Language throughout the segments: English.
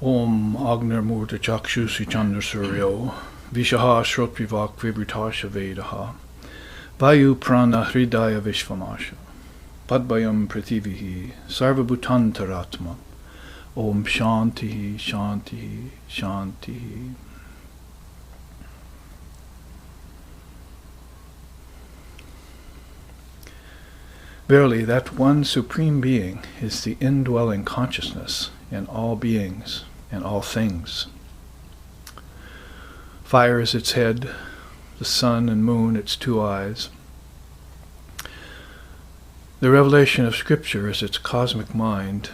Om Agnar Murta Chakshusi Chandra Suryo Vishaha Shrotvivak Vibhutasha Vedaha Vayu Prana Hridaya Vishvamasha Padbayam Prithivihi Sarvabhutantaratma Om Shanti Shanti Shanti. Verily, that one Supreme Being is the indwelling consciousness in all beings and all things. Fire is its head, the sun and moon its two eyes. The revelation of Scripture is its cosmic mind.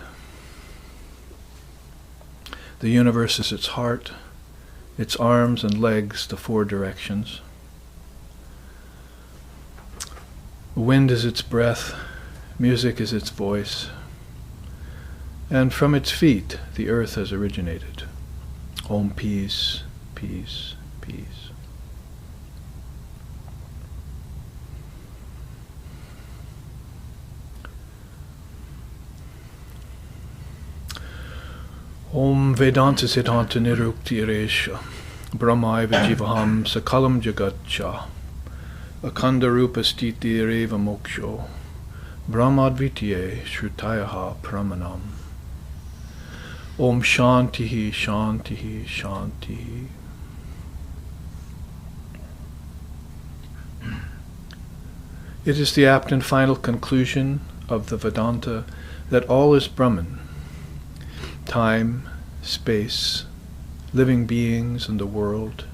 The universe is its heart, its arms and legs the four directions. The wind is its breath, music is its voice, and from its feet the earth has originated. Om peace, peace, peace. Om Vedanta Siddhanta Nirukti Resha Brahmaiva Jivaham Sakalam Jagatcha Akanda Rupa Stiti Reva Moksho Brahmadvitiye Shrutayaha Pramanam. Om Shantihi Shantihi Shantihi. It is the apt and final conclusion of the Vedanta that all is Brahman. Time, space, living beings and the world.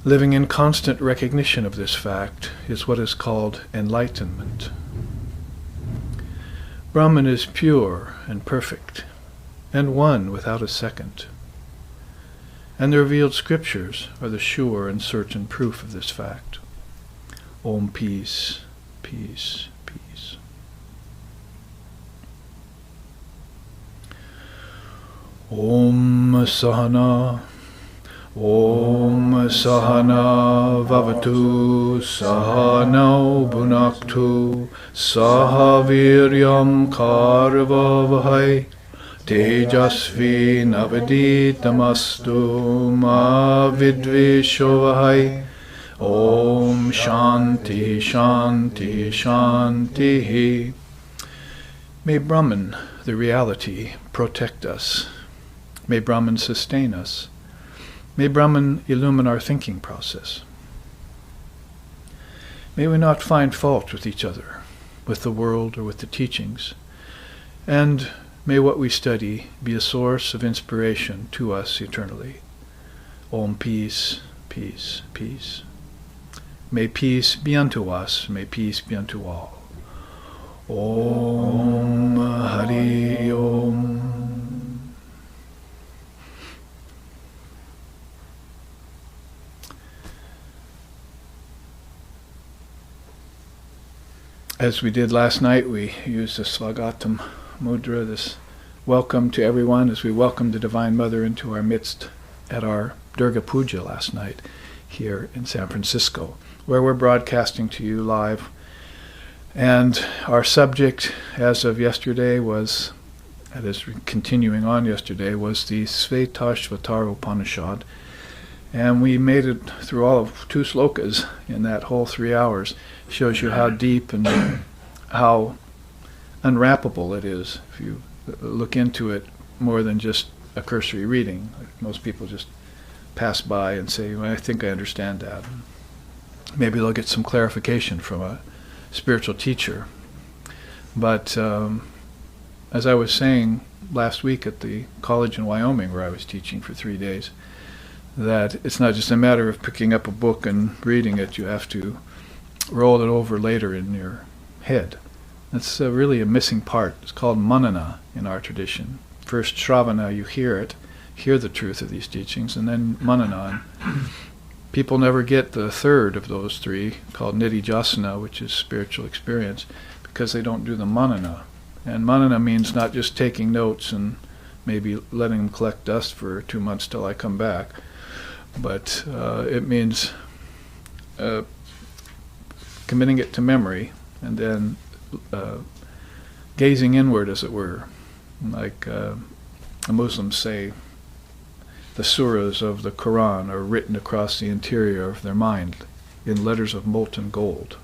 Living in constant recognition of this fact is what is called enlightenment. Brahman is pure and perfect, and one without a second. And the revealed scriptures are the sure and certain proof of this fact. Om peace, peace, peace. Om Sahana, Om Sahana Vavatu, Sahano Bhunaktu, Sahaviryam Karvavahai, Tejasvi Navaditamastu Ma Vidvishovahai. Om Shanti Shanti Shanti. May Brahman, the reality, protect us. May Brahman sustain us. May Brahman illumine our thinking process. May we not find fault with each other, with the world, or with the teachings. And may what we study be a source of inspiration to us eternally. Om peace, peace, peace. May peace be unto us, may peace be unto all. Om Hari Om. As we did last night, we used the Svagatam Mudra, this welcome to everyone, as we welcomed the Divine Mother into our midst at our Durga Puja last night here in San Francisco, where we're broadcasting to you live. And our subject, as of yesterday, was, that is continuing on yesterday, was the Shvetashvatara Upanishad. And we made it through all of 2 slokas in that whole 3 hours. Shows you how deep and how unwrappable it is if you look into it more than just a cursory reading. Most people just pass by and say, well, I think I understand that. Maybe they'll get some clarification from a spiritual teacher. But as I was saying last week at the college in Wyoming where I was teaching for 3 days, that it's not just a matter of picking up a book and reading it. You have to roll it over later in your head. That's really a missing part. It's called manana in our tradition. First shravana, you hear the truth of these teachings, and then manana. People never get the third of those 3, called nidijasana, which is spiritual experience, because they don't do the manana. And manana means not just taking notes and maybe letting them collect dust for 2 months till I come back, but it means committing it to memory and then gazing inward, as it were, like the Muslims say the surahs of the Quran are written across the interior of their mind in letters of molten gold.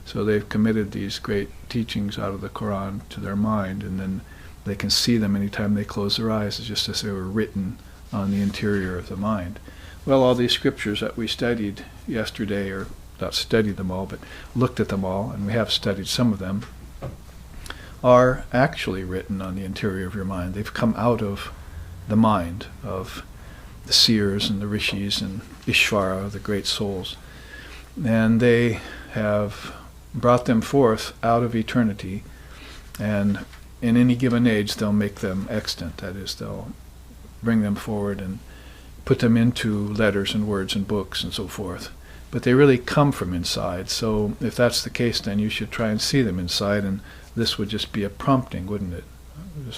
So they've committed these great teachings out of the Quran to their mind, and then they can see them anytime they close their eyes, it's just as they were written on the interior of the mind. Well, all these scriptures that we studied yesterday, or not studied them all, but looked at them all, and we have studied some of them, are actually written on the interior of your mind. They've come out of the mind of the seers and the rishis and Ishvara, the great souls. And they have brought them forth out of eternity, and in any given age they'll make them extant. That is, they'll bring them forward and put them into letters and words and books and so forth. But they really come from inside. So if that's the case, then you should try and see them inside, and this would just be a prompting, wouldn't it?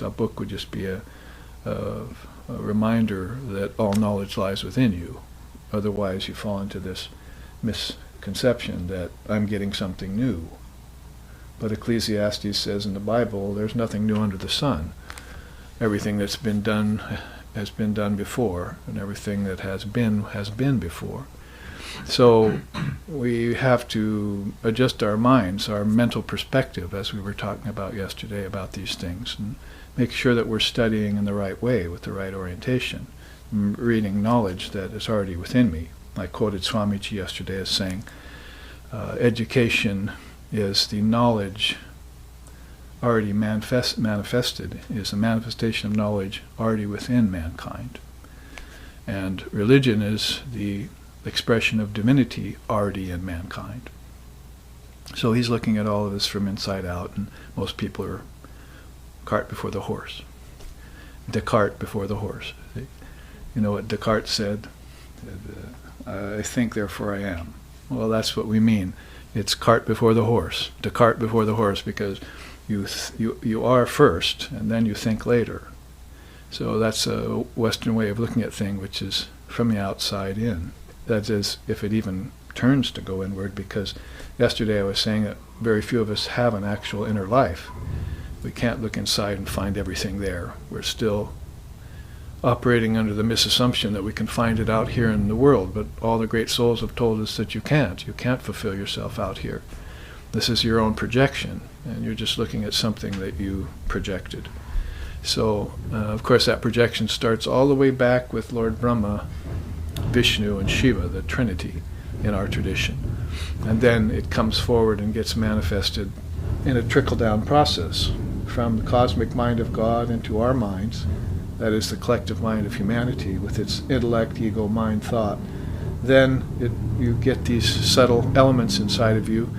A book would just be a reminder that all knowledge lies within you. Otherwise you fall into this misconception that I'm getting something new. But Ecclesiastes says in the Bible, there's nothing new under the sun. Everything that's been done has been done before, and everything that has been before. So we have to adjust our minds, our mental perspective, as we were talking about yesterday about these things, and make sure that we're studying in the right way with the right orientation, reading knowledge that is already within me. I quoted Swamiji yesterday as saying, education is the knowledge already manifested, is a manifestation of knowledge already within mankind. And religion is the expression of divinity already in mankind. So he's looking at all of this from inside out, and most people are cart before the horse. Descartes before the horse. You know what Descartes said? I think, therefore I am. Well, that's what we mean. It's cart before the horse. Descartes before the horse, because you are first, and then you think later. So that's a Western way of looking at things, which is from the outside in. That is, if it even turns to go inward, because yesterday I was saying that very few of us have an actual inner life. We can't look inside and find everything there. We're still operating under the misassumption that we can find it out here in the world, but all the great souls have told us that you can't. You can't fulfill yourself out here. This is your own projection, and you're just looking at something that you projected. So, of course, that projection starts all the way back with Lord Brahma, Vishnu, and Shiva, the Trinity in our tradition. And then it comes forward and gets manifested in a trickle-down process from the cosmic mind of God into our minds, that is the collective mind of humanity with its intellect, ego, mind, thought. Then you get these subtle elements inside of you,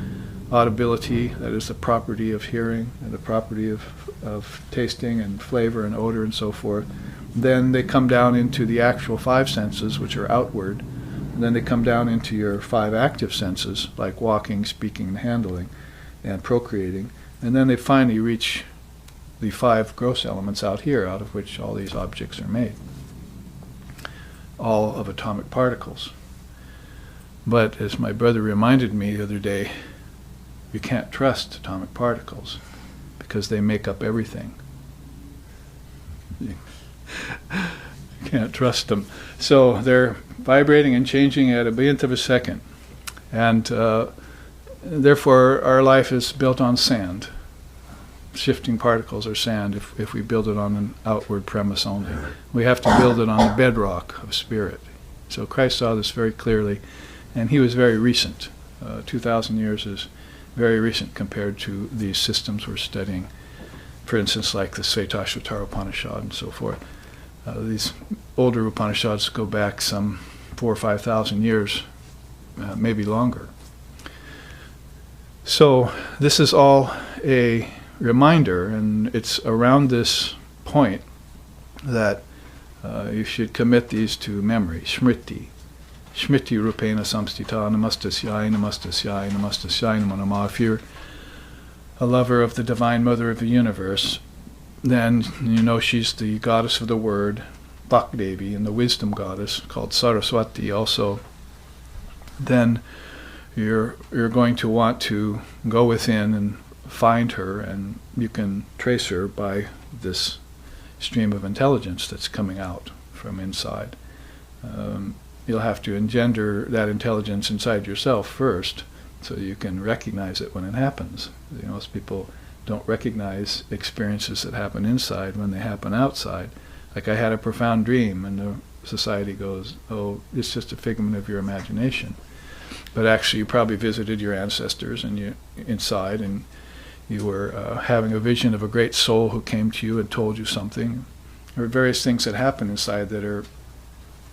audibility, that is the property of hearing and the property of tasting and flavor and odor and so forth. Then they come down into the actual five senses, which are outward, and then they come down into your five active senses, like walking, speaking, and handling, and procreating, and then they finally reach the five gross elements out here, out of which all these objects are made, all of atomic particles. But as my brother reminded me the other day, you can't trust atomic particles because they make up everything. You can't trust them. So they're vibrating and changing at a billionth of a second. And therefore our life is built on sand. Shifting particles are sand if we build it on an outward premise only. We have to build it on the bedrock of spirit. So Christ saw this very clearly, and he was very recent. 2,000 years is very recent compared to these systems we're studying. For instance, like the Shvetashvatara Upanishad and so forth. These older Upanishads go back some 4,000 or 5,000 years, maybe longer. So this is all a reminder, and it's around this point that you should commit these to memory. Smriti. Smriti rupena samstita namastasyai namastasyai namastasyai namo namah. If you're a lover of the Divine Mother of the Universe, then you know she's the goddess of the Word, Bhakti, and the wisdom goddess called Saraswati also. Then you're going to want to go within and find her, and you can trace her by this stream of intelligence that's coming out from inside. You'll have to engender that intelligence inside yourself first, so you can recognize it when it happens. Most people don't recognize experiences that happen inside when they happen outside. Like, I had a profound dream, and the society goes, oh, it's just a figment of your imagination. But actually, you probably visited your ancestors and you inside, and you were having a vision of a great soul who came to you and told you something. There are various things that happen inside that are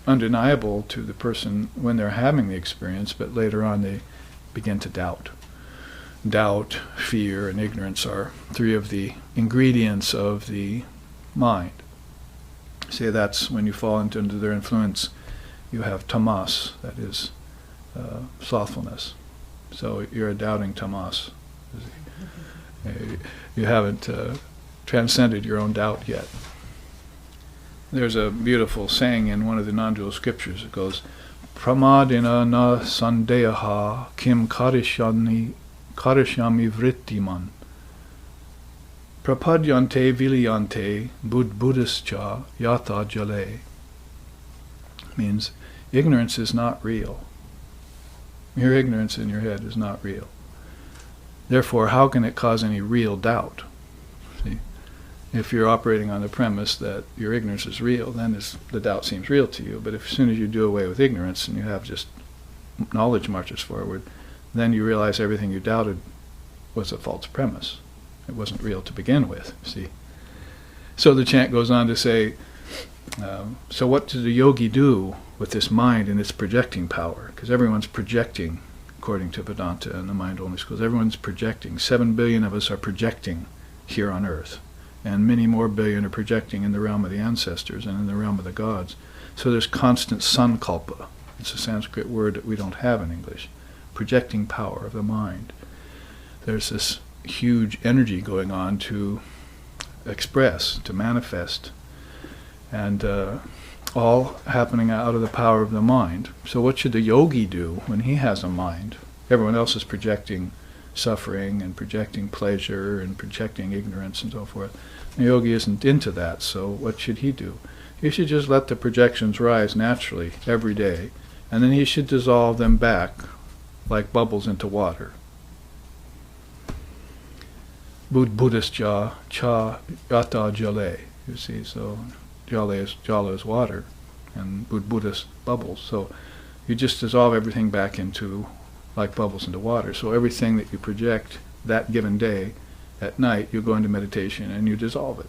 undeniable to the person when they're having the experience, but later on they begin to doubt. Doubt, fear, and ignorance are three of the ingredients of the mind. See, that's when you fall into their influence, you have tamas, that is slothfulness. So you're a doubting tamas. You haven't transcended your own doubt yet. There's a beautiful saying in one of the non-dual scriptures. It goes, Pramadina na sandeha kim karishyami vrittiman. Prapadyante vilyante buddhischa yatha jale. Means ignorance is not real. Your ignorance in your head is not real. Therefore, how can it cause any real doubt? See? If you're operating on the premise that your ignorance is real, then the doubt seems real to you. But as soon as you do away with ignorance and you have just knowledge marches forward, then you realize everything you doubted was a false premise. It wasn't real to begin with, see. So the chant goes on to say, so what does the yogi do with this mind and its projecting power? Because everyone's projecting, according to Vedanta and the mind-only schools. Everyone's projecting. 7 billion of us are projecting here on earth. And many more billion are projecting in the realm of the ancestors and in the realm of the gods. So there's constant sankalpa. It's a Sanskrit word that we don't have in English. Projecting power of the mind. There's this huge energy going on to express, to manifest, and all happening out of the power of the mind. So what should the yogi do when he has a mind? Everyone else is projecting suffering and projecting pleasure and projecting ignorance and so forth. The yogi isn't into that, so what should he do? He should just let the projections rise naturally every day, and then he should dissolve them back like bubbles into water. Buddhischa cha yata jale. You see, so jala is water, and Buddhist bubbles. So you just dissolve everything back into like bubbles into water. So everything that you project that given day, at night you go into meditation and you dissolve it.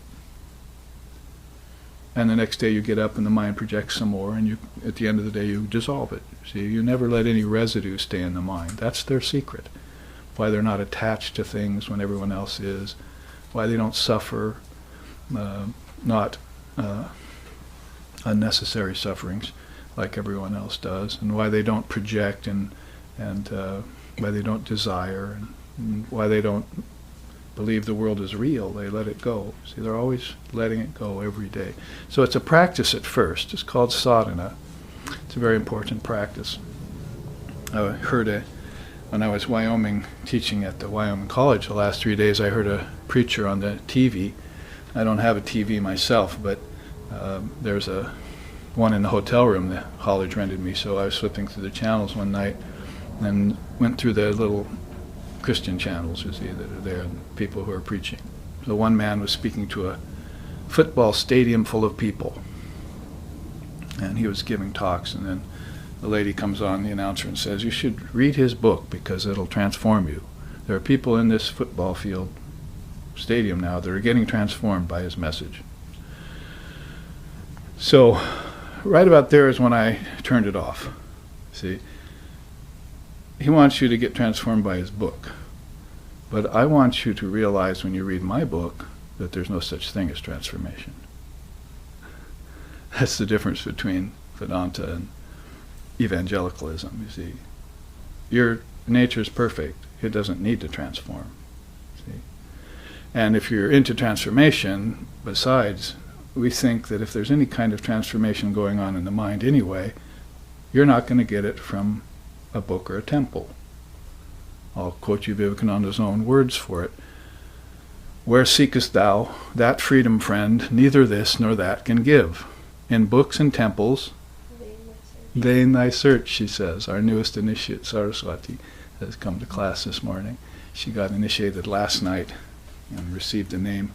And the next day you get up and the mind projects some more, and you, at the end of the day, you dissolve it. See, you never let any residue stay in the mind. That's their secret. Why they're not attached to things when everyone else is. Why they don't suffer, not unnecessary sufferings like everyone else does, and why they don't project, and why they don't desire, and why they don't believe the world is real. They let it go. See, they're always letting it go every day. So it's a practice at first. It's called sadhana. It's a very important practice. I heard when I was Wyoming teaching at the Wyoming College the last 3 days, I heard a preacher on the TV. I don't have a TV myself, but there's one in the hotel room the college rented me, so I was flipping through the channels one night and went through the little Christian channels, you see, that are there, and people who are preaching. So one man was speaking to a football stadium full of people, and he was giving talks, and then the lady comes on, the announcer, and says, you should read his book because it'll transform you. There are people in this football field stadium now that are getting transformed by his message. So right about there is when I turned it off. See, he wants you to get transformed by his book, but I want you to realize when you read my book that there's no such thing as transformation. That's the difference between Vedanta and evangelicalism, you see. Your nature is perfect. It doesn't need to transform. See? And if you're into transformation, besides, we think that if there's any kind of transformation going on in the mind anyway, you're not going to get it from a book or a temple. I'll quote you Vivekananda's own words for it. Where seekest thou that freedom, friend? Neither this nor that can give. In books and temples, vain thy search, she says. Our newest initiate, Saraswati, has come to class this morning. She got initiated last night and received a name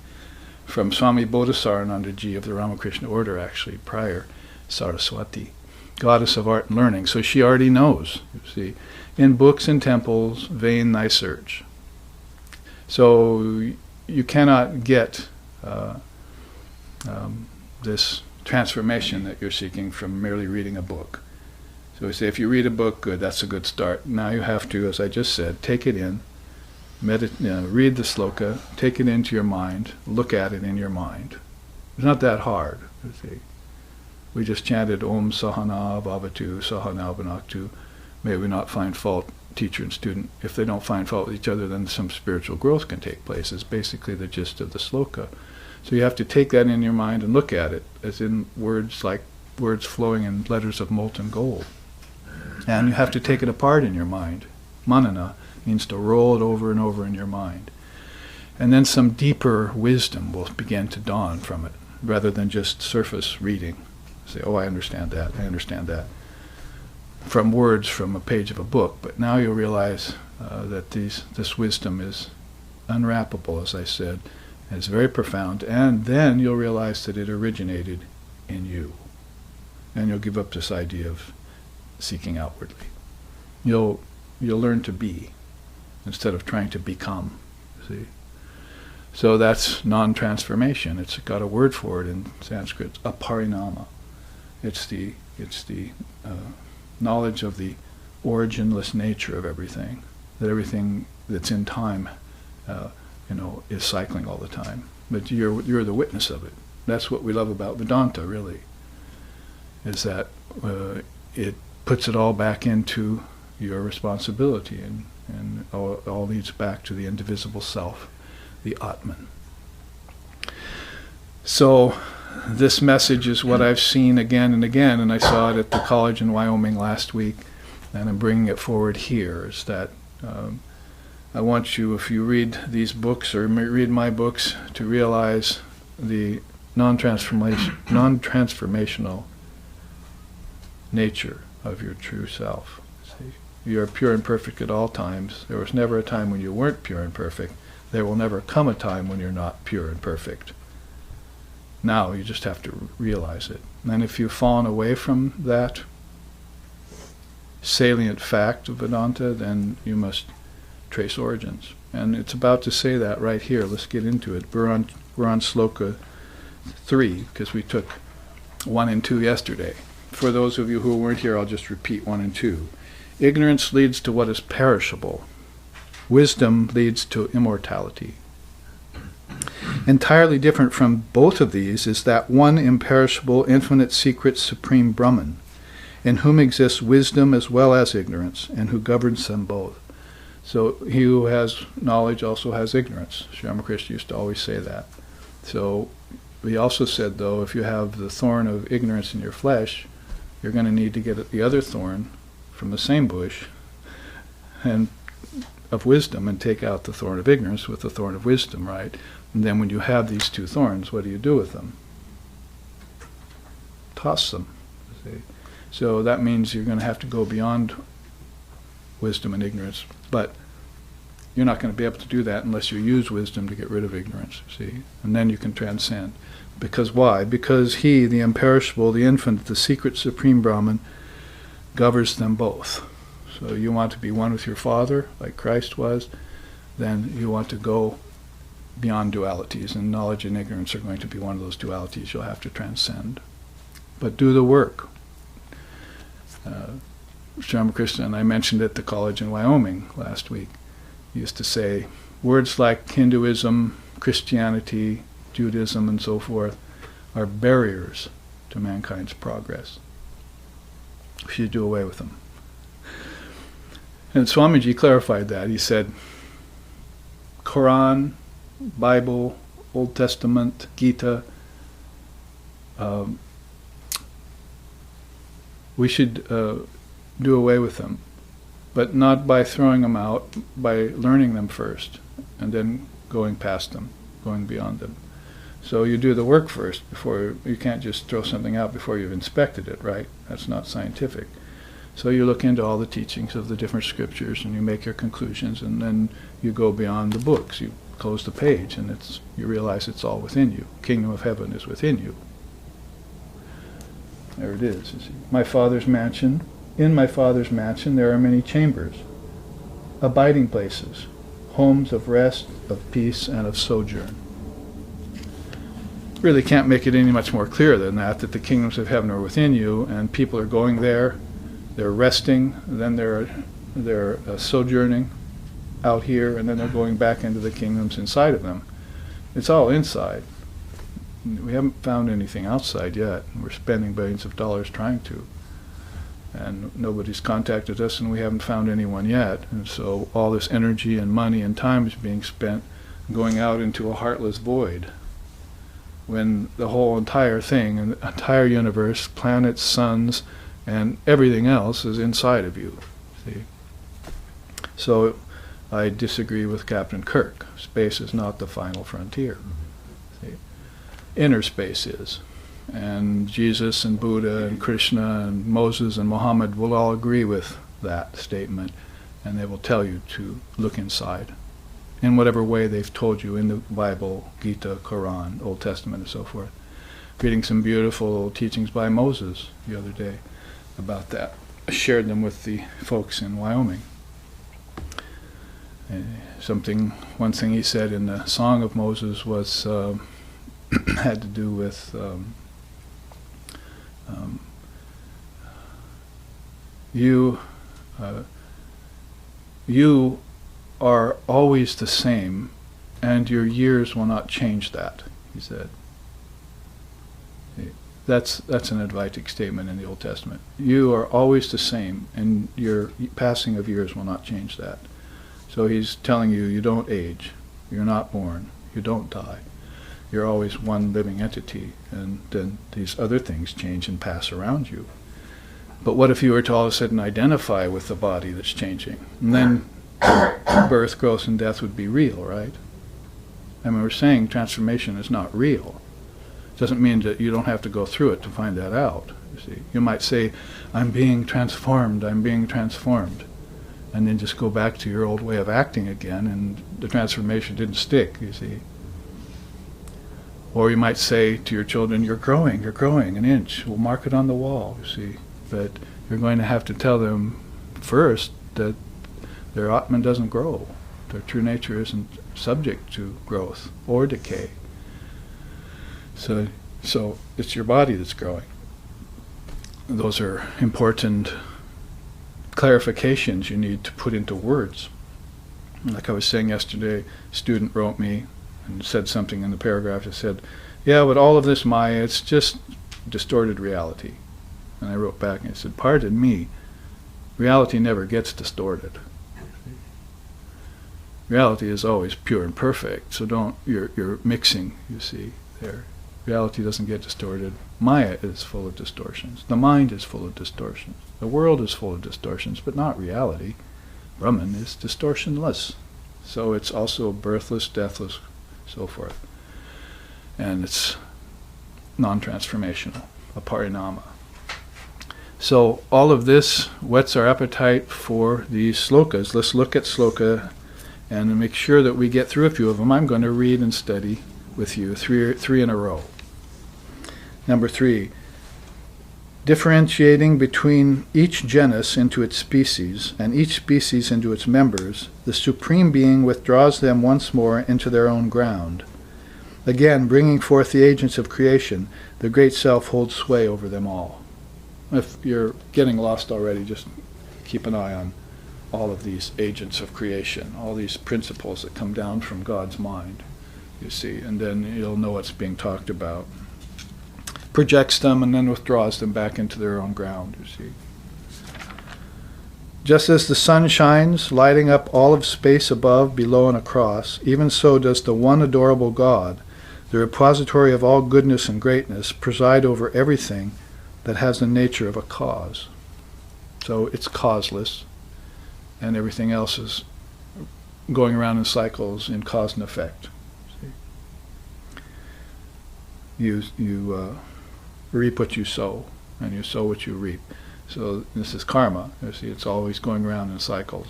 from Swami Bodhisattvanandaji of the Ramakrishna order, actually, prior, Saraswati, goddess of art and learning. So she already knows, you see. In books and temples, vain thy search. So you cannot get this transformation that you're seeking from merely reading a book. So we say, if you read a book, good, that's a good start. Now you have to, as I just said, take it in, read the sloka, take it into your mind, look at it in your mind. It's not that hard. You see. We just chanted Om Sahana Bhavatu Sahana Bhunaktu. May we not find fault, teacher and student. If they don't find fault with each other, then some spiritual growth can take place. It's basically the gist of the sloka. So you have to take that in your mind and look at it as in words like words flowing in letters of molten gold. And you have to take it apart in your mind. Manana means to roll it over and over in your mind. And then some deeper wisdom will begin to dawn from it, rather than just surface reading. Say, oh, I understand that, from words from a page of a book. But now you'll realize that this wisdom is unwrappable, as I said. It's very profound. And then you'll realize that it originated in you. And you'll give up this idea of seeking outwardly. You'll learn to be instead of trying to become. See? So that's non-transformation. It's got a word for it in Sanskrit, aparinama. It's the knowledge of the originless nature of everything. That everything that's in time, is cycling all the time. But you're the witness of it. That's what we love about Vedanta, really, is that it puts it all back into your responsibility, and all leads back to the indivisible self, the Atman. So this message is what I've seen again and again, and I saw it at the college in Wyoming last week, and I'm bringing it forward here, is that I want you, if you read these books or read my books, to realize the non-transformational nature of your true self. See? You are pure and perfect at all times. There was never a time when you weren't pure and perfect. There will never come a time when you're not pure and perfect. Now you just have to realize it. And if you've fallen away from that salient fact of Vedanta, then you must trace origins. And it's about to say that right here. Let's get into it. We're on sloka 3, because we took 1 and 2 yesterday. For those of you who weren't here, I'll just repeat 1 and 2. Ignorance leads to what is perishable. Wisdom leads to immortality. Entirely different from both of these is that one imperishable, infinite, secret, supreme Brahman, in whom exists wisdom as well as ignorance, and who governs them both. So he who has knowledge also has ignorance. Sri Ramakrishna used to always say that. So he also said, though, if you have the thorn of ignorance in your flesh, you're going to need to get the other thorn from the same bush and of wisdom, and take out the thorn of ignorance with the thorn of wisdom, right? And then when you have these two thorns, what do you do with them? Toss them. See? So that means you're going to have to go beyond wisdom and ignorance, but you're not going to be able to do that unless you use wisdom to get rid of ignorance, see? And then you can transcend. Because why? Because he, the imperishable, the infinite, the secret supreme Brahman, governs them both. So you want to be one with your Father, like Christ was, then you want to go beyond dualities, and knowledge and ignorance are going to be one of those dualities you'll have to transcend. But do the work. Sri Ramakrishna, and I mentioned at the college in Wyoming last week, used to say, words like Hinduism, Christianity, Judaism, and so forth are barriers to mankind's progress. We should do away with them. And Swamiji clarified that. He said, Quran, Bible, Old Testament, Gita, we should do away with them, but not by throwing them out, by learning them first and then going past them. going beyond them. So you do the work first before, you can't just throw something out before you've inspected it, right? That's not scientific. So you look into all the teachings of the different scriptures and you make your conclusions, and then you go beyond the books. You close the page and you realize it's all within you. Kingdom of heaven is within you. There it is. You see. My Father's mansion, in my Father's mansion there are many chambers, abiding places, homes of rest, of peace, and of sojourn. Really can't make it any much more clear than that the kingdoms of heaven are within you, and people are going there, they're resting, then they're sojourning out here, and then they're going back into the kingdoms inside of them. It's all inside. We haven't found anything outside yet. We're spending billions of dollars trying to. And nobody's contacted us, and we haven't found anyone yet. And so all this energy and money and time is being spent going out into a heartless void, when the whole entire thing, and the entire universe, planets, suns, and everything else is inside of you. See? So I disagree with Captain Kirk. Space is not the final frontier. See? Inner space is. And Jesus and Buddha and Krishna and Moses and Muhammad will all agree with that statement, and they will tell you to look inside in whatever way they've told you in the Bible, Gita, Quran, Old Testament, and so forth. Reading some beautiful teachings by Moses the other day about that. I shared them with the folks in Wyoming. One thing he said in the Song of Moses was had to do with you are always the same, and your years will not change that, he said. That's an Advaitic statement in the Old Testament. You are always the same, and your passing of years will not change that. So he's telling you, you don't age, you're not born, you don't die. You're always one living entity, and then these other things change and pass around you. But what if you were to all of a sudden identify with the body that's changing? And then birth, growth, and death would be real, right? I mean, we're saying transformation is not real. It doesn't mean that you don't have to go through it to find that out. You see, you might say, I'm being transformed, and then just go back to your old way of acting again, and the transformation didn't stick, you see. Or you might say to your children, you're growing an inch. We'll mark it on the wall, you see. But you're going to have to tell them first that their Atman doesn't grow. Their true nature isn't subject to growth or decay. So it's your body that's growing. Those are important clarifications you need to put into words. Like I was saying yesterday, a student wrote me and said something in the paragraph that said, yeah, but all of this Maya, it's just distorted reality. And I wrote back and I said, pardon me, reality never gets distorted. Reality is always pure and perfect, so you're mixing, you see, there. Reality doesn't get distorted. Maya is full of distortions. The mind is full of distortions. The world is full of distortions, but not reality. Brahman is distortionless. So it's also birthless, deathless, so forth. And it's non-transformational, a parinama. So all of this whets our appetite for these slokas. Let's look at sloka and make sure that we get through a few of them. I'm going to read and study with you three in a row. Number 3, differentiating between each genus into its species and each species into its members, the Supreme Being withdraws them once more into their own ground. Again, bringing forth the agents of creation, the Great Self holds sway over them all. If you're getting lost already, just keep an eye on all of these agents of creation, all these principles that come down from God's mind, you see, and then you'll know what's being talked about. Projects them and then withdraws them back into their own ground, you see. Just as the sun shines, lighting up all of space above, below, and across, even so does the one adorable God, the repository of all goodness and greatness, preside over everything that has the nature of a cause. So it's causeless, and everything else is going around in cycles in cause and effect. See? you reap what you sow, and you sow what you reap. So this is karma. You see, it's always going around in cycles.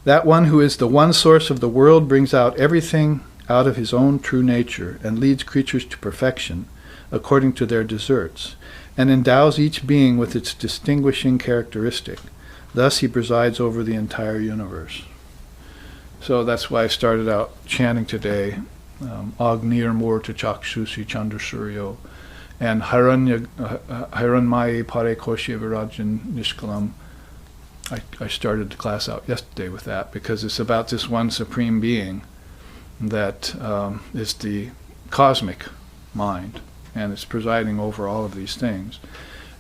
That one who is the one source of the world brings out everything out of his own true nature and leads creatures to perfection according to their deserts, and endows each being with its distinguishing characteristic. Thus he presides over the entire universe. So that's why I started out chanting today, Agnir Murta Chakshusi Chandrasuryo, and Hiranmaye Pare Koshe Virajan Nishkalam. I started the class out yesterday with that, because it's about this one supreme being that is the cosmic mind, and it's presiding over all of these things.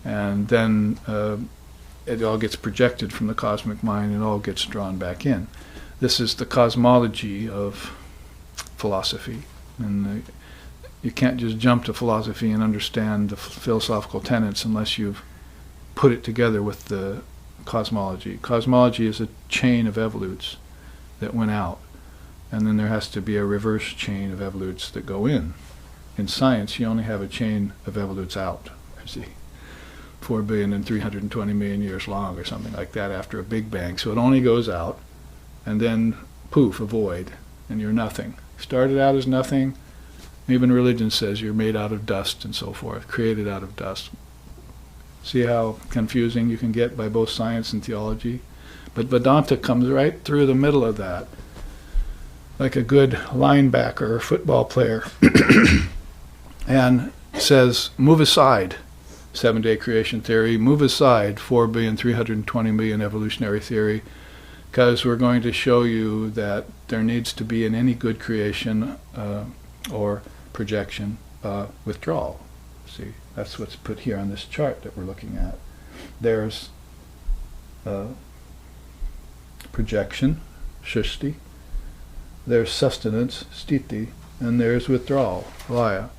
And then it all gets projected from the cosmic mind and all gets drawn back in. This is the cosmology of philosophy. And you can't just jump to philosophy and understand the philosophical tenets unless you've put it together with the cosmology. Cosmology is a chain of evolutes that went out, and then there has to be a reverse chain of evolutes that go in. In science, you only have a chain of evolutes out. You see, 4,320,000,000 years long or something like that after a Big Bang. So it only goes out, and then poof, a void, and you're nothing. Started out as nothing. Even religion says you're made out of dust and so forth, created out of dust. See how confusing you can get by both science and theology? But Vedanta comes right through the middle of that, like a good linebacker or football player, and says, move aside, seven-day creation theory, move aside 4,320,000,000 evolutionary theory, because we're going to show you that there needs to be in any good creation or projection withdrawal. See, that's what's put here on this chart that we're looking at. There's projection, shushti. There's sustenance, stiti, and there's withdrawal, laya.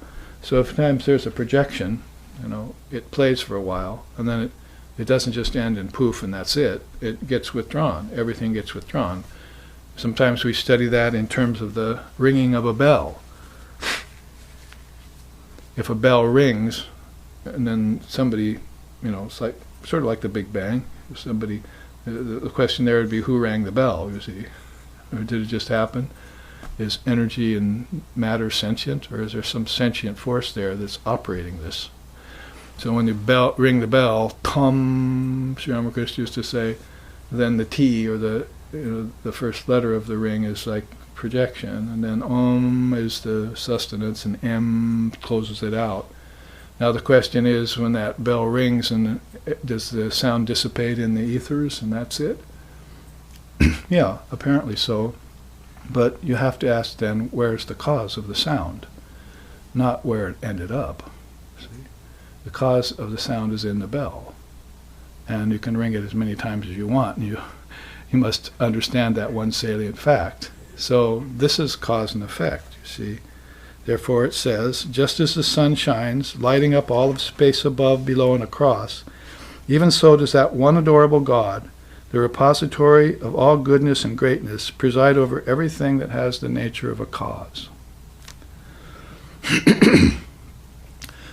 So if times there's a projection, it plays for a while, and then it doesn't just end in poof and that's it. It gets withdrawn. Everything gets withdrawn. Sometimes we study that in terms of the ringing of a bell. If a bell rings, and then somebody, it's like sort of like the Big Bang. Somebody, the question there would be, who rang the bell? You see, or did it just happen? Is energy and matter sentient, or is there some sentient force there that's operating this? So when you ring the bell, tum, Sri Ramakrishna used to say, then the T, or the first letter of the ring, is like projection, and then Om is the sustenance, and M closes it out. Now the question is, when that bell rings, and does the sound dissipate in the ethers, and that's it? Yeah, apparently so. But you have to ask then, where's the cause of the sound? Not where it ended up. See? The cause of the sound is in the bell. And you can ring it as many times as you want. And you must understand that one salient fact. So this is cause and effect, you see. Therefore it says, just as the sun shines, lighting up all of space above, below, and across, even so does that one adorable God, the repository of all goodness and greatness, preside over everything that has the nature of a cause.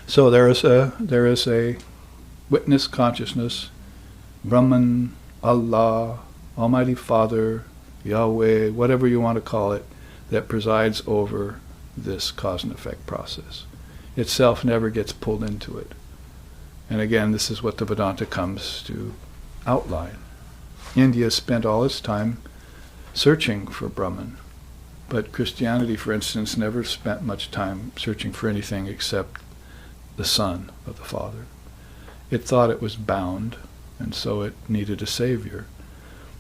So there is a witness consciousness, Brahman, Allah, Almighty Father, Yahweh, whatever you want to call it, that presides over this cause and effect process. Itself never gets pulled into it. And again, this is what the Vedanta comes to outline. India spent all its time searching for Brahman, but Christianity, for instance, never spent much time searching for anything except the Son of the Father. It thought it was bound, and so it needed a savior.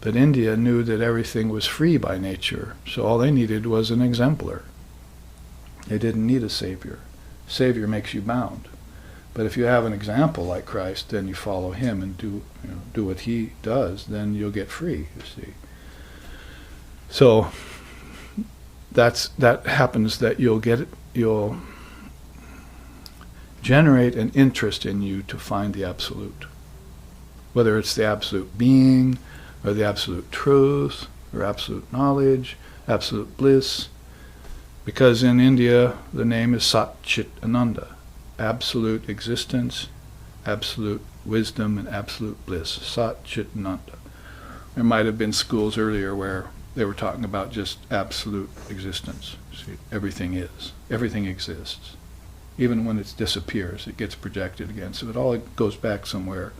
But India knew that everything was free by nature, so all they needed was an exemplar. They didn't need a savior. Savior makes you bound. But if you have an example like Christ, then you follow him and do what he does, then you'll get free, you see. So that happens, that you'll generate an interest in you to find the absolute. Whether it's the absolute being, or the absolute truth, or absolute knowledge, absolute bliss, Because in India the name is Sat Chit Ananda, absolute existence, absolute wisdom, and absolute bliss. Sat Chit Ananda. There might have been schools earlier where they were talking about just absolute existence. See, everything is, everything exists. Even when it disappears, it gets projected again. So it all goes back somewhere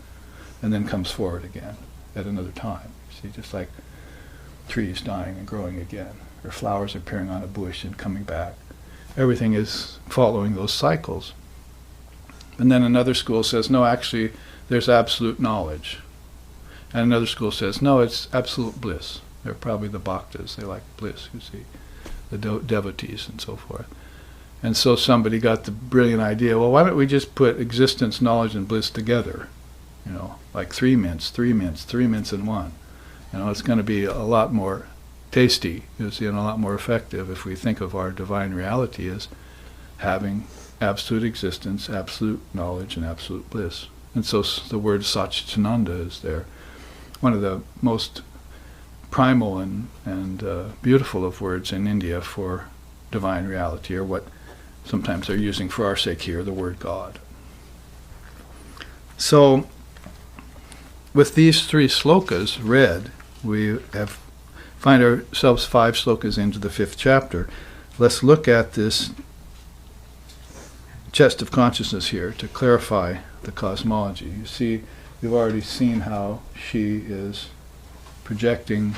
and then comes forward again at another time. See, just like trees dying and growing again, or flowers appearing on a bush and coming back. Everything is following those cycles. And then another school says, no, actually, there's absolute knowledge. And another school says, no, it's absolute bliss. They're probably the bhaktas. They like bliss, you see, the devotees and so forth. And so somebody got the brilliant idea, well, why don't we just put existence, knowledge, and bliss together? You know, like three mints in one. You know, it's going to be a lot more tasty, you see, and a lot more effective if we think of our divine reality as having absolute existence, absolute knowledge, and absolute bliss. And so the word Satchitananda is there. One of the most primal and beautiful of words in India for divine reality, or what sometimes they're using for our sake here, the word God. So with these three slokas read, we find ourselves 5 slokas into the 5th chapter. Let's look at this chest of consciousness here to clarify the cosmology. You see, we've already seen how she is projecting,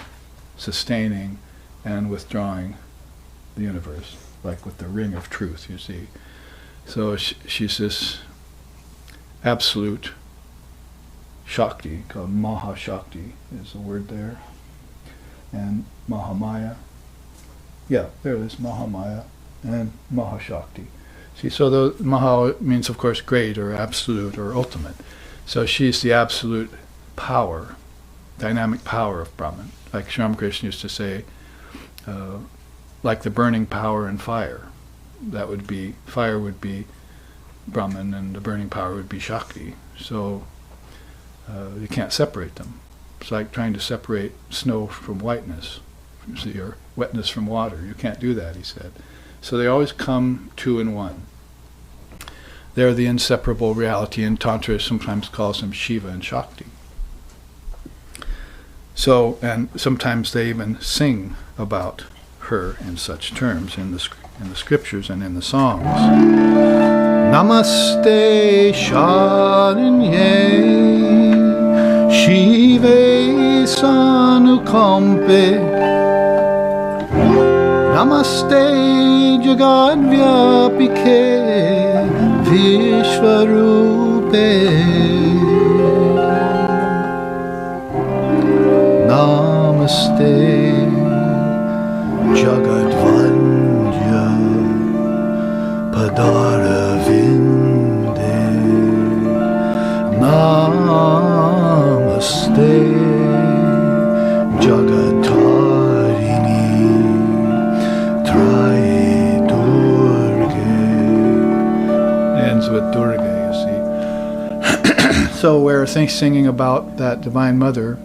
sustaining, and withdrawing the universe, like with the ring of truth, you see. So she's this absolute Shakti, called Mahashakti is the word there. And Mahamaya. Yeah, there it is, Mahamaya and Mahashakti. See, so the Maha means, of course, great or absolute or ultimate. So she's the absolute power, dynamic power of Brahman. Like Sri Ramakrishna used to say, like the burning power in fire. That would be, fire would be Brahman and the burning power would be Shakti. So you can't separate them. It's like trying to separate snow from whiteness, see, or wetness from water. You can't do that, he said. So they always come two in one. They're the inseparable reality, and Tantra sometimes calls them Shiva and Shakti. So, and sometimes they even sing about her in such terms in the scriptures and in the songs. Namaste Sharanye Shive Sanukampe Namaste Jagadvyapike Vishwarupe Namaste Jagadvandya Padaravinde Namaste Jagatarini Traye Durge. Ends with Durga, you see. So we're singing about that Divine Mother,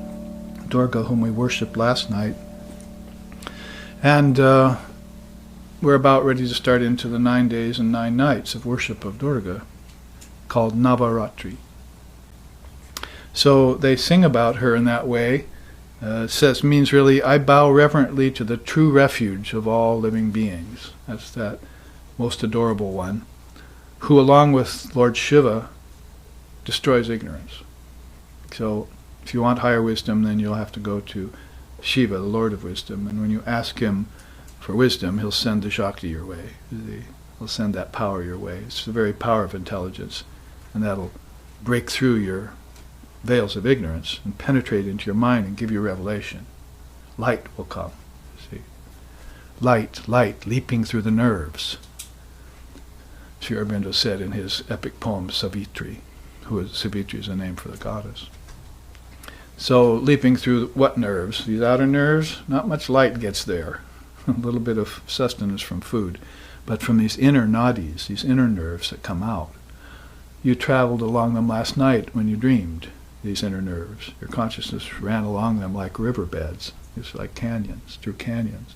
Durga, whom we worshipped last night. And we're about ready to start into the 9 days and 9 nights of worship of Durga, called Navaratri. So they sing about her in that way. It means really, I bow reverently to the true refuge of all living beings. That's that most adorable one, who along with Lord Shiva destroys ignorance. So if you want higher wisdom, then you'll have to go to Shiva, the Lord of Wisdom, and when you ask him for wisdom, he'll send the Shakti your way. He'll send that power your way. It's the very power of intelligence, and that'll break through your veils of ignorance and penetrate into your mind and give you revelation. Light will come, see. Light, leaping through the nerves. Sri Aurobindo said in his epic poem, Savitri, Savitri is a name for the goddess. So leaping through what nerves? These outer nerves, not much light gets there. A little bit of sustenance from food. But from these inner nadis, these inner nerves that come out, you traveled along them last night when you dreamed, these inner nerves. Your consciousness ran along them like riverbeds. It's like canyons, through canyons.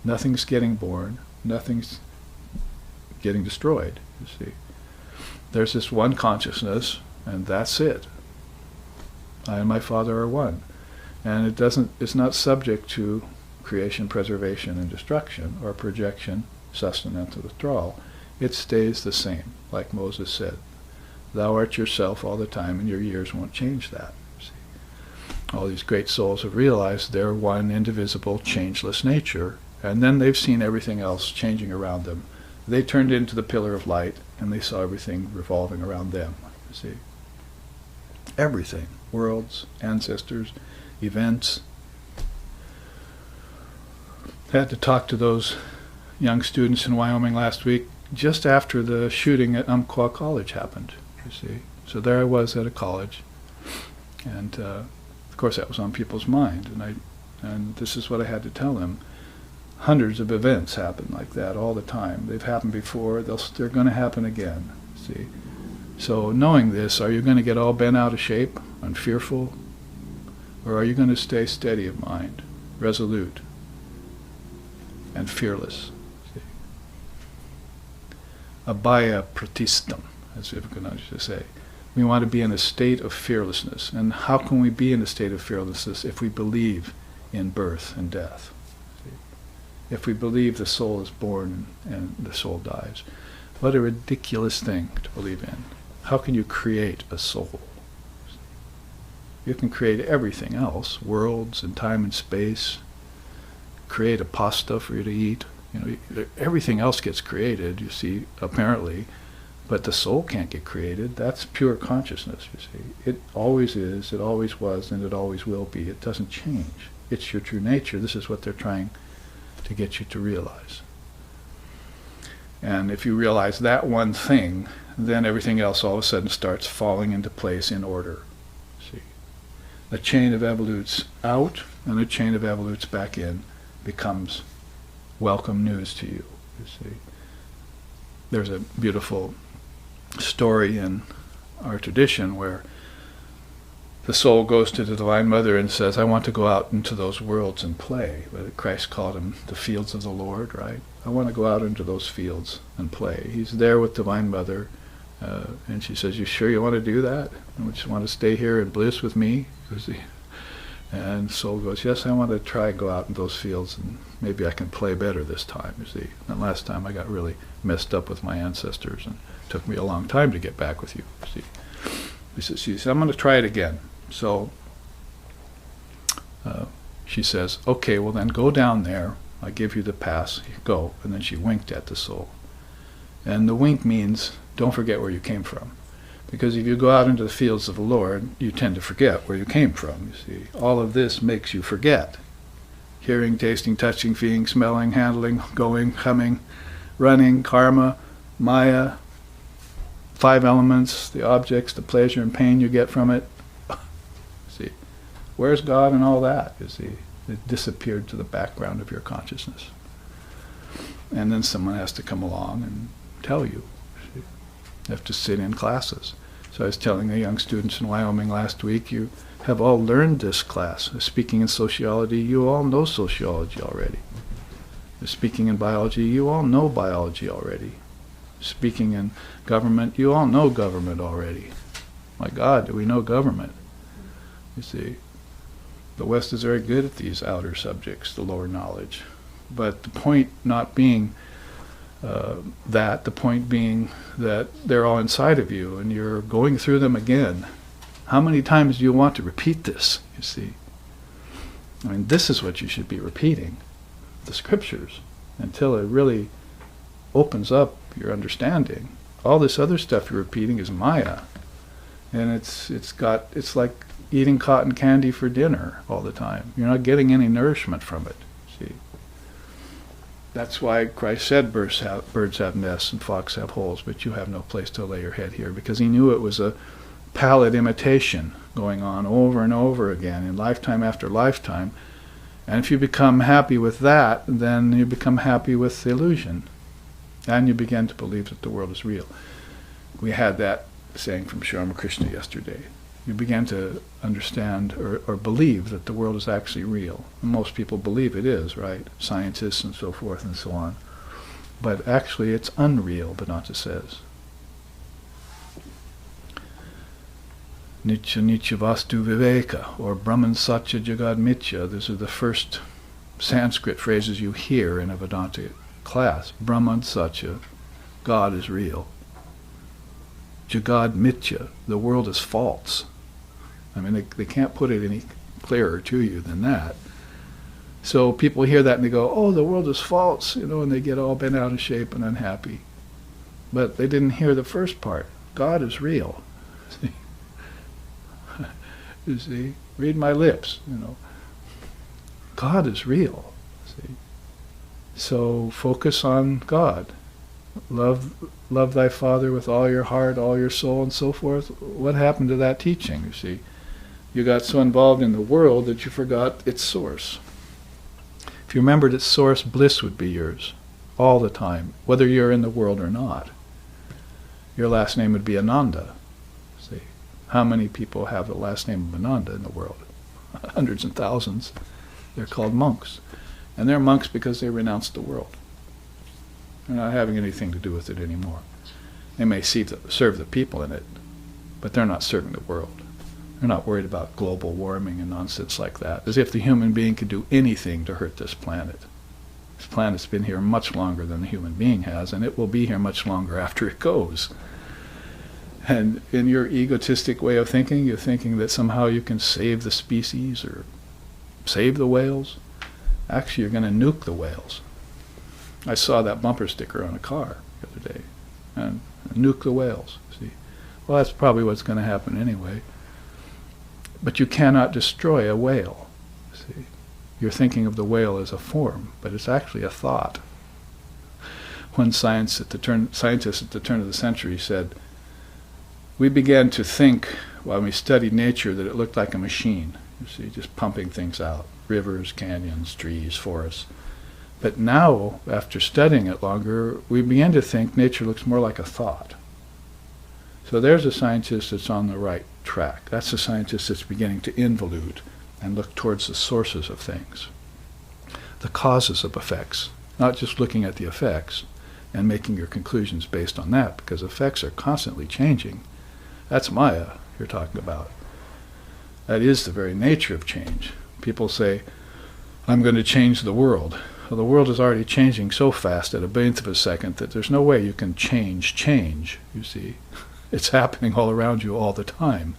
Nothing's getting born. Nothing's getting destroyed, you see. There's this one consciousness, and that's it. I and my Father are one. And it's not subject to creation, preservation, and destruction, or projection, sustenance, and withdrawal. It stays the same, like Moses said. Thou art yourself all the time, and your years won't change that. See? All these great souls have realized they're one indivisible, changeless nature, and then they've seen everything else changing around them. They turned into the pillar of light, and they saw everything revolving around them. You see? Everything. Worlds, ancestors, events. I had to talk to those young students in Wyoming last week, just after the shooting at Umpqua College happened, you see. So there I was at a college, and of course that was on people's mind, and this is what I had to tell them. Hundreds of events happen like that all the time. They've happened before, they're going to happen again, see. So knowing this, are you going to get all bent out of shape and fearful, or are you going to stay steady of mind, resolute, and fearless? See? Abhaya pratistam, as Vivekananda used to say. We want to be in a state of fearlessness. And how can we be in a state of fearlessness if we believe in birth and death? See? If we believe the soul is born and the soul dies. What a ridiculous thing to believe in. How can you create a soul? You can create everything else, worlds and time and space, create a pasta for you to eat. You know, everything else gets created, you see, apparently, but the soul can't get created. That's pure consciousness, you see. It always is, it always was, and it always will be. It doesn't change. It's your true nature. This is what they're trying to get you to realize. And if you realize that one thing, then everything else all of a sudden starts falling into place in order. See, a chain of evolutes out and a chain of evolutes back in becomes welcome news to you. You see, there's a beautiful story in our tradition where the soul goes to the Divine Mother and says, I want to go out into those worlds and play. Christ called them the fields of the Lord, right? I want to go out into those fields and play. He's there with Divine Mother, and she says, you sure you want to do that? You just want to stay here in bliss with me? And the soul goes, yes, I want to try and go out in those fields, and maybe I can play better this time, you see. And last time I got really messed up with my ancestors, and it took me a long time to get back with you, see. She says, I'm going to try it again. So she says, okay, well then go down there. I give you the pass. Go. And then she winked at the soul. And the wink means, don't forget where you came from. Because if you go out into the fields of the Lord, you tend to forget where you came from, you see. All of this makes you forget. Hearing, tasting, touching, feeling, smelling, handling, going, coming, running, karma, maya, 5 elements, the objects, the pleasure and pain you get from it. See, where's God and all that? You see, it disappeared to the background of your consciousness. And then someone has to come along and tell you. See? You have to sit in classes. So I was telling the young students in Wyoming last week, you have all learned this class. Speaking in sociology, you all know sociology already. Speaking in biology, you all know biology already. Speaking in government, you all know government already. My God, do we know government? You see, the West is very good at these outer subjects, the lower knowledge. But the point not being the point being that they're all inside of you and you're going through them again. How many times do you want to repeat this, you see? I mean, this is what you should be repeating, the scriptures, until it really opens up your understanding. All this other stuff you're repeating is Maya. And it's like eating cotton candy for dinner all the time. You're not getting any nourishment from it, see. That's why Christ said birds have nests and foxes have holes, but you have no place to lay your head here, because he knew it was a pallid imitation going on over and over again in lifetime after lifetime. And if you become happy with that, then you become happy with the illusion. And you begin to believe that the world is real. We had that saying from Sri Ramakrishna yesterday. you begin to understand or believe that the world is actually real. And most people believe it is, right? Scientists and so forth and so on. But actually it's unreal, Vedanta says. Nitya Nitya Vastu Viveka, or Brahman Satya Jagad Mithya. These are the first Sanskrit phrases you hear in a Vedanta class. Brahman Satya, God is real. Jagad Mithya, the world is false. I mean, they can't put it any clearer to you than that. So people hear that and they go, oh, the world is false, and they get all bent out of shape and unhappy. But they didn't hear the first part. God is real. See? You see? Read my lips, God is real. See? So focus on God. Love thy Father with all your heart, all your soul, and so forth. What happened to that teaching, you see? You got so involved in the world that you forgot its source. If you remembered its source, bliss would be yours all the time, whether you're in the world or not. Your last name would be Ananda. See, how many people have the last name of Ananda in the world? Hundreds and thousands. They're called monks. And they're monks because they renounced the world. They're not having anything to do with it anymore. They may serve the people in it, but they're not serving the world. They're not worried about global warming and nonsense like that, as if the human being could do anything to hurt this planet. This planet's been here much longer than the human being has, and it will be here much longer after it goes. And in your egotistic way of thinking, you're thinking that somehow you can save the species or save the whales. Actually, you're going to nuke the whales. I saw that bumper sticker on a car the other day. And nuke the whales. See? Well, that's probably what's going to happen anyway. But you cannot destroy a whale. See? You're thinking of the whale as a form, but it's actually a thought. One scientist at the turn of the century said, we began to think while we studied nature that it looked like a machine, you see, just pumping things out, rivers, canyons, trees, forests. But now, after studying it longer, we begin to think nature looks more like a thought. So there's a scientist that's on the right track. That's a scientist that's beginning to involute and look towards the sources of things, the causes of effects, not just looking at the effects and making your conclusions based on that, because effects are constantly changing. That's Maya you're talking about. That is the very nature of change. People say, I'm going to change the world. Well, the world is already changing so fast at a billionth of a second that there's no way you can change, you see. It's happening all around you all the time.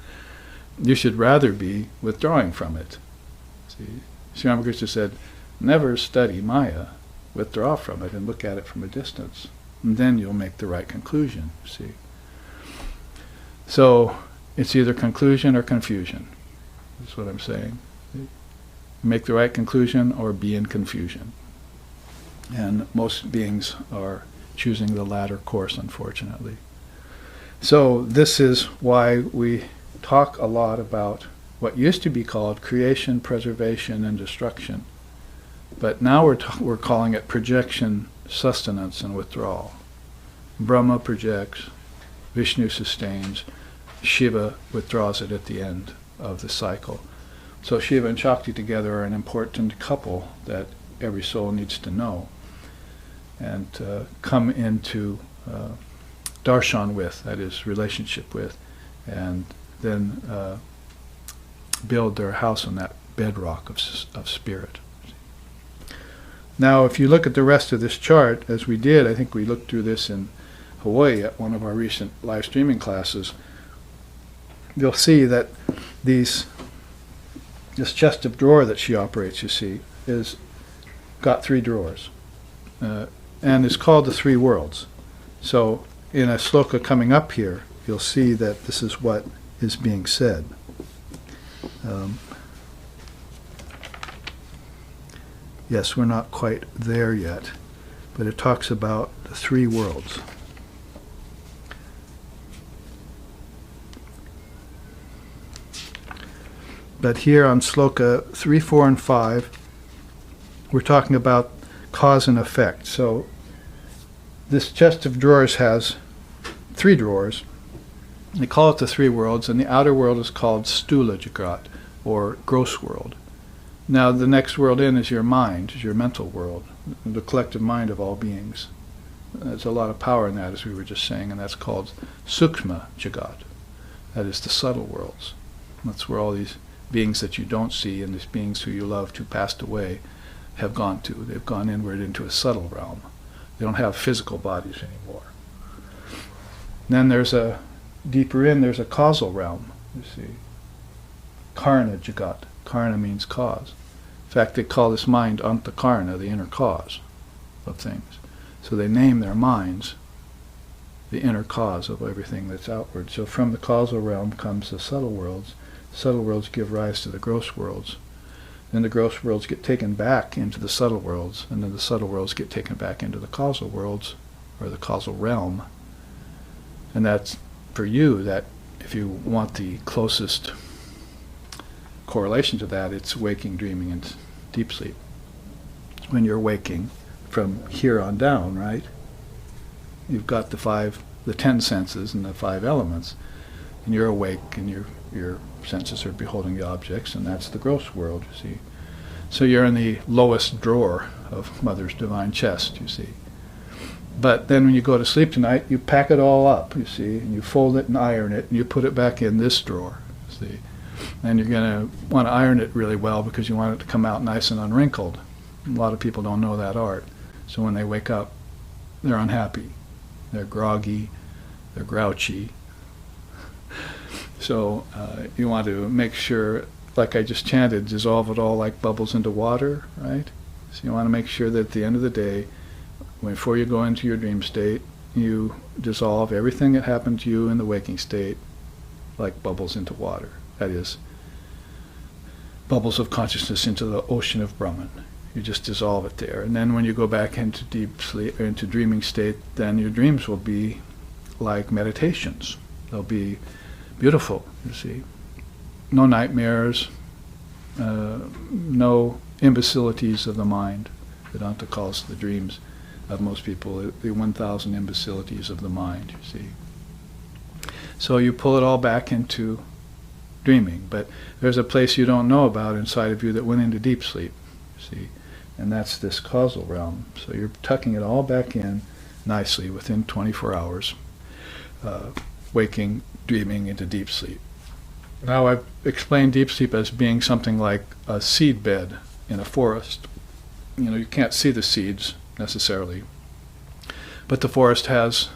You should rather be withdrawing from it. See, Sri Ramakrishna said, never study Maya, withdraw from it and look at it from a distance. And then you'll make the right conclusion, see. So, it's either conclusion or confusion. That's what I'm saying. See? Make the right conclusion or be in confusion. And most beings are choosing the latter course, unfortunately. So this is why we talk a lot about what used to be called creation, preservation, and destruction. But now we're calling it projection, sustenance, and withdrawal. Brahma projects, Vishnu sustains, Shiva withdraws it at the end of the cycle. So Shiva and Shakti together are an important couple that every soul needs to know and come into darshan with, that is, relationship with, and then build their house on that bedrock of spirit. Now, if you look at the rest of this chart, as we did, I think we looked through this in Hawaii at one of our recent live streaming classes, you'll see that this chest of drawer that she operates, you see, is got 3 drawers, and is called the 3 worlds. So in a sloka coming up here, you'll see that this is what is being said. Yes, we're not quite there yet, but it talks about the 3 worlds. But here on sloka 3, 4, and 5, we're talking about cause and effect. So this chest of drawers has 3 drawers, They call it the three worlds, and the outer world is called Stula Jagat, or gross world. Now the next world in is your mind, is your mental world, the collective mind of all beings. There's a lot of power in that, as we were just saying, and that's called Sukshma Jagat. That is the subtle worlds. That's where all these beings that you don't see and these beings who you loved who passed away have gone to. They've gone inward into a subtle realm. They don't have physical bodies anymore. Then there's a deeper in, there's a causal realm, you see. Karna Jagat. Karna means cause. In fact, they call this mind Antakarna, the inner cause of things. So they name their minds the inner cause of everything that's outward. So from the causal realm comes the subtle worlds. Subtle worlds give rise to the gross worlds. Then the gross worlds get taken back into the subtle worlds, and then the subtle worlds get taken back into the causal worlds, or the causal realm. And that's for you, that if you want the closest correlation to that, it's waking, dreaming, and deep sleep. When you're waking from here on down, right? You've got the 10 senses and the 5 elements, and you're awake, and your senses are beholding the objects, and that's the gross world, you see. So you're in the lowest drawer of Mother's divine chest, you see. But then when you go to sleep tonight, you pack it all up, you see, and you fold it and iron it, and you put it back in this drawer, you see. And you're going to want to iron it really well because you want it to come out nice and unwrinkled. A lot of people don't know that art. So when they wake up, they're unhappy. They're groggy. They're grouchy. So you want to make sure, like I just chanted, dissolve it all like bubbles into water, right? So you want to make sure that at the end of the day, before you go into your dream state, you dissolve everything that happened to you in the waking state like bubbles into water. That is, bubbles of consciousness into the ocean of Brahman. You just dissolve it there. And then when you go back into deep sleep, or into dreaming state, then your dreams will be like meditations. They'll be beautiful, you see. No nightmares, no imbecilities of the mind. Vedanta calls the dreams of most people the 1,000 imbecilities of the mind, you see. So you pull it all back into dreaming, but there's a place you don't know about inside of you that went into deep sleep, you see, and that's this causal realm. So you're tucking it all back in nicely within 24 hours, waking, dreaming into deep sleep. Now I've explained deep sleep as being something like a seed bed in a forest. You know, you can't see the seeds necessarily, but the forest has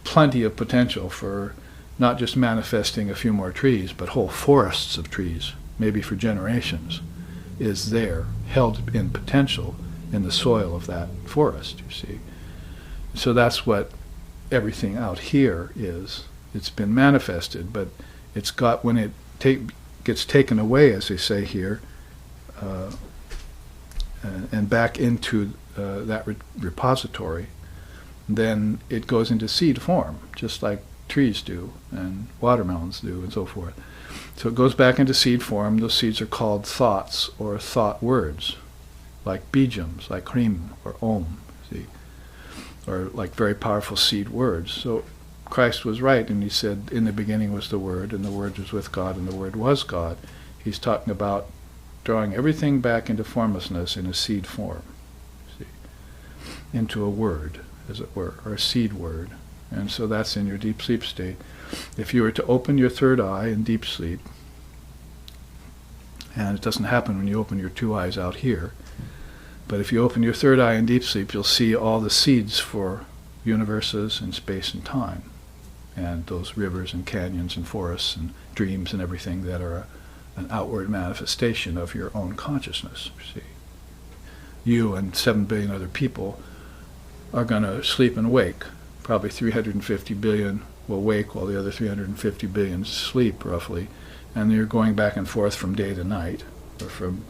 plenty of potential for not just manifesting a few more trees, but whole forests of trees, maybe for generations, is there, held in potential in the soil of that forest, you see. So that's what everything out here is. It's been manifested, but it's got, when it gets taken away, as they say here, and back into that repository, then it goes into seed form, just like trees do, and watermelons do, and so forth. So it goes back into seed form. Those seeds are called thoughts or thought words, like bijams, like hrim or om, see, or like very powerful seed words. So Christ was right, and he said, in the beginning was the Word, and the Word was with God, and the Word was God. He's talking about drawing everything back into formlessness in a seed form, see, into a word, as it were, or a seed word. And so that's in your deep sleep state. If you were to open your third eye in deep sleep, and it doesn't happen when you open your two eyes out here, but if you open your third eye in deep sleep, you'll see all the seeds for universes and space and time, and those rivers and canyons and forests and dreams and everything that are an outward manifestation of your own consciousness. See, you and 7 billion other people are going to sleep and wake. Probably 350 billion will wake while the other 350 billion sleep, roughly, and you're going back and forth from day to night, or from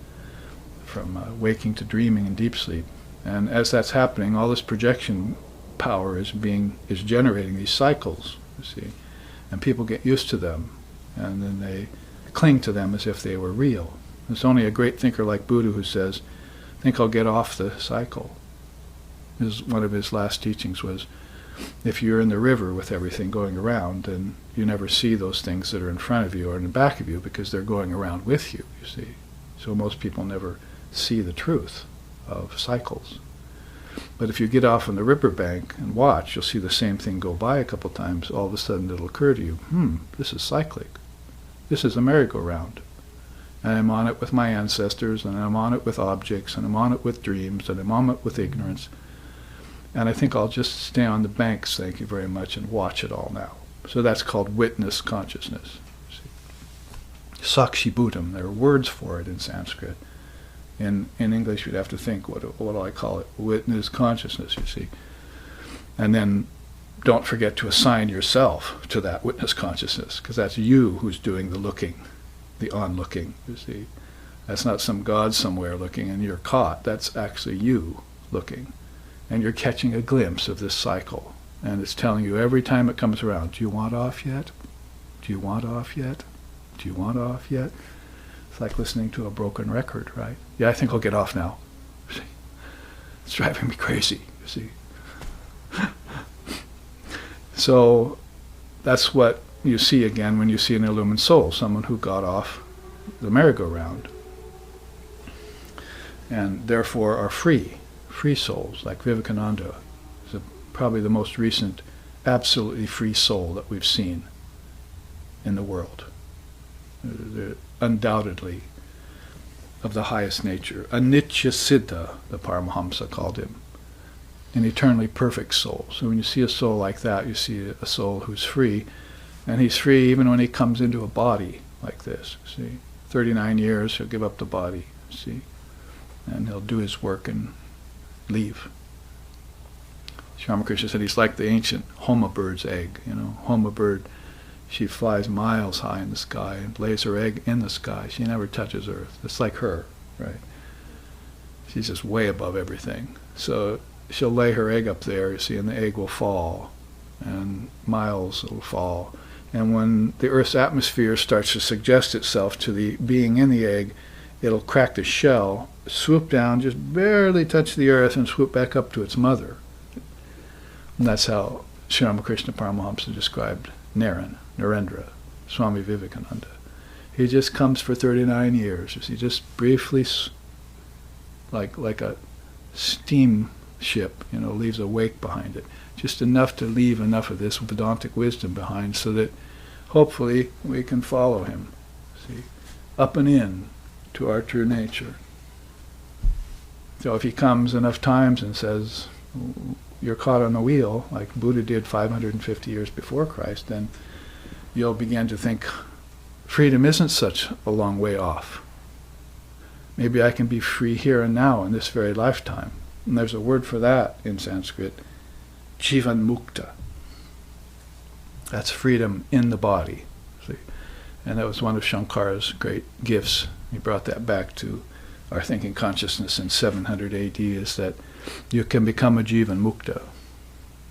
waking to dreaming in deep sleep. And as that's happening, all this projection power is generating these cycles, you see, and people get used to them, and then they cling to them as if they were real. There's only a great thinker like Buddha who says, I think I'll get off the cycle. One of his last teachings was, if you're in the river with everything going around, then you never see those things that are in front of you or in the back of you because they're going around with you, you see. So most people never see the truth of cycles. But if you get off on the riverbank and watch, you'll see the same thing go by a couple times. All of a sudden it'll occur to you, this is cyclic. This is a merry-go-round. And I'm on it with my ancestors, and I'm on it with objects, and I'm on it with dreams, and I'm on it with ignorance. And I think I'll just stay on the banks, thank you very much, and watch it all now. So that's called witness consciousness. Sakshi Bhutam, there are words for it in Sanskrit. In English, you'd have to think, what do I call it? Witness consciousness, you see. And then don't forget to assign yourself to that witness consciousness, because that's you who's doing the looking, the on-looking, you see. That's not some God somewhere looking and you're caught. That's actually you looking. And you're catching a glimpse of this cycle. And it's telling you every time it comes around, do you want off yet? Do you want off yet? Do you want off yet? It's like listening to a broken record, right? Yeah, I think I'll get off now. See? It's driving me crazy, you see. So that's what you see again when you see an illumined soul, someone who got off the merry-go-round and therefore are free souls, like Vivekananda is probably the most recent absolutely free soul that we've seen in the world. They're undoubtedly of the highest nature. Anitya Siddha, the Paramahamsa called him, an eternally perfect soul. So when you see a soul like that, you see a soul who's free, and he's free even when he comes into a body like this, see. 39 years, he'll give up the body, see, and he'll do his work and leave. Sri Ramakrishna said he's like the ancient Homa bird's egg, Homa bird, she flies miles high in the sky and lays her egg in the sky. She never touches earth. It's like her, right? She's just way above everything. So she'll lay her egg up there, you see, and the egg will fall, and miles will fall. And when the Earth's atmosphere starts to suggest itself to the being in the egg, it'll crack the shell, swoop down, just barely touch the earth, and swoop back up to its mother. And that's how Sri Ramakrishna Paramahamsa described Narendra, Swami Vivekananda. He just comes for 39 years, you see, just briefly, like a steamship, leaves a wake behind it. Just enough to leave enough of this Vedantic wisdom behind so that hopefully we can follow him, see, up and in to our true nature. So if he comes enough times and says, you're caught on the wheel, like Buddha did 550 years before Christ, then you'll begin to think, freedom isn't such a long way off. Maybe I can be free here and now in this very lifetime. And there's a word for that in Sanskrit, Jivan Mukta. That's freedom in the body. See? And that was one of Shankara's great gifts. He brought that back to our thinking consciousness in 700 AD, is that you can become a Jivan Mukta.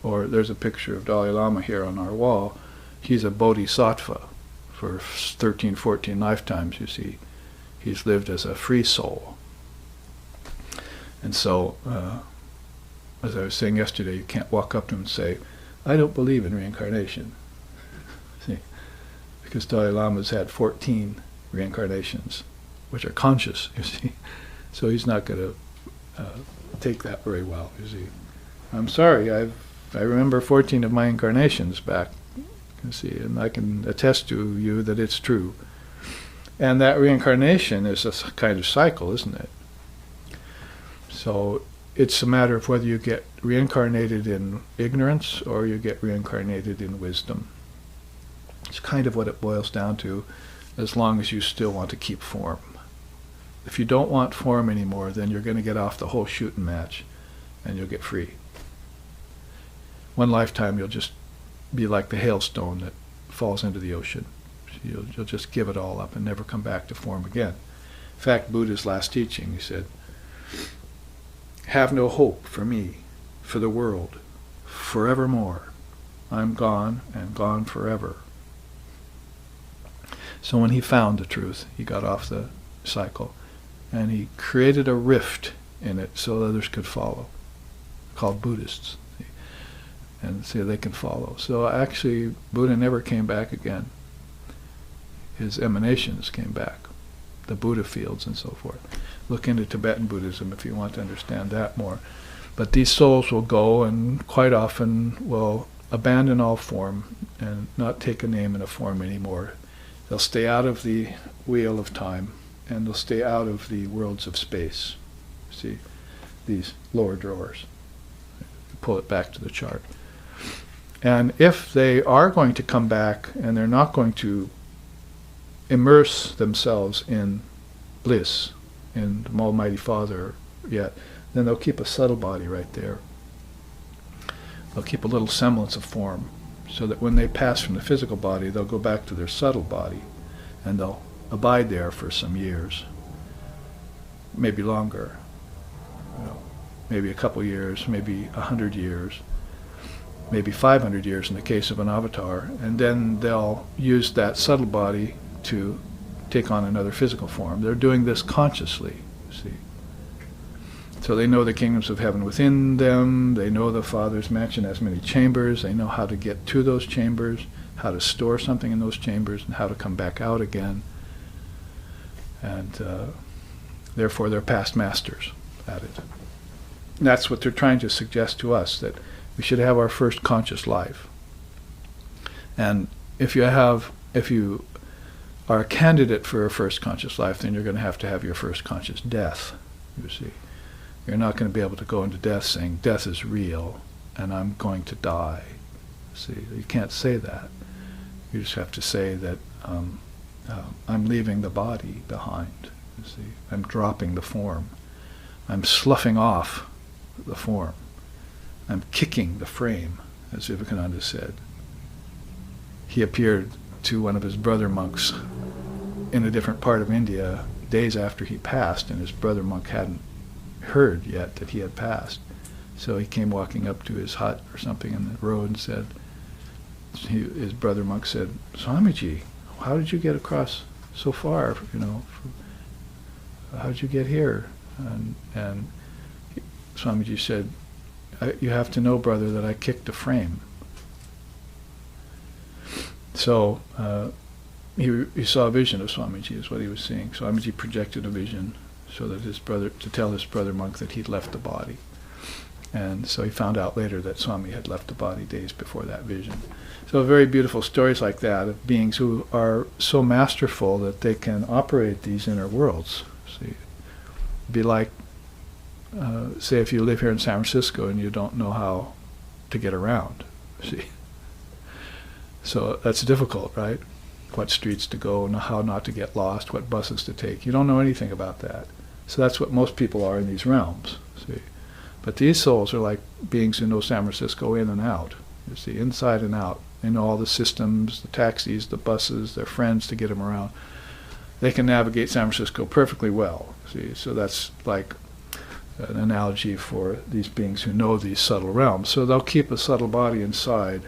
Or there's a picture of Dalai Lama here on our wall. He's a bodhisattva for 13, 14 lifetimes, you see. He's lived as a free soul. And so, as I was saying yesterday, you can't walk up to him and say, I don't believe in reincarnation. See? Because Dalai Lama's had 14 reincarnations, which are conscious, you see. So he's not going to take that very well, you see. I'm sorry, I remember 14 of my incarnations back, you see, and I can attest to you that it's true. And that reincarnation is a kind of cycle, isn't it? So it's a matter of whether you get reincarnated in ignorance or you get reincarnated in wisdom. It's kind of what it boils down to, as long as you still want to keep form. If you don't want form anymore, then you're going to get off the whole shooting match and you'll get free. One lifetime you'll just be like the hailstone that falls into the ocean. You'll just give it all up and never come back to form again. In fact, Buddha's last teaching, he said, have no hope for me, for the world, forevermore. I'm gone and gone forever. So when he found the truth, he got off the cycle and he created a rift in it so others could follow, called Buddhists. and so they can follow. So actually, Buddha never came back again. His emanations came back, the Buddha fields and so forth. Look into Tibetan Buddhism if you want to understand that more. But these souls will go and quite often will abandon all form and not take a name and a form anymore. They'll stay out of the wheel of time, and they'll stay out of the worlds of space. See, these lower drawers. Pull it back to the chart. And if they are going to come back and they're not going to immerse themselves in bliss, in the Almighty Father yet, then they'll keep a subtle body right there. They'll keep a little semblance of form, so that when they pass from the physical body, they'll go back to their subtle body, and they'll abide there for some years, maybe longer, maybe a couple years, maybe 100 years, maybe 500 years in the case of an avatar, and then they'll use that subtle body to take on another physical form. They're doing this consciously, see. So they know the kingdoms of heaven within them, they know the Father's mansion has many chambers, they know how to get to those chambers, how to store something in those chambers, and how to come back out again. And therefore they're past masters at it. And that's what they're trying to suggest to us, that we should have our first conscious life. And if you are a candidate for a first conscious life, then you're going to have your first conscious death, you see. You're not going to be able to go into death saying, death is real, and I'm going to die. See, you can't say that. You just have to say that I'm leaving the body behind, you see. I'm dropping the form. I'm sloughing off the form. I'm kicking the frame, as Vivekananda said. He appeared to one of his brother monks in a different part of India days after he passed, and his brother monk hadn't heard yet that he had passed. So he came walking up to his hut or something in the road and said, his brother monk said, Swamiji, how did you get across so far, how did you get here? And Swamiji said, you have to know, brother, that I kicked the frame. So he saw a vision of Swamiji, is what he was seeing. Swamiji projected a vision so that to tell his brother monk that he'd left the body. And so he found out later that Swami had left the body days before that vision. So very beautiful stories like that of beings who are so masterful that they can operate these inner worlds. See, it'd be like, say if you live here in San Francisco and you don't know how to get around, see. So that's difficult, right? What streets to go, how not to get lost, what buses to take. You don't know anything about that. So that's what most people are in these realms, see. But these souls are like beings who know San Francisco in and out, you see, inside and out. They know all the systems, the taxis, the buses, their friends to get them around. They can navigate San Francisco perfectly well, see. So that's like an analogy for these beings who know these subtle realms. So they'll keep a subtle body inside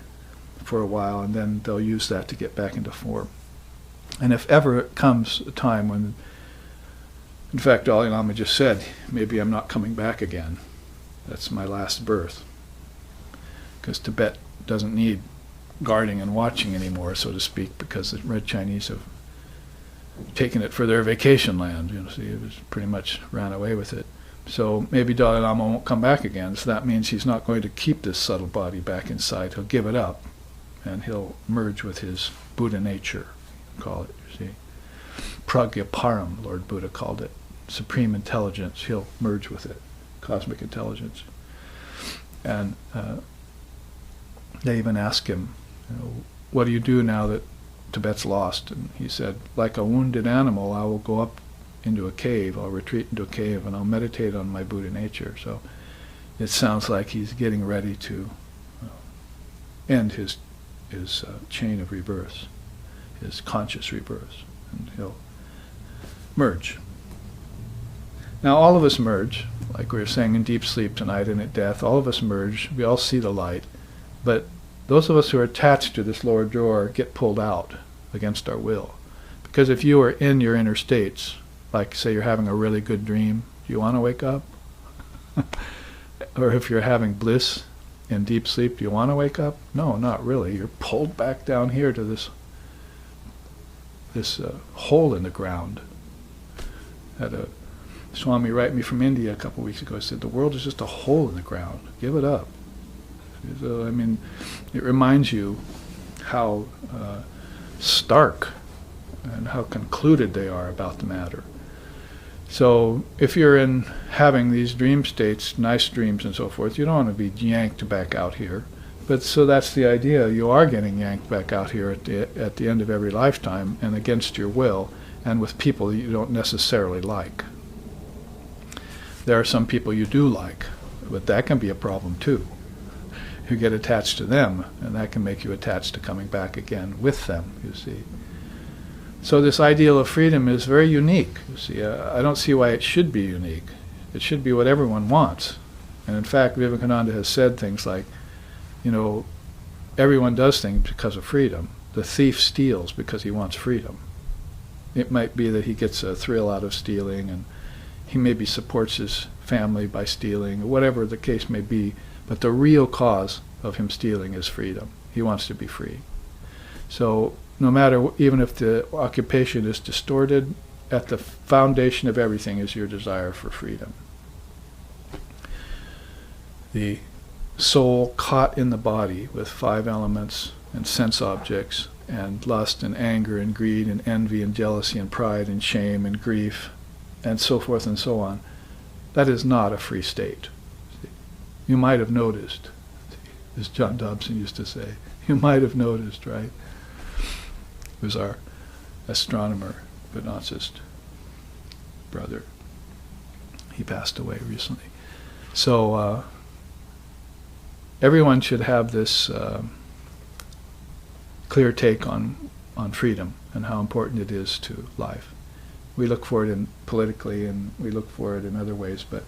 for a while, and then they'll use that to get back into form. And if ever it comes a time when, in fact, Dalai Lama just said, maybe I'm not coming back again. That's my last birth. Because Tibet doesn't need guarding and watching anymore, so to speak, because the Red Chinese have taken it for their vacation land. See, it was pretty much ran away with it. So maybe Dalai Lama won't come back again, so that means he's not going to keep this subtle body back inside. He'll give it up, and he'll merge with his Buddha nature, call it, you see. Pragyaparam, Lord Buddha called it. Supreme intelligence, he'll merge with it. Cosmic intelligence. And they even ask him, what do you do now that Tibet's lost? And he said, like a wounded animal, I will go up into a cave, I'll retreat into a cave, and I'll meditate on my Buddha nature. So it sounds like he's getting ready to end his chain of rebirths, his conscious rebirths, and he'll merge. Now all of us merge, like we were saying in deep sleep tonight and at death, all of us merge, we all see the light, but those of us who are attached to this lower drawer get pulled out against our will. Because if you are in your inner states, like say you're having a really good dream, do you want to wake up? Or if you're having bliss in deep sleep, do you want to wake up? No, not really. You're pulled back down here to this hole in the ground. Had a Swami write me from India a couple of weeks ago. He said, the world is just a hole in the ground. Give it up. So, I mean, it reminds you how stark and how concluded they are about the matter. So if you're in having these dream states, nice dreams and so forth, you don't want to be yanked back out here. But so that's the idea. You are getting yanked back out here at the end of every lifetime, and against your will, and with people you don't necessarily like. There are some people you do like, but that can be a problem too. You get attached to them, and that can make you attached to coming back again with them, you see. So this ideal of freedom is very unique, you see. I don't see why it should be unique. It should be what everyone wants. And in fact, Vivekananda has said things like, you know, everyone does things because of freedom. The thief steals because he wants freedom. It might be that he gets a thrill out of stealing, and he maybe supports his family by stealing, or whatever the case may be, but the real cause of him stealing is freedom. He wants to be free. So no matter, even if the occupation is distorted, at the foundation of everything is your desire for freedom. The soul caught in the body with 5 elements and sense objects and lust and anger and greed and envy and jealousy and pride and shame and grief and so forth and so on, that is not a free state. You might have noticed, as John Dobson used to say, you might have noticed, right? It was our astronomer, Venasist brother. He passed away recently. So everyone should have this clear take on freedom and how important it is to life. We look for it politically, and we look for it in other ways, but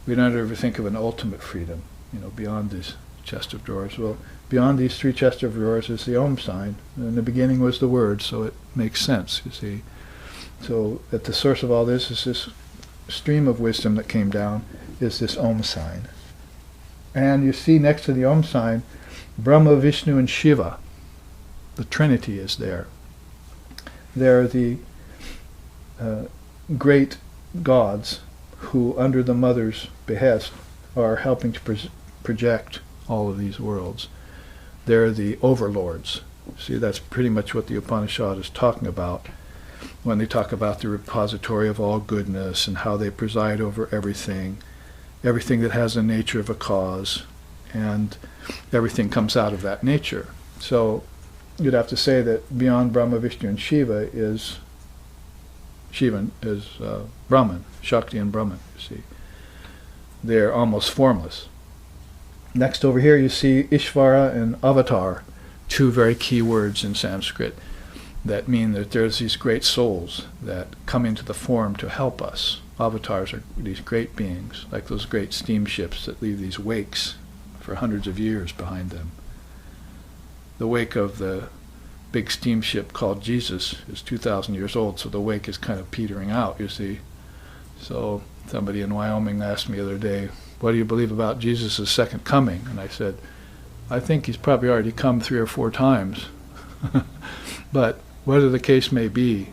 we don't ever think of an ultimate freedom, you know, beyond this chest of drawers. Well, beyond these 3 chests of drawers is the Om sign. In the beginning was the word, so it makes sense, you see. So at the source of all this is this stream of wisdom that came down, is this Om sign. And you see next to the Om sign, Brahma, Vishnu, and Shiva. The Trinity is there. They're the great gods who, under the Mother's behest, are helping to project all of these worlds. They're the overlords. See, that's pretty much what the Upanishad is talking about when they talk about the repository of all goodness and how they preside over everything that has the nature of a cause, and everything comes out of that nature. So you'd have to say that beyond Brahma, Vishnu, and Shiva is Brahman, Shakti and Brahman, you see. They're almost formless. Next over here you see Ishvara and Avatar, 2 very key words in Sanskrit that mean that there's these great souls that come into the form to help us. Avatars are these great beings, like those great steamships that leave these wakes for hundreds of years behind them. The wake of the big steamship called Jesus is 2,000 years old, so the wake is kind of petering out, you see. So somebody in Wyoming asked me the other day, what do you believe about Jesus' second coming? And I said, I think he's probably already come 3 or 4 times. But whether the case may be,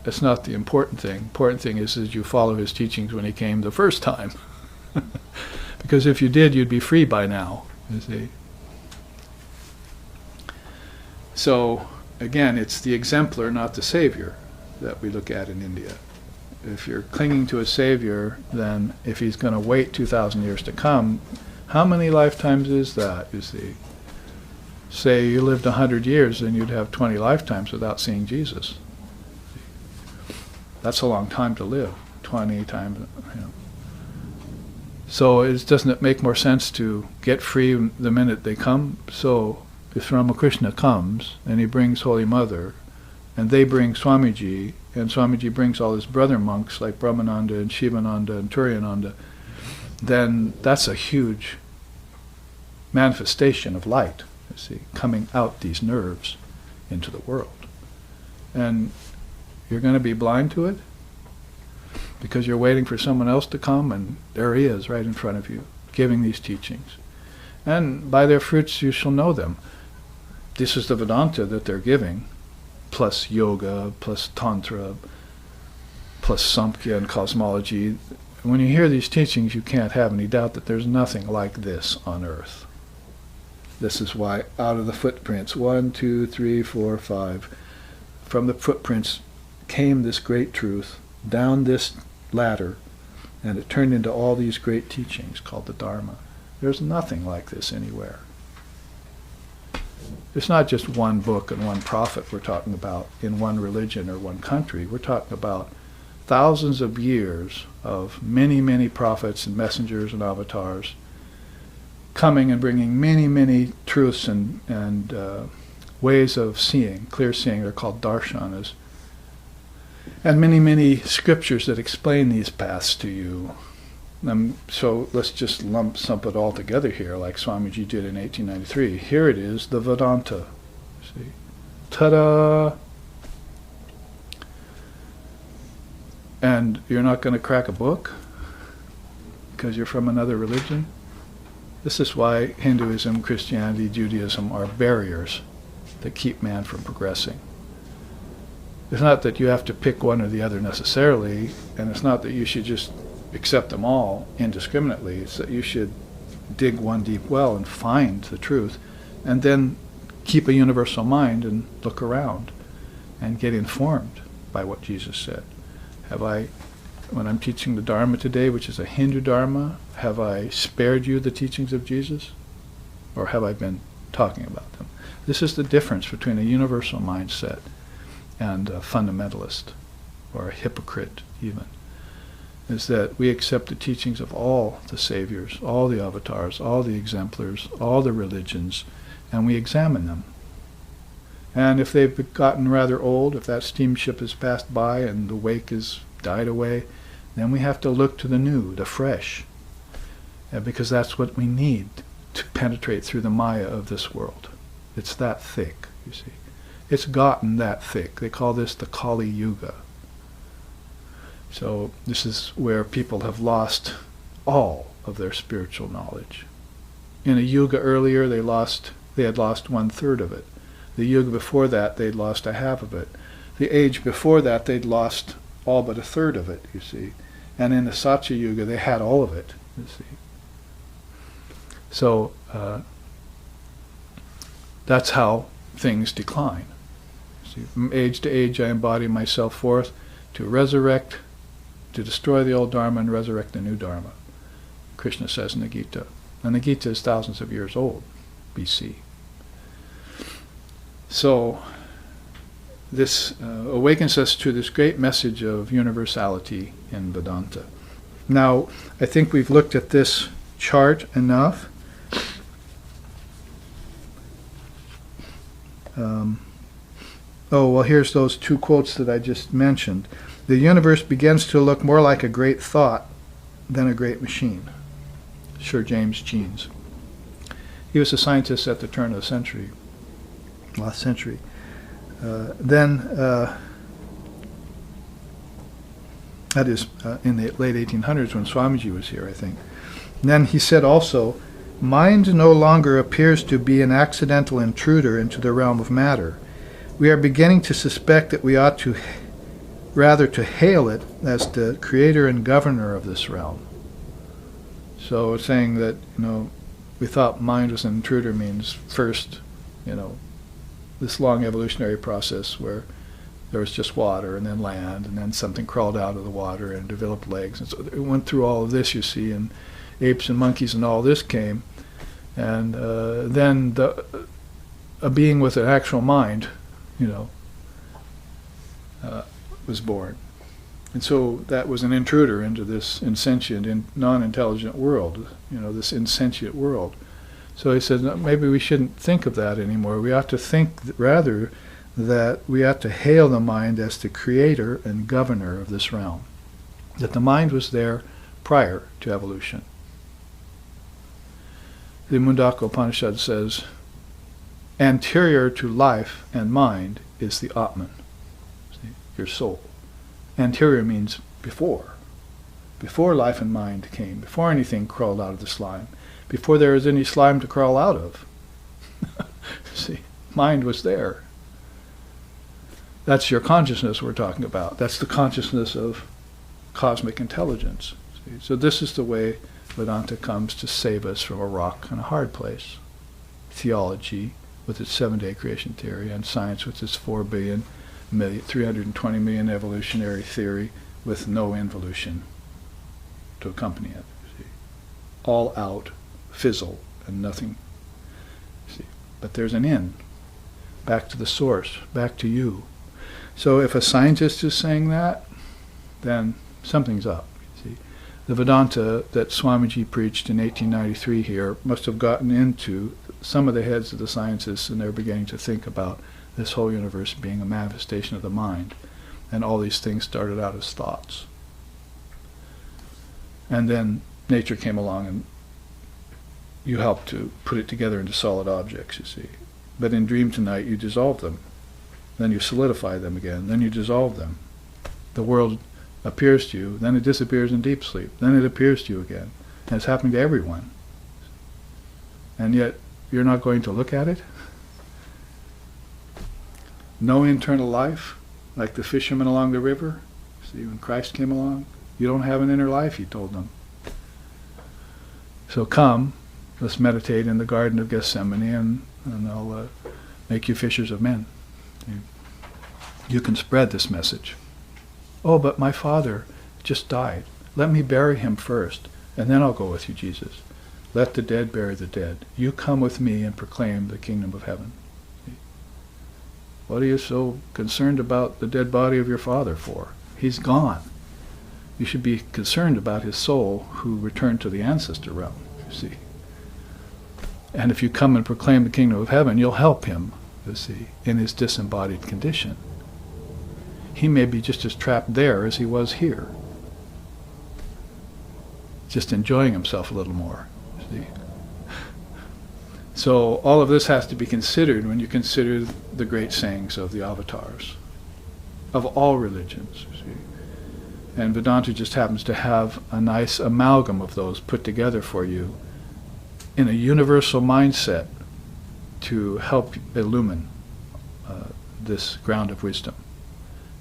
that's not the important thing. Important thing is that you follow his teachings when he came the first time. Because if you did, you'd be free by now, you see. So again, it's the exemplar, not the savior, that we look at in India. If you're clinging to a savior, then if he's going to wait 2,000 years to come, how many lifetimes is that, you see? Say you lived 100 years, then you'd have 20 lifetimes without seeing Jesus. That's a long time to live, 20 times, you know. So doesn't it make more sense to get free the minute they come? So if Ramakrishna comes, and he brings Holy Mother, and they bring Swamiji, and Swamiji brings all his brother monks like Brahmananda and Shivananda and Turiyananda, then that's a huge manifestation of light, you see, coming out these nerves into the world. And you're going to be blind to it because you're waiting for someone else to come, and there he is right in front of you, giving these teachings. And by their fruits you shall know them. This is the Vedanta that they're giving, plus yoga, plus tantra, plus Samkhya and cosmology. When you hear these teachings, you can't have any doubt that there's nothing like this on earth. This is why out of the footprints, 1, 2, 3, 4, 5, from the footprints came this great truth, down this ladder, and it turned into all these great teachings called the Dharma. There's nothing like this anywhere. It's not just one book and one prophet we're talking about in one religion or one country. We're talking about thousands of years of many, many prophets and messengers and avatars coming and bringing many, many truths and ways of seeing, clear seeing. They're called darshanas. And many, many scriptures that explain these paths to you. So let's just lump it all together here, like Swamiji did in 1893. Here it is, the Vedanta. See? Ta-da! And you're not going to crack a book because you're from another religion? This is why Hinduism, Christianity, Judaism are barriers that keep man from progressing. It's not that you have to pick one or the other necessarily, and it's not that you should just accept them all indiscriminately. It's that you should dig one deep well and find the truth, and then keep a universal mind and look around and get informed by what Jesus said. When I'm teaching the Dharma today, which is a Hindu Dharma, have I spared you the teachings of Jesus? Or have I been talking about them? This is the difference between a universal mindset and a fundamentalist, or a hypocrite even, is that we accept the teachings of all the saviors, all the avatars, all the exemplars, all the religions, and we examine them. And if they've gotten rather old, if that steamship has passed by and the wake has died away, then we have to look to the new, the fresh, because that's what we need to penetrate through the Maya of this world. It's that thick, you see. It's gotten that thick. They call this the Kali Yuga. So this is where people have lost all of their spiritual knowledge. In a yuga earlier, they had lost 1/3 of it. The yuga before that, they'd lost a half of it. The age before that, they'd lost all but 1/3 of it, you see. And in the Satya Yuga, they had all of it, you see. So that's how things decline. See, from age to age, I embody myself forth to resurrect, to destroy the old Dharma and resurrect the new Dharma, Krishna says in the Gita. And the Gita is thousands of years old, BC. So this awakens us to this great message of universality in Vedanta. Now, I think we've looked at this chart enough. Here's those 2 quotes that I just mentioned. The universe begins to look more like a great thought than a great machine. Sir James Jeans. He was a scientist at the turn of the century, last century. That is in the late 1800s when Swamiji was here, I think. And then he said also, mind no longer appears to be an accidental intruder into the realm of matter. We are beginning to suspect that we ought to rather to hail it as the creator and governor of this realm. So it's saying that, we thought mind was an intruder means first, this long evolutionary process where there was just water and then land and then something crawled out of the water and developed legs. And so it went through all of this, you see, and apes and monkeys and all this came. And then a being with an actual mind, was born. And so that was an intruder into this insentient, non-intelligent world, this insentient world. So he said, no, maybe we shouldn't think of that anymore. We ought to think rather that we ought to hail the mind as the creator and governor of this realm. That the mind was there prior to evolution. The Mundaka Upanishad says, anterior to life and mind is the Atman, your soul. Anterior means before life and mind came, before anything crawled out of the slime, before there was any slime to crawl out of. See, mind was there. That's your consciousness we're talking about. That's the consciousness of cosmic intelligence. See? So this is the way Vedanta comes to save us from a rock and a hard place. Theology with its 7-day creation theory, and science with its 320 million evolutionary theory with no involution to accompany it. See? All out, fizzle, and nothing. See? But there's an in, back to the source, back to you. So if a scientist is saying that, then something's up. See? The Vedanta that Swamiji preached in 1893 here must have gotten into some of the heads of the scientists, and they're beginning to think about this whole universe being a manifestation of the mind. And all these things started out as thoughts. And then nature came along and you helped to put it together into solid objects, you see. But in Dream Tonight, you dissolve them. Then you solidify them again. Then you dissolve them. The world appears to you. Then it disappears in deep sleep. Then it appears to you again. And it's happening to everyone. And yet, you're not going to look at it? No internal life, like the fishermen along the river. See, when Christ came along, you don't have an inner life, he told them. So come, let's meditate in the Garden of Gethsemane, and I'll make you fishers of men. You can spread this message. Oh, but my father just died. Let me bury him first, and then I'll go with you, Jesus. Let the dead bury the dead. You come with me and proclaim the kingdom of heaven. See? What are you so concerned about the dead body of your father for? He's gone. You should be concerned about his soul who returned to the ancestor realm, you see. And if you come and proclaim the kingdom of heaven, you'll help him, you see, in his disembodied condition. He may be just as trapped there as he was here, just enjoying himself a little more. See? So all of this has to be considered when you consider the great sayings of the avatars, of all religions. See? And Vedanta just happens to have a nice amalgam of those put together for you in a universal mindset to help illumine this ground of wisdom,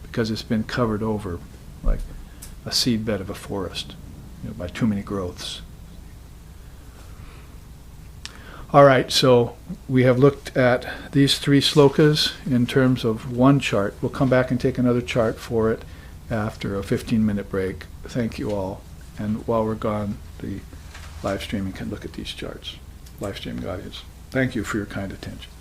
because it's been covered over like a seedbed of a forest, by too many growths. All right, so we have looked at these 3 slokas in terms of one chart. We'll come back and take another chart for it after a 15-minute break. Thank you all. And while we're gone, the live streaming can look at these charts. Live streaming audience, thank you for your kind attentions.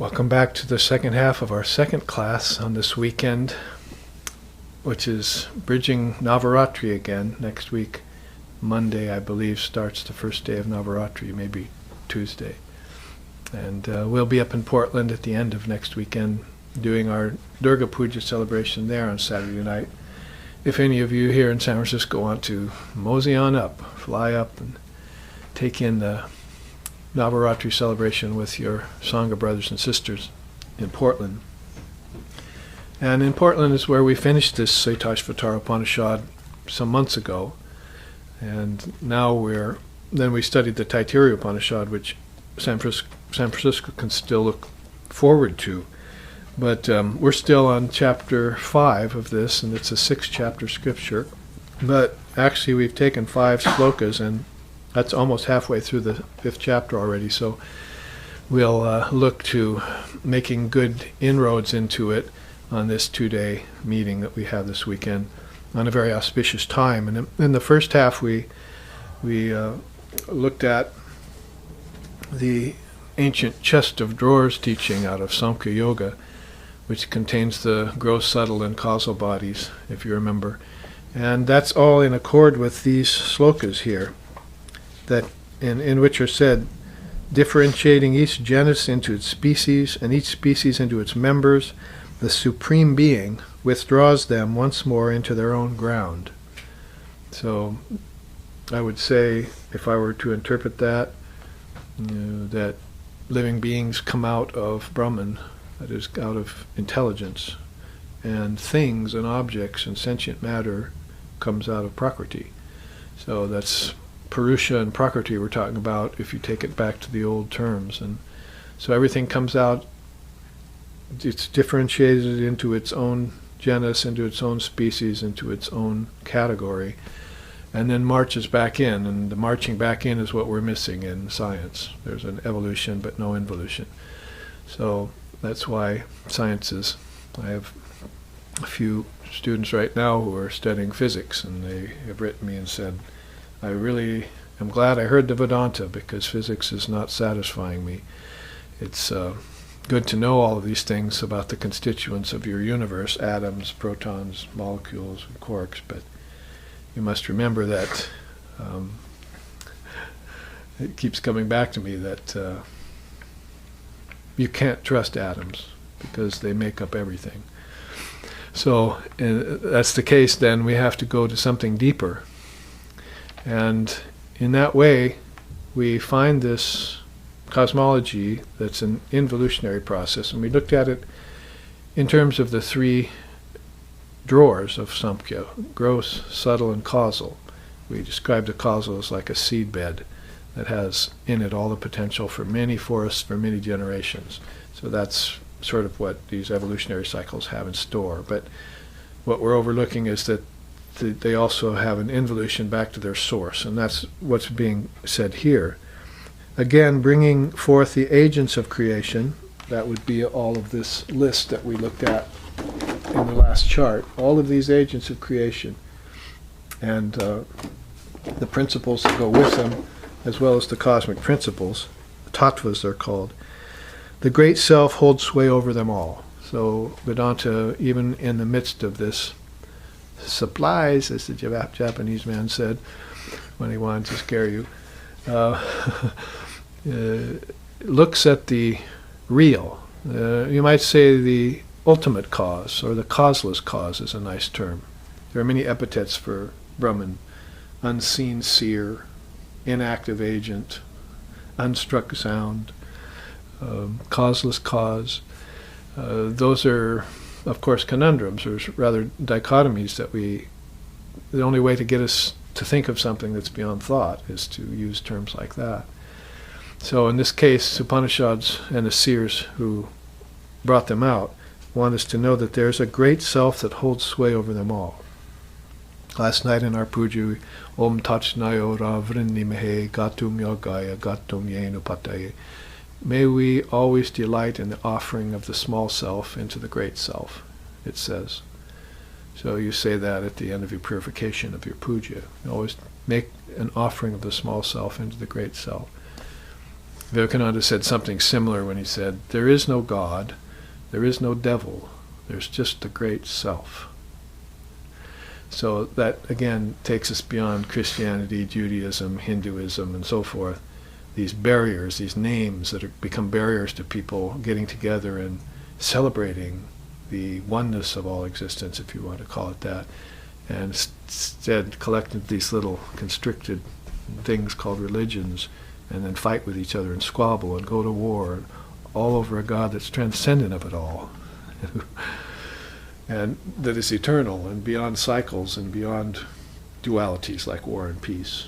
Welcome back to the second half of our second class on this weekend, which is bridging Navaratri again. Next week, Monday, I believe, starts the first day of Navaratri, maybe Tuesday. And we'll be up in Portland at the end of next weekend doing our Durga Puja celebration there on Saturday night. If any of you here in San Francisco want to mosey on up, fly up and take in the Navaratri celebration with your Sangha brothers and sisters in Portland. And in Portland is where we finished this Shvetashvatara Upanishad some months ago. And now we studied the Taittiriya Upanishad, which San Francisco can still look forward to. But we're still on chapter 5 of this, and it's a 6-chapter scripture. But actually we've taken 5 slokas, and that's almost halfway through the 5th chapter already, so we'll look to making good inroads into it on this 2-day meeting that we have this weekend on a very auspicious time. And in the first half we looked at the ancient chest of drawers teaching out of Samkhya Yoga, which contains the gross, subtle, and causal bodies, if you remember. And that's all in accord with these slokas here, that in which are said, differentiating each genus into its species and each species into its members, the Supreme Being withdraws them once more into their own ground. So I would say, if I were to interpret that, that living beings come out of Brahman, that is, out of intelligence, and things and objects and sentient matter comes out of Prakriti. So that's Purusha and Prakriti we're talking about if you take it back to the old terms. And so everything comes out, it's differentiated into its own genus, into its own species, into its own category, and then marches back in. And the marching back in is what we're missing in science. There's an evolution but no involution. So that's why sciences, I have a few students right now who are studying physics, and they have written me and said, I really am glad I heard the Vedanta, because physics is not satisfying me. It's good to know all of these things about the constituents of your universe, atoms, protons, molecules, and quarks, but you must remember that it keeps coming back to me that you can't trust atoms because they make up everything. So that's the case, then we have to go to something deeper. And in that way, we find this cosmology that's an involutionary process. And we looked at it in terms of the 3 drawers of Samkhya, gross, subtle, and causal. We described the causal as like a seedbed that has in it all the potential for many forests for many generations. So that's sort of what these evolutionary cycles have in store. But what we're overlooking is that they also have an involution back to their source, and that's what's being said here. Again, bringing forth the agents of creation, that would be all of this list that we looked at in the last chart, all of these agents of creation, and the principles that go with them, as well as the cosmic principles, tattvas they're called. The Great Self holds sway over them all. So Vedanta, even in the midst of this supplies, as the Japanese man said when he wanted to scare you, looks at the real. You might say the ultimate cause, or the causeless cause is a nice term. There are many epithets for Brahman: unseen seer, inactive agent, unstruck sound, causeless cause. Those are, of course, conundrums, or rather dichotomies that the only way to get us to think of something that's beyond thought is to use terms like that. So in this case, Upanishads and the seers who brought them out want us to know that there's a great self that holds sway over them all. Last night in our puja, Om Tachnayo Ravrinni Mehe Gatum Yogaya Gatum Yenu Pataye. May we always delight in the offering of the small self into the great self, it says. So you say that at the end of your purification of your puja. You always make an offering of the small self into the great self. Vivekananda said something similar when he said, there is no God, there is no devil, there's just the great self. So that, again, takes us beyond Christianity, Judaism, Hinduism, and so forth. These barriers, these names that have become barriers to people getting together and celebrating the oneness of all existence, if you want to call it that, and instead collecting these little constricted things called religions, and then fight with each other and squabble and go to war, all over a God that's transcendent of it all, and that is eternal and beyond cycles and beyond dualities like war and peace.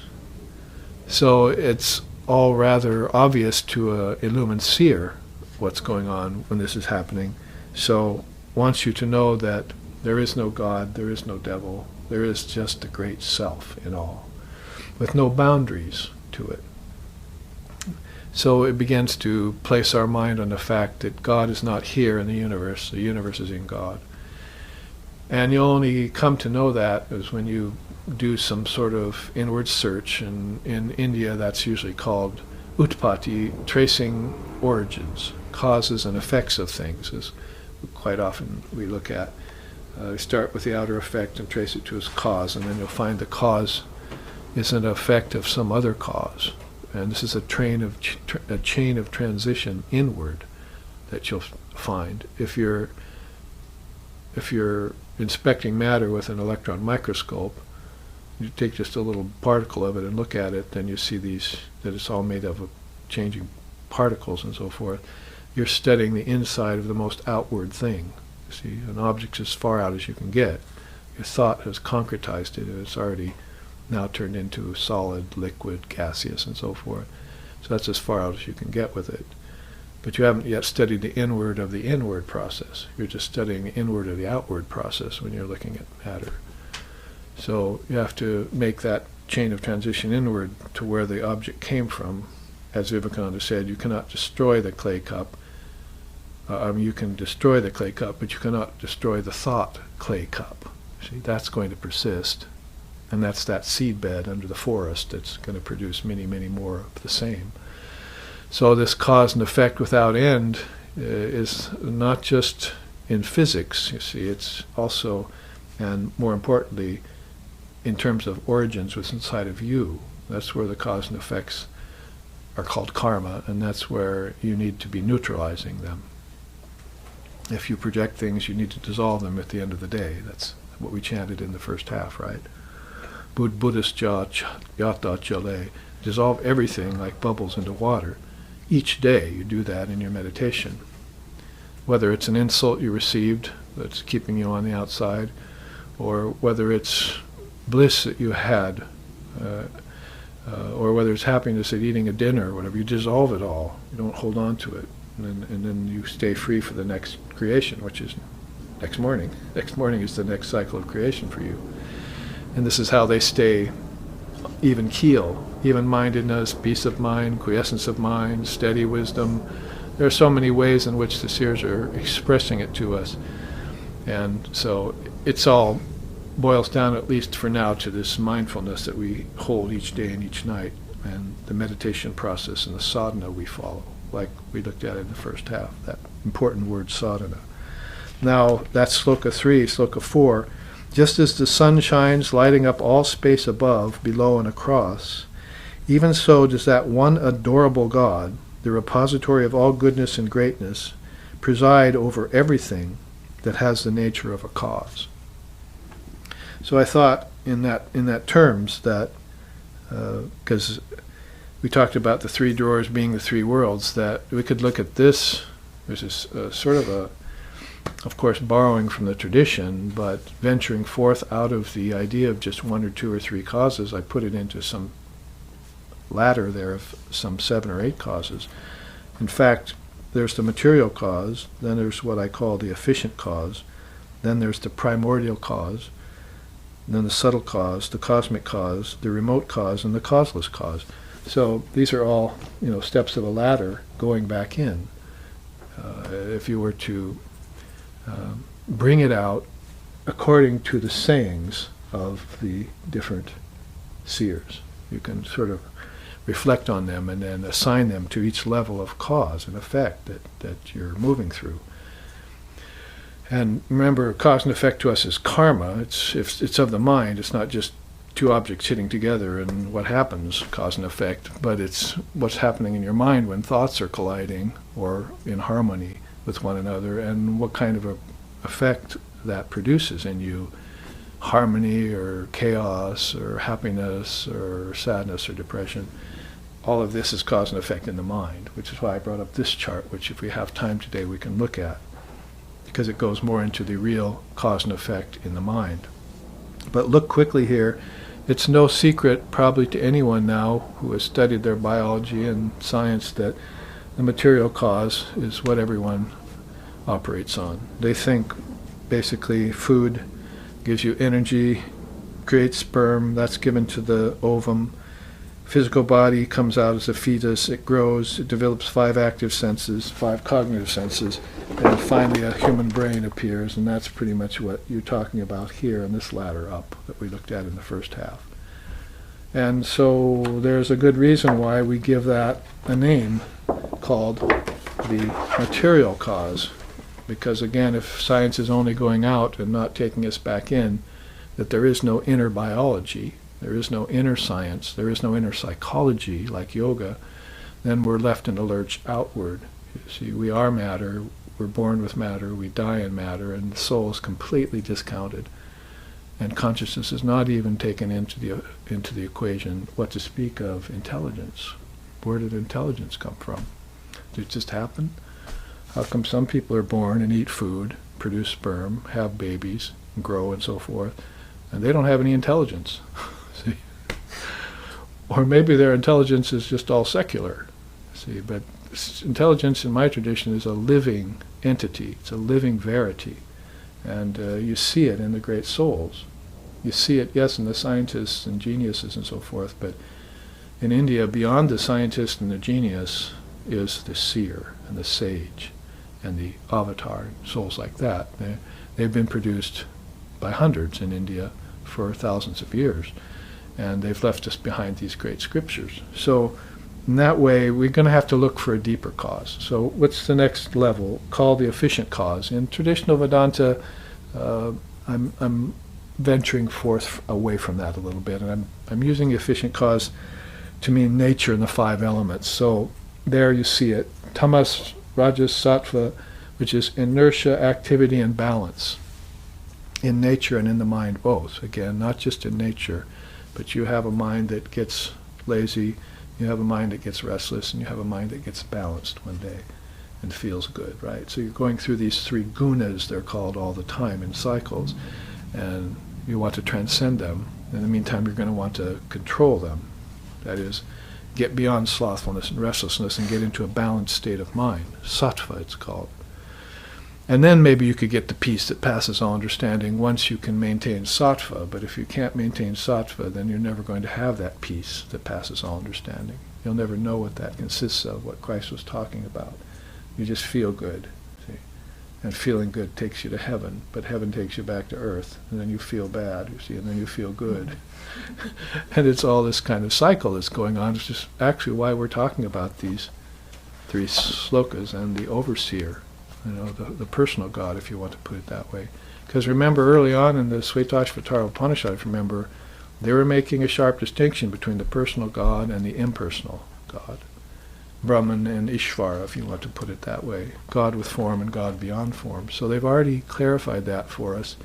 So it's all rather obvious to a illumined seer what's going on when this is happening. So wants you to know that there is no God, there is no devil, there is just the great self in all, with no boundaries to it. So it begins to place our mind on the fact that God is not here in the universe is in God. And you only come to know that is when you do some sort of inward search, and in India that's usually called utpatti, tracing origins, causes and effects of things, as quite often we look at. We start with the outer effect and trace it to its cause, and then you'll find the cause is an effect of some other cause. And this is a chain of transition inward that you'll find. If you're inspecting matter with an electron microscope, you take just a little particle of it and look at it, then you see that it's all made of changing particles and so forth. You're studying the inside of the most outward thing. You see, an object's as far out as you can get. Your thought has concretized it, and it's already now turned into solid, liquid, gaseous, and so forth. So that's as far out as you can get with it. But you haven't yet studied the inward of the inward process. You're just studying the inward of the outward process when you're looking at matter. So you have to make that chain of transition inward to where the object came from. As Vivekananda said, you cannot destroy the clay cup. You can destroy the clay cup, but you cannot destroy the thought clay cup. See, that's going to persist. And that's that seed bed under the forest that's going to produce many, many more of the same. So this cause and effect without end is not just in physics, you see, it's also, and more importantly, in terms of origins what's inside of you. That's where the cause and effects are called karma, and that's where you need to be neutralizing them. If you project things, you need to dissolve them at the end of the day. That's what we chanted in the first half, right? Buddhist yata chale. Dissolve everything like bubbles into water. Each day you do that in your meditation. Whether it's an insult you received that's keeping you on the outside, or whether it's bliss that you had, or whether it's happiness at eating a dinner or whatever, you dissolve it all. You don't hold on to it. And then you stay free for the next creation, which is next morning. Next morning is the next cycle of creation for you. And this is how they stay even keel, even-mindedness, peace of mind, quiescence of mind, steady wisdom. There are so many ways in which the seers are expressing it to us. And so it's all boils down, at least for now, to this mindfulness that we hold each day and each night, and the meditation process and the sadhana we follow, like we looked at in the first half, that important word sadhana. Now, that's sloka 3, sloka 4. Just as the sun shines, lighting up all space above, below, and across, even so does that one adorable God, the repository of all goodness and greatness, preside over everything that has the nature of a cause. So I thought in that terms that, because we talked about the three drawers being the three worlds, that we could look at this, which is sort of course, borrowing from the tradition, but venturing forth out of the idea of just one or two or three causes. I put it into some ladder there of some 7 or 8 causes. In fact, there's the material cause, then there's what I call the efficient cause, then there's the primordial cause, then the subtle cause, the cosmic cause, the remote cause, and the causeless cause. So these are all, steps of a ladder going back in. If you were to bring it out according to the sayings of the different seers, you can sort of reflect on them, and then assign them to each level of cause and effect that you're moving through. And remember, cause and effect to us is karma. It's of the mind. It's not just two objects hitting together and what happens, cause and effect, but it's what's happening in your mind when thoughts are colliding or in harmony with one another, and what kind of a effect that produces in you, harmony or chaos or happiness or sadness or depression. All of this is cause and effect in the mind, which is why I brought up this chart, which if we have time today we can look at, because it goes more into the real cause and effect in the mind. But look quickly here. It's no secret probably to anyone now who has studied their biology and science that the material cause is what everyone operates on. They think basically food gives you energy, creates sperm, that's given to the ovum. Physical body comes out as a fetus, it grows, it develops 5 active senses, 5 cognitive senses, and finally a human brain appears, and that's pretty much what you're talking about here in this ladder up that we looked at in the first half. And so there's a good reason why we give that a name called the material cause, because again, if science is only going out and not taking us back in, that there is no inner biology, there is no inner science, there is no inner psychology like yoga, then we're left in a lurch outward. You see, we are matter, we're born with matter, we die in matter, and the soul is completely discounted. And consciousness is not even taken into the equation, what to speak of intelligence. Where did intelligence come from? Did it just happen? How come some people are born and eat food, produce sperm, have babies, grow and so forth, and they don't have any intelligence? See? Or maybe their intelligence is just all secular. See, but intelligence in my tradition is a living entity. It's a living verity. And you see it in the great souls. You see it, yes, in the scientists and geniuses and so forth, but in India, beyond the scientist and the genius is the seer and the sage and the avatar, souls like that. They've been produced by hundreds in India for thousands of years, and they've left us behind these great scriptures. So in that way, we're going to have to look for a deeper cause. So what's the next level? Called the efficient cause. In traditional Vedanta, I'm venturing forth away from that a little bit, and I'm using the efficient cause to mean nature and the 5 elements. So there you see it. Tamas, Rajas, Sattva, which is inertia, activity, and balance. In nature and in the mind both. Again, not just in nature, but you have a mind that gets lazy, you have a mind that gets restless, and you have a mind that gets balanced one day and feels good, right? So you're going through these 3 gunas, they're called, all the time in cycles, and you want to transcend them. In the meantime, you're going to want to control them. That is, get beyond slothfulness and restlessness and get into a balanced state of mind. Sattva, it's called. And then maybe you could get the peace that passes all understanding once you can maintain sattva. But if you can't maintain sattva, then you're never going to have that peace that passes all understanding. You'll never know what that consists of, what Christ was talking about. You just feel good, see? And feeling good takes you to heaven, but heaven takes you back to earth, and then you feel bad, you see, and then you feel good. And it's all this kind of cycle that's going on. It's just actually why we're talking about these 3 slokas and the overseer. The personal God, if you want to put it that way. Because remember, early on in the Shvetashvatara Upanishad, if you remember, they were making a sharp distinction between the personal God and the impersonal God. Brahman and Ishvara, if you want to put it that way. God with form and God beyond form. So they've already clarified that for us.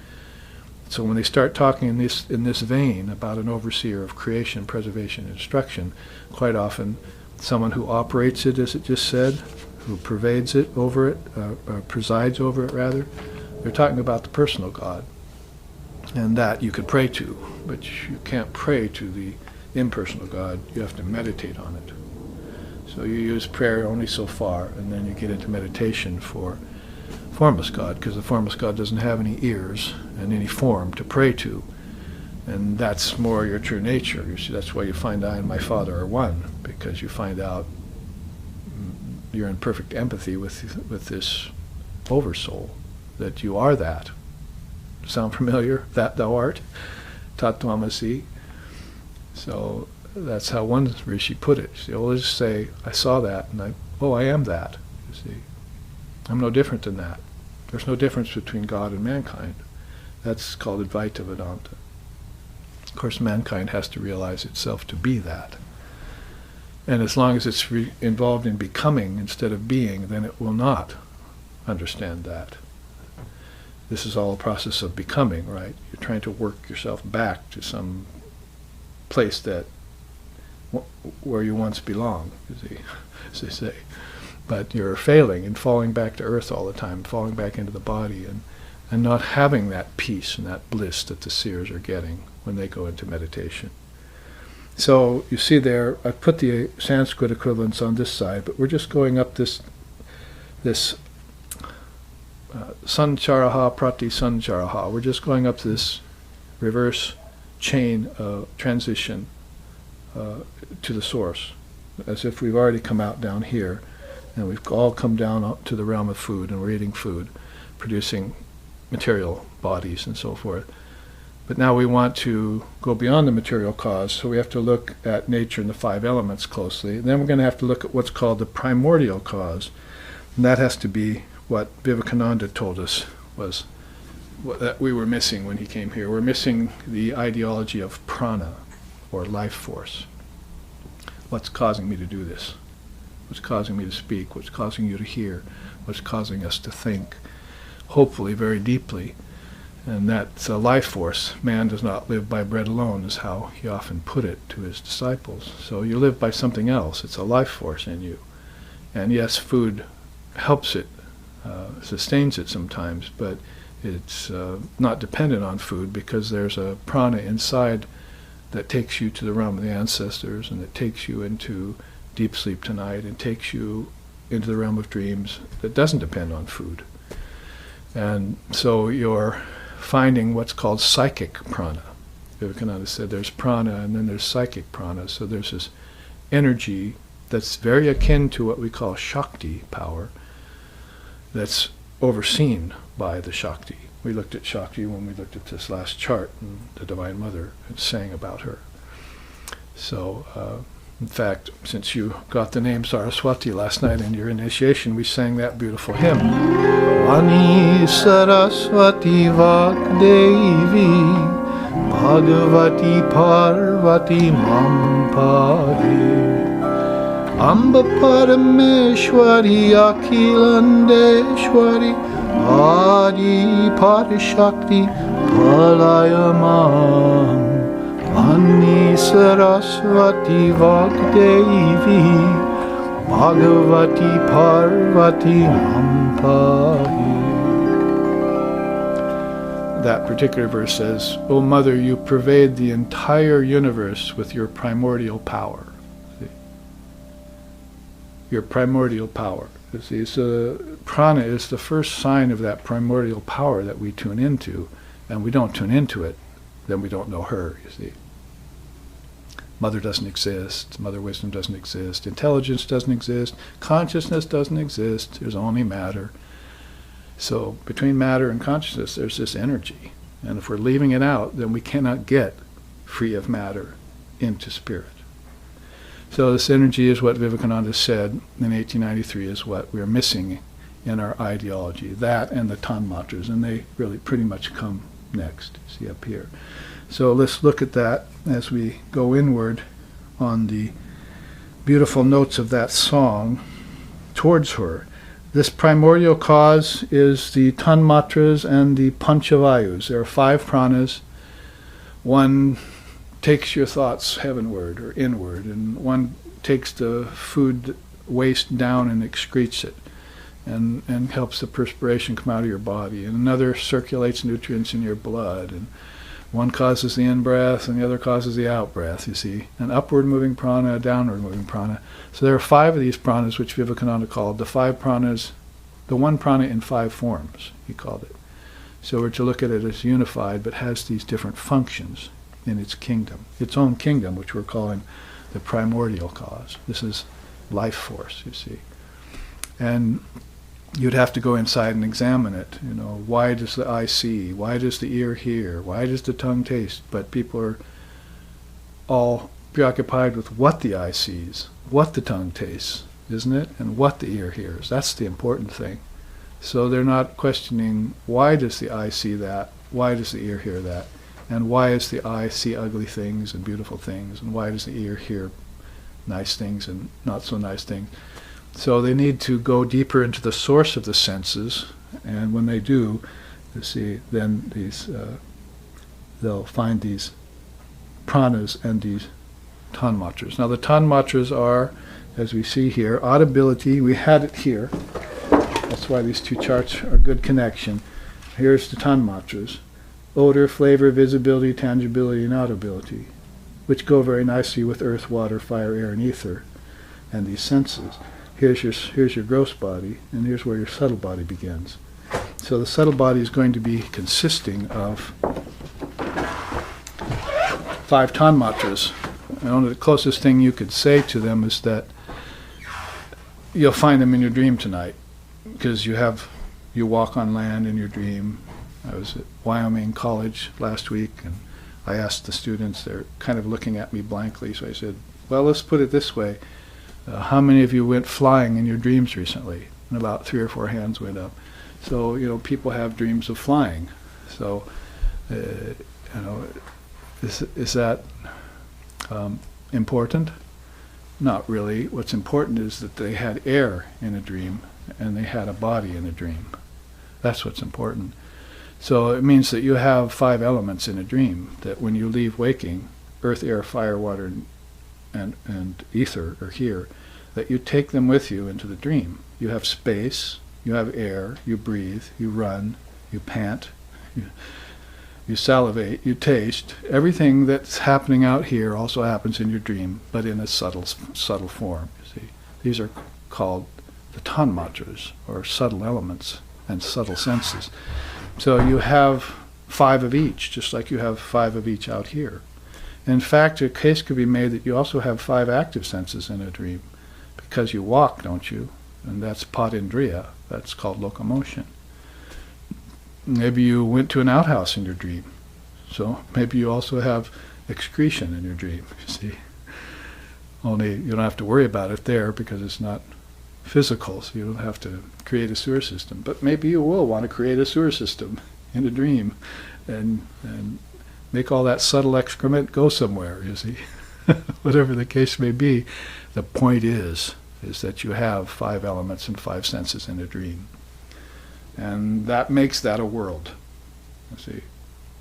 So when they start talking in this vein about an overseer of creation, preservation, and instruction, quite often someone who operates it, as it just said, who pervades it, over it, presides over it rather. They're talking about the personal God. And that you could pray to, but you can't pray to the impersonal God. You have to meditate on it. So you use prayer only so far, and then you get into meditation for formless God, because the formless God doesn't have any ears and any form to pray to. And that's more your true nature. You see, that's why you find I and my Father are one, because you find out you're in perfect empathy with this oversoul, that you are that. Sound familiar? That thou art, Tattvamasi. So that's how one Rishi put it. So let's just say, I saw that, and I am that. You see, I'm no different than that. There's no difference between God and mankind. That's called Advaita Vedanta. Of course, mankind has to realize itself to be that. And as long as it's involved in becoming instead of being, then it will not understand that. This is all a process of becoming, right? You're trying to work yourself back to some place that where you once belonged, as they say. But you're failing and falling back to earth all the time, falling back into the body, and not having that peace and that bliss that the seers are getting when they go into meditation. So you see there, I put the Sanskrit equivalents on this side, but we're just going up this sancharaha prati sancharaha. We're just going up this reverse chain transition to the source, as if we've already come out down here, and we've all come down to the realm of food, and we're eating food, producing material bodies and so forth. But now we want to go beyond the material cause, so we have to look at nature and the 5 elements closely. And then we're going to have to look at what's called the primordial cause, and that has to be what Vivekananda told us was that we were missing when he came here. We're missing the ideology of prana, or life force. What's causing me to do this? What's causing me to speak? What's causing you to hear? What's causing us to think? Hopefully very deeply. And that's a life force. Man does not live by bread alone, is how he often put it to his disciples. So you live by something else. It's a life force in you. And yes, food helps it, sustains it sometimes, but it's not dependent on food, because there's a prana inside that takes you to the realm of the ancestors, and that takes you into deep sleep tonight, and takes you into the realm of dreams that doesn't depend on food. And so you're finding what's called psychic prana. Vivekananda said there's prana and then there's psychic prana. So there's this energy that's very akin to what we call Shakti power, that's overseen by the Shakti. We looked at Shakti when we looked at this last chart, and the Divine Mother sang about her. So, in fact, since you got the name Saraswati last night in your initiation, we sang that beautiful hymn. Vani Saraswati Vagdevi Bhagavati Parvati Mampadi Amba Parameshwari Akhilandeshwari Adi Parashakti Palayamam Vani Saraswati Vagdevi Bhagavati Parvati Mampadi. That particular verse says, O Mother, you pervade the entire universe with your primordial power. See? Your primordial power. You see, so prana is the first sign of that primordial power that we tune into, and we don't tune into it, then we don't know her, you see. Mother doesn't exist, Mother Wisdom doesn't exist, intelligence doesn't exist, consciousness doesn't exist, there's only matter. So between matter and consciousness there's this energy, and if we're leaving it out, then we cannot get free of matter into spirit. So this energy is what Vivekananda said in 1893 is what we're missing in our ideology, that and the tanmatras, and they really pretty much come next, see up here. So let's look at that as we go inward on the beautiful notes of that song towards her. This primordial cause is the tanmatras and the panchavayus. There are 5 pranas. One takes your thoughts heavenward or inward, and one takes the food waste down and excretes it, and helps the perspiration come out of your body, and another circulates nutrients in your blood, and one causes the in-breath and the other causes the out-breath, you see. An upward moving prana, a downward moving prana. So there are 5 of these pranas, which Vivekananda called the 5 pranas, the one prana in 5 forms, he called it. So we're to look at it as unified, but has these different functions in its kingdom, its own kingdom, which we're calling the primordial cause. This is life force, you see. And you'd have to go inside and examine it. You know, why does the eye see? Why does the ear hear? Why does the tongue taste? But people are all preoccupied with what the eye sees, what the tongue tastes, isn't it? And what the ear hears. That's the important thing. So they're not questioning, why does the eye see that? Why does the ear hear that? And why does the eye see ugly things and beautiful things? And why does the ear hear nice things and not so nice things? So they need to go deeper into the source of the senses. And when they do, you see, then they'll find these pranas and these tanmatras. Now the tanmatras are, as we see here, audibility. We had it here. That's why these two charts are a good connection. Here's the tanmatras: odor, flavor, visibility, tangibility, and audibility, which go very nicely with earth, water, fire, air, and ether, and these senses. Here's your gross body, and here's where your subtle body begins. So the subtle body is going to be consisting of 5 tanmatras. And only the closest thing you could say to them is that you'll find them in your dream tonight, because you walk on land in your dream. I was at Wyoming College last week, and I asked the students, they're kind of looking at me blankly, so I said, well, let's put it this way. How many of you went flying in your dreams recently? And about 3 or 4 hands went up. So, people have dreams of flying. So, is that important? Not really. What's important is that they had air in a dream and they had a body in a dream. That's what's important. So it means that you have 5 elements in a dream, that when you leave waking, earth, air, fire, water, and ether are here, that you take them with you into the dream. You have space, you have air, you breathe, you run, you pant, you salivate, you taste. Everything that's happening out here also happens in your dream, but in a subtle form. You see, these are called the tanmatras, or subtle elements and subtle senses. So you have 5 of each, just like you have 5 of each out here. In fact, a case could be made that you also have 5 active senses in a dream, because you walk, don't you? And that's patindriya. That's called locomotion. Maybe you went to an outhouse in your dream. So maybe you also have excretion in your dream, you see. Only you don't have to worry about it there because it's not physical, so you don't have to create a sewer system. But maybe you will want to create a sewer system in a dream and make all that subtle excrement go somewhere, you see. Whatever the case may be, the point is that you have 5 elements and 5 senses in a dream. And that makes that a world, you see.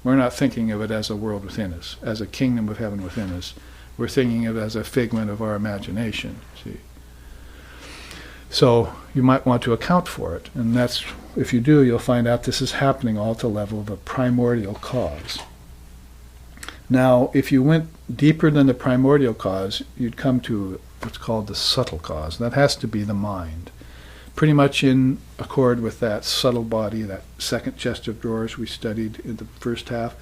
We're not thinking of it as a world within us, as a kingdom of heaven within us. We're thinking of it as a figment of our imagination, see. So you might want to account for it, and that's, if you do, you'll find out this is happening all at the level of a primordial cause. Now, if you went deeper than the primordial cause, you'd come to what's called the subtle cause. That has to be the mind. Pretty much in accord with that subtle body, that second chest of drawers we studied in the first half,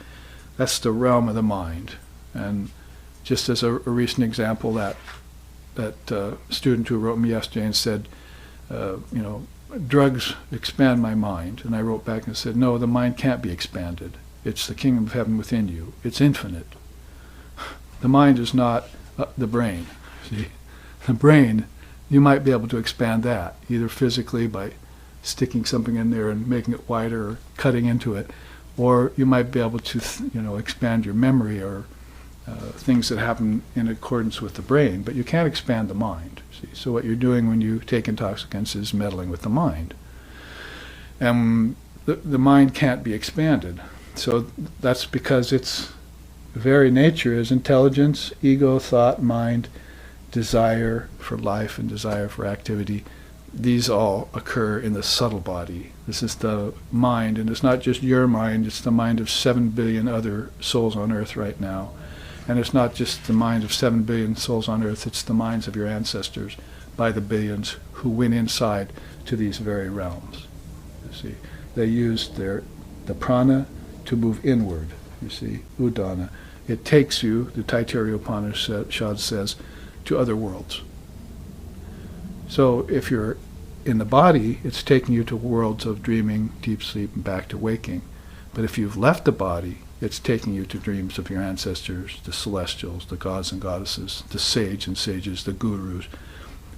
that's the realm of the mind. And just as a recent example, that student who wrote me yesterday and said, drugs expand my mind. And I wrote back and said, no, the mind can't be expanded. It's the kingdom of heaven within you. It's infinite. The mind is not the brain. See, the brain, you might be able to expand that, either physically by sticking something in there and making it wider or cutting into it, or you might be able to, expand your memory or things that happen in accordance with the brain, but you can't expand the mind. See? So what you're doing when you take intoxicants is meddling with the mind. And the mind can't be expanded. So that's because its very nature is intelligence, ego, thought, mind, desire for life and desire for activity. These all occur in the subtle body. This is the mind, and it's not just your mind, it's the mind of 7 billion other souls on earth right now. And it's not just the mind of 7 billion souls on earth, it's the minds of your ancestors by the billions who went inside to these very realms. You see, they used the prana to move inward, you see, udana. It takes you, the Taittiriya Upanishad says, to other worlds. So if you're in the body, it's taking you to worlds of dreaming, deep sleep, and back to waking. But if you've left the body, It's taking you to dreams of your ancestors, the celestials, the gods and goddesses, the sage and sages, the gurus,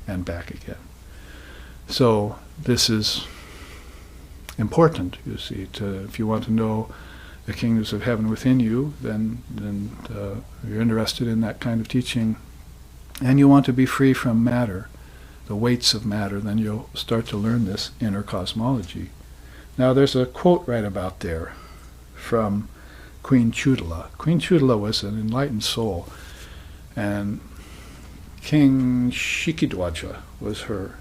and back again. So this is important, you see. If you want to know the kingdoms of heaven within you, then you're interested in that kind of teaching, and you want to be free from matter, the weights of matter, then you'll start to learn this inner cosmology. Now there's a quote right about there from Queen Chudala. Queen Chudala was an enlightened soul, and King Shikidwaja was her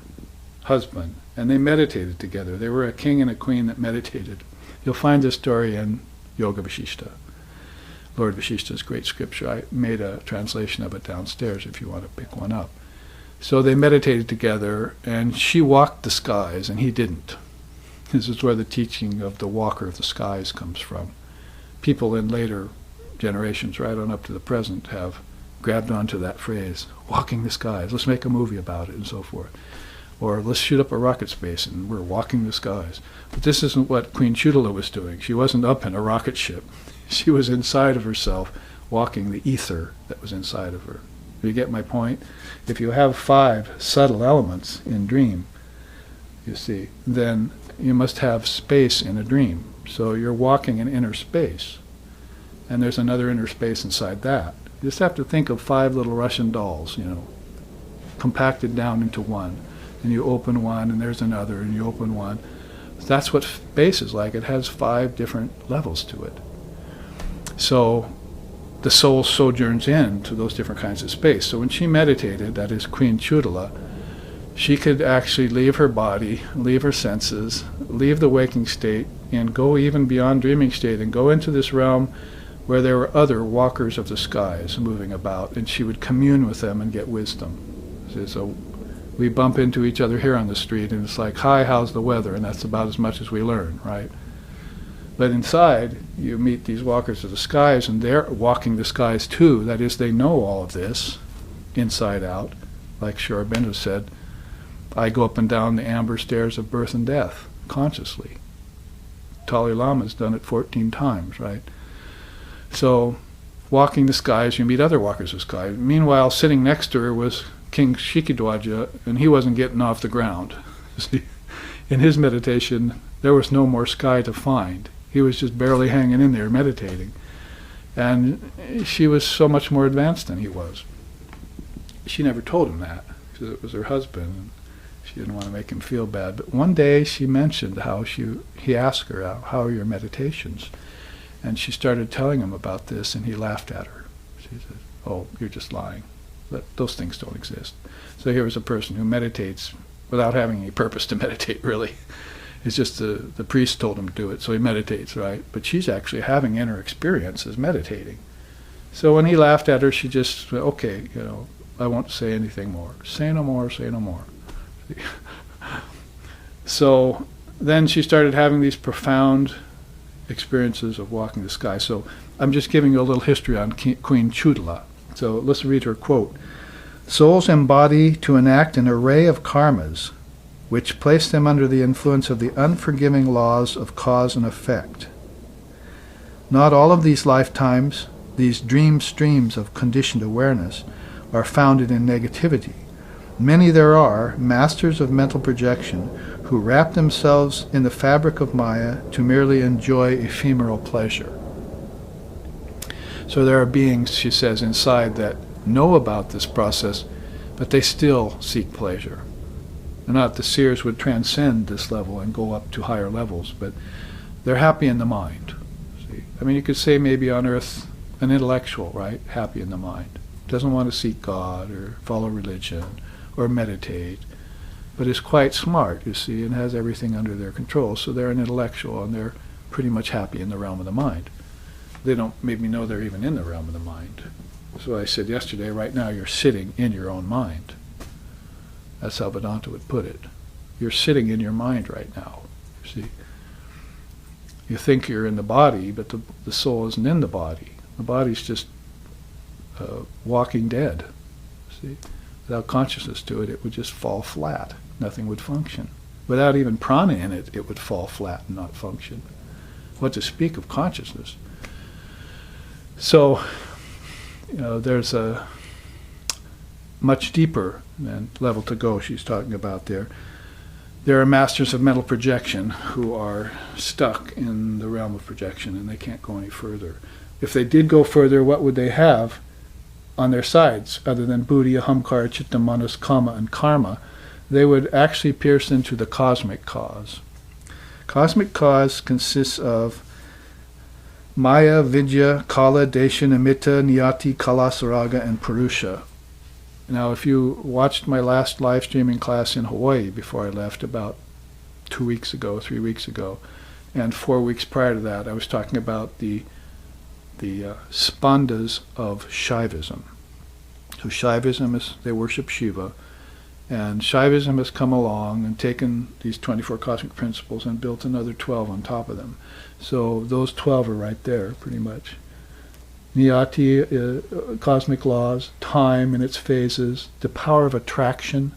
husband, and they meditated together. They were a king and a queen that meditated. You'll find this story in Yoga Vashishta, Lord Vashishta's great scripture. I made a translation of it downstairs if you want to pick one up. So they meditated together, and she walked the skies, and he didn't. This is where the teaching of the walker of the skies comes from. People in later generations, right on up to the present, have grabbed onto that phrase, walking the skies. Let's make a movie about it, and so forth. Or let's shoot up a rocket space, and we're walking the skies. But this isn't what Queen Chudala was doing. She wasn't up in a rocket ship. She was inside of herself, walking the ether that was inside of her. Do you get my point? If you have 5 subtle elements in dream, you see, then you must have space in a dream. So you're walking in inner space, and there's another inner space inside that. You just have to think of 5 little Russian dolls, compacted down into one. And you open one, and there's another, and you open one. That's what space is like. It has 5 different levels to it. So the soul sojourns into those different kinds of space. So when she meditated, that is Queen Chudala, she could actually leave her body, leave her senses, leave the waking state, and go even beyond dreaming state, and go into this realm where there were other walkers of the skies moving about, and she would commune with them and get wisdom. So we bump into each other here on the street, and it's like, hi, how's the weather? And that's about as much as we learn, right? But inside, you meet these walkers of the skies, and they're walking the skies too. That is, they know all of this, inside out. Like Sri Aurobindo said, I go up and down the amber stairs of birth and death, consciously. Dalai Lama's done it 14 times, right? So, walking the skies, you meet other walkers of the skies. Meanwhile, sitting next to her was King Shikidwaja, and he wasn't getting off the ground. See, in his meditation, there was no more sky to find. He was just barely hanging in there meditating. And she was so much more advanced than he was. She never told him that, because it was her husband, and she didn't want to make him feel bad. But one day she mentioned how he asked her, how are your meditations? And she started telling him about this, and he laughed at her. She said, oh, you're just lying. Those things don't exist. So here was a person who meditates without having any purpose to meditate, really. It's just the priest told him to do it, so he meditates, right? But she's actually having inner experiences meditating. So when he laughed at her, she just said, okay, I won't say anything more. Say no more, say no more. So then she started having these profound experiences of walking the sky. So I'm just giving you a little history on Queen Chudala. So let's read her quote. Souls embody to enact an array of karmas which place them under the influence of the unforgiving laws of cause and effect. Not all of these lifetimes, these dream streams of conditioned awareness, are founded in negativity. Many there are, masters of mental projection, who wrap themselves in the fabric of Maya to merely enjoy ephemeral pleasure. So there are beings, she says, inside that know about this process, but they still seek pleasure. Not the seers would transcend this level and go up to higher levels, but they're happy in the mind. See? I mean, you could say maybe on earth an intellectual, right? Happy in the mind. Doesn't want to seek God or follow religion or meditate, but is quite smart, you see, and has everything under their control. So they're an intellectual, and they're pretty much happy in the realm of the mind. They don't maybe know they're even in the realm of the mind. So I said yesterday, right now you're sitting in your own mind. That's how Vedanta would put it. You're sitting in your mind right now. You see, you think you're in the body, but the soul isn't in the body. The body's just walking dead. See, without consciousness to it, it would just fall flat. Nothing would function. Without even prana in it, it would fall flat and not function. What to speak of consciousness? So, there's a much deeper level to go she's talking about there. There are masters of mental projection who are stuck in the realm of projection and they can't go any further. If they did go further, what would they have on their sides other than buddhi, ahamkara, chitta, manas, kama, and karma? They would actually pierce into the cosmic cause. Cosmic cause consists of Maya, Vidya, Kala, Desha, Nimitta, Niyati, Kalasaraga, and Purusha. Now, if you watched my last live streaming class in Hawaii before I left about 3 weeks ago, and 4 weeks prior to that, I was talking about the spandas of Shaivism. So Shaivism is, they worship Shiva, and Shaivism has come along and taken these 24 cosmic principles and built another 12 on top of them. So those 12 are right there, pretty much. Niyati, cosmic laws, time and its phases, the power of attraction,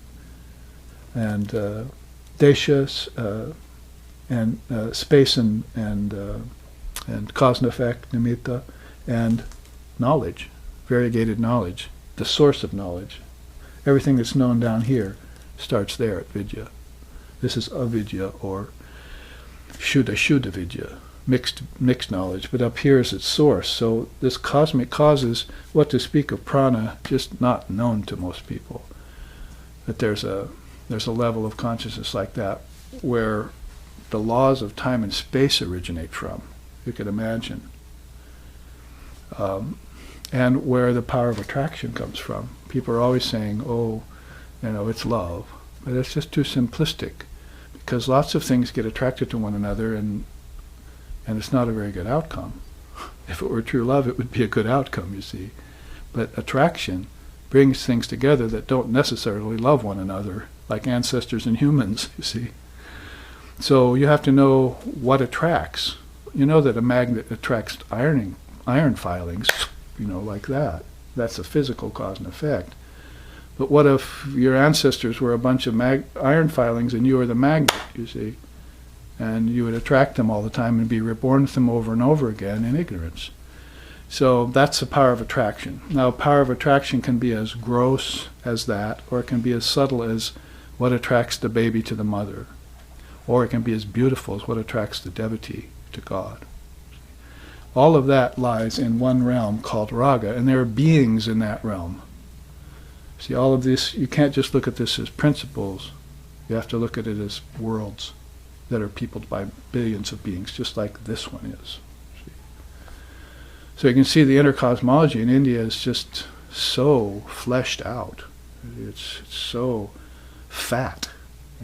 and deshas, and space and cause and effect, nimitta, and knowledge, variegated knowledge, the source of knowledge. Everything that's known down here starts there at Vidya. This is avidya, or Shuddha Vidya, mixed knowledge, but up here is its source. So this cosmic causes, what to speak of prana, just not known to most people. That there's a level of consciousness like that where the laws of time and space originate from. You could imagine. And where the power of attraction comes from. People are always saying, it's love. But it's just too simplistic, because lots of things get attracted to one another, and it's not a very good outcome. If it were true love, it would be a good outcome, you see. But attraction brings things together that don't necessarily love one another, like ancestors and humans, you see. So you have to know what attracts. You know that a magnet attracts iron filings, like that. That's a physical cause and effect. But what if your ancestors were a bunch of iron filings and you were the magnet, you see? And you would attract them all the time and be reborn with them over and over again in ignorance. So that's the power of attraction. Now, power of attraction can be as gross as that, or it can be as subtle as what attracts the baby to the mother. Or it can be as beautiful as what attracts the devotee to God. All of that lies in one realm called raga, and there are beings in that realm. See, all of this, you can't just look at this as principles. You have to look at it as worlds that are peopled by billions of beings, just like this one is. See? So you can see the inner cosmology in India is just so fleshed out. It's so fat,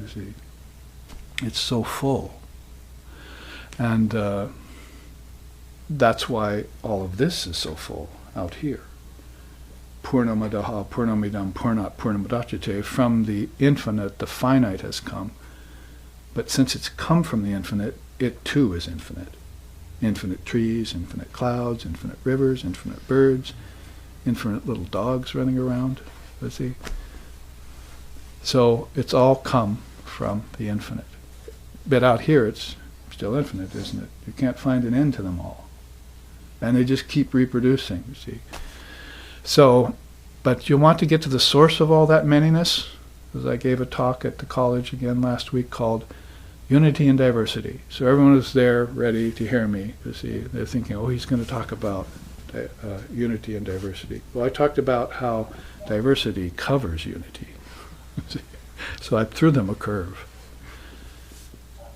you see. It's so full. And that's why all of this is so full out here. Purnamadaha, Purnamidam, Purnat, Purnamadachyate. From the infinite, the finite has come. But since it's come from the infinite, it too is infinite. Infinite trees, infinite clouds, infinite rivers, infinite birds, infinite little dogs running around. You see? So it's all come from the infinite. But out here it's still infinite, isn't it? You can't find an end to them all. And they just keep reproducing, you see. So, but you want to get to the source of all that manyness, as I gave a talk at the college again last week called Unity and Diversity. So everyone was there ready to hear me. You see, they're thinking, he's going to talk about unity and diversity. Well, I talked about how diversity covers unity. So I threw them a curve.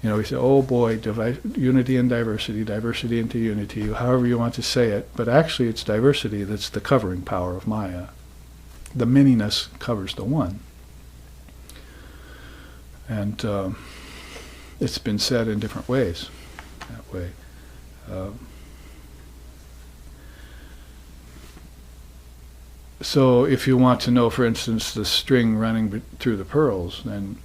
We say, oh boy, unity and diversity, diversity into unity, however you want to say it. But actually it's diversity that's the covering power of Maya. The manyness covers the one. And it's been said in different ways that way. So if you want to know, for instance, the string running through the pearls, then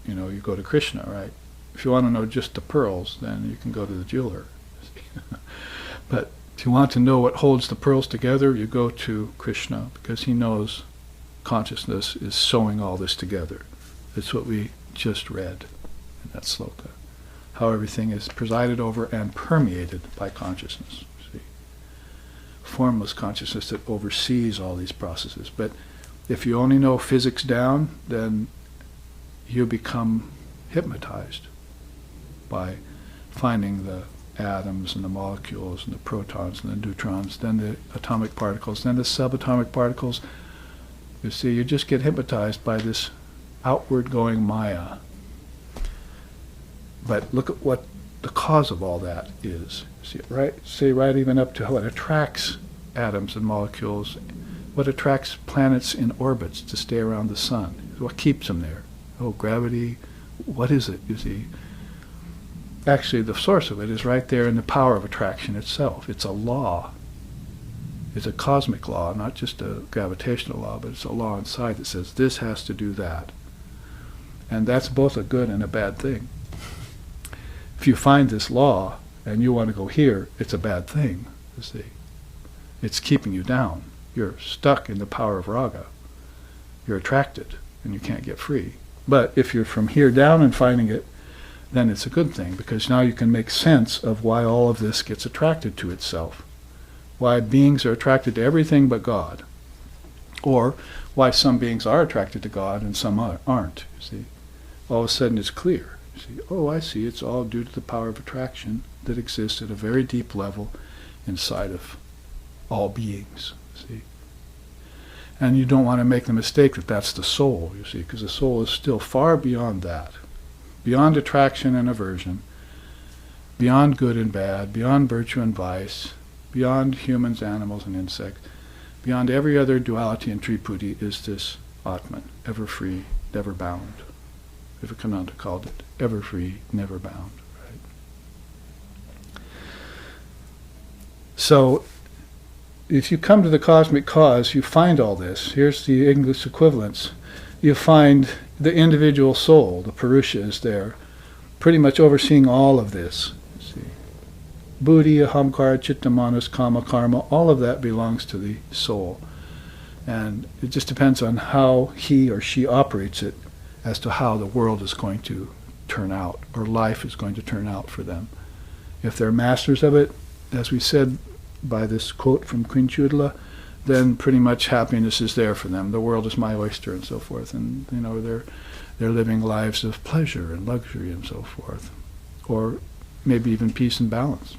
you go to Krishna, right? If you want to know just the pearls, then you can go to the jeweler. But if you want to know what holds the pearls together, you go to Krishna, because he knows consciousness is sewing all this together. That's what we just read in that sloka. How everything is presided over and permeated by consciousness. See? formless consciousness that oversees all these processes. But if you only know physics down, then you become hypnotized by finding the atoms and the molecules and the protons and the neutrons, then the atomic particles, then the subatomic particles. You see, you just get hypnotized by this outward-going Maya. But look at what the cause of all that is. See, right even up to what attracts atoms and molecules, what attracts planets in orbits to stay around the sun. What keeps them there? Oh, gravity. What is it, you see? Actually, the source of it is right there in the power of attraction itself. It's a law. It's a cosmic law, not just a gravitational law, but it's a law inside that says this has to do that. And that's both a good and a bad thing. If you find this law and you want to go here, it's a bad thing, you see. It's keeping you down. You're stuck in the power of raga. You're attracted, and you can't get free. But if you're from here down and finding it, then it's a good thing, because now you can make sense of why all of this gets attracted to itself, why beings are attracted to everything but God, or why some beings are attracted to God and some aren't, you see. All of a sudden it's clear. You see, oh, I see, it's all due to the power of attraction that exists at a very deep level inside of all beings, see. And you don't want to make the mistake that that's the soul, you see, because the soul is still far beyond that. Beyond attraction and aversion, beyond good and bad, beyond virtue and vice, beyond humans, animals, and insects, beyond every other duality and tripudi is this Atman, ever free, never bound. Vivekananda called it ever free, never bound. Right? So, if you come to the cosmic cause, you find all this. Here's the English equivalence. You find the individual soul, the Purusha, is there, pretty much overseeing all of this. See, buddhi, ahamkara, chitta, manas, kama, karma, all of that belongs to the soul. And it just depends on how he or she operates it as to how the world is going to turn out, or life is going to turn out for them. If they're masters of it, as we said by this quote from Queen Chudala, then pretty much happiness is there for them. The world is my oyster and so forth. And, you know, they're living lives of pleasure and luxury and so forth. Or maybe even peace and balance,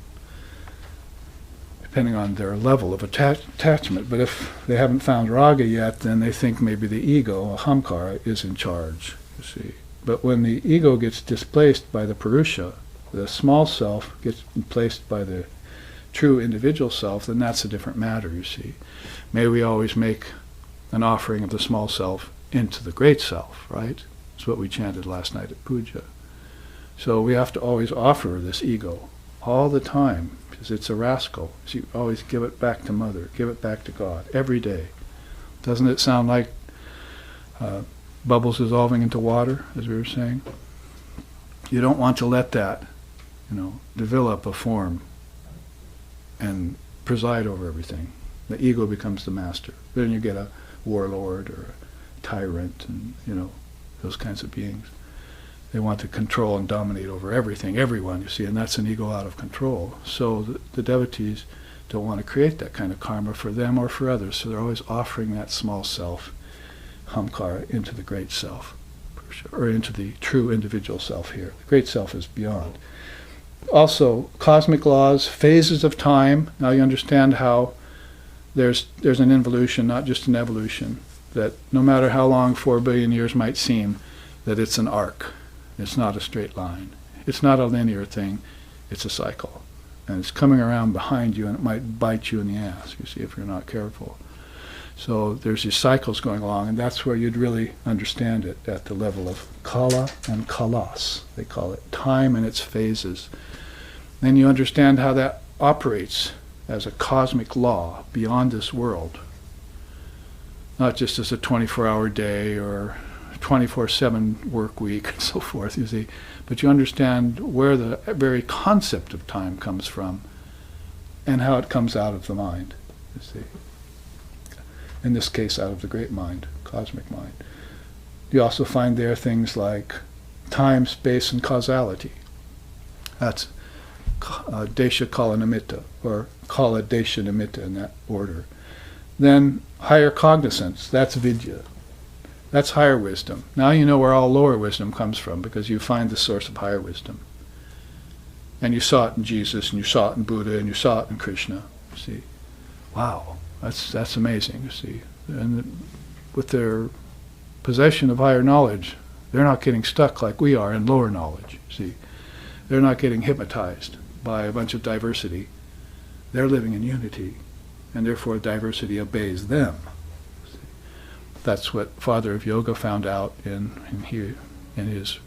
depending on their level of attachment. But if they haven't found raga yet, then they think maybe the ego, ahamkara, is in charge, you see. But when the ego gets displaced by the Purusha, the small self gets replaced by the true individual self, then that's a different matter, you see. May we always make an offering of the small self into the great self, right? That's what we chanted last night at puja. So we have to always offer this ego all the time, because it's a rascal. So you always give it back to Mother, give it back to God, every day. Doesn't it sound like bubbles dissolving into water, as we were saying? You don't want to let that, develop a form and preside over everything. The ego becomes the master. Then you get a warlord or a tyrant and, those kinds of beings. They want to control and dominate over everything, everyone, you see, and that's an ego out of control. So the devotees don't want to create that kind of karma for them or for others, so they're always offering that small self, hamkara, into the great self, or into the true individual self here. The great self is beyond. Also, cosmic laws, phases of time. Now you understand how there's an involution, not just an evolution, that no matter how long 4 billion years might seem, that it's an arc. It's not a straight line. It's not a linear thing. It's a cycle. And it's coming around behind you, and it might bite you in the ass, you see, if you're not careful. So there's these cycles going along, and that's where you'd really understand it, at the level of kala and kalas, they call it, time and its phases. Then you understand how that operates as a cosmic law beyond this world, not just as a 24-hour day or 24/7 work week and so forth, you see, but you understand where the very concept of time comes from and how it comes out of the mind, you see. In this case, out of the great mind, cosmic mind. You also find there things like time, space, and causality. That's desha kala nimitta, or kala desha nimitta in that order. Then higher cognizance, that's vidya. That's higher wisdom. Now you know where all lower wisdom comes from, because you find the source of higher wisdom. And you saw it in Jesus, and you saw it in Buddha, and you saw it in Krishna. See, wow, that's amazing. You see, and with their possession of higher knowledge, they're not getting stuck like we are in lower knowledge. See, they're not getting hypnotized by a bunch of diversity. They're living in unity, and therefore diversity obeys them. See, that's what Father of Yoga found out in his,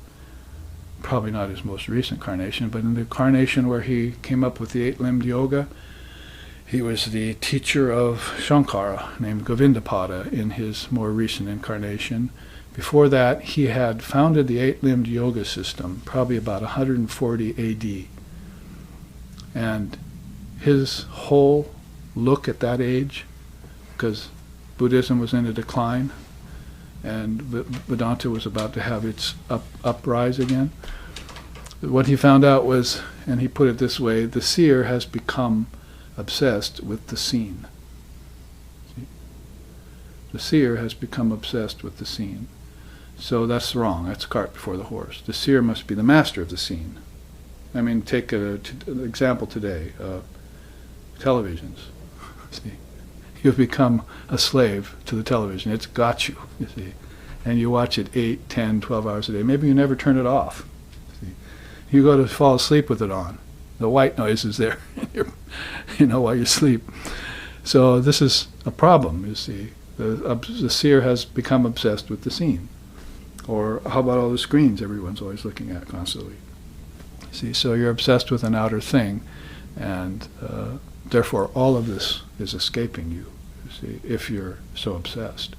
probably not his most recent incarnation, but in the incarnation where he came up with the eight-limbed yoga. He was the teacher of Shankara, named Govindapada, in his more recent incarnation. Before that, he had founded the eight-limbed yoga system, probably about 140 AD. And his whole look at that age, because Buddhism was in a decline, and Vedanta was about to have its uprise again. What he found out was, and he put it this way, the seer has become obsessed with the seen. See? The seer has become obsessed with the seen. So that's wrong. That's cart before the horse. The seer must be the master of the seen. I mean, take an example today. Televisions. See? You've become a slave to the television. It's got you, you see. And you watch it 8, 10, 12 hours a day. Maybe you never turn it off. See? You go to fall asleep with it on. The white noise is there, while you sleep. So this is a problem, you see. The seer has become obsessed with the seen. Or how about all the screens everyone's always looking at constantly? See, so you're obsessed with an outer thing, and therefore all of this is escaping you, see, if you're so obsessed.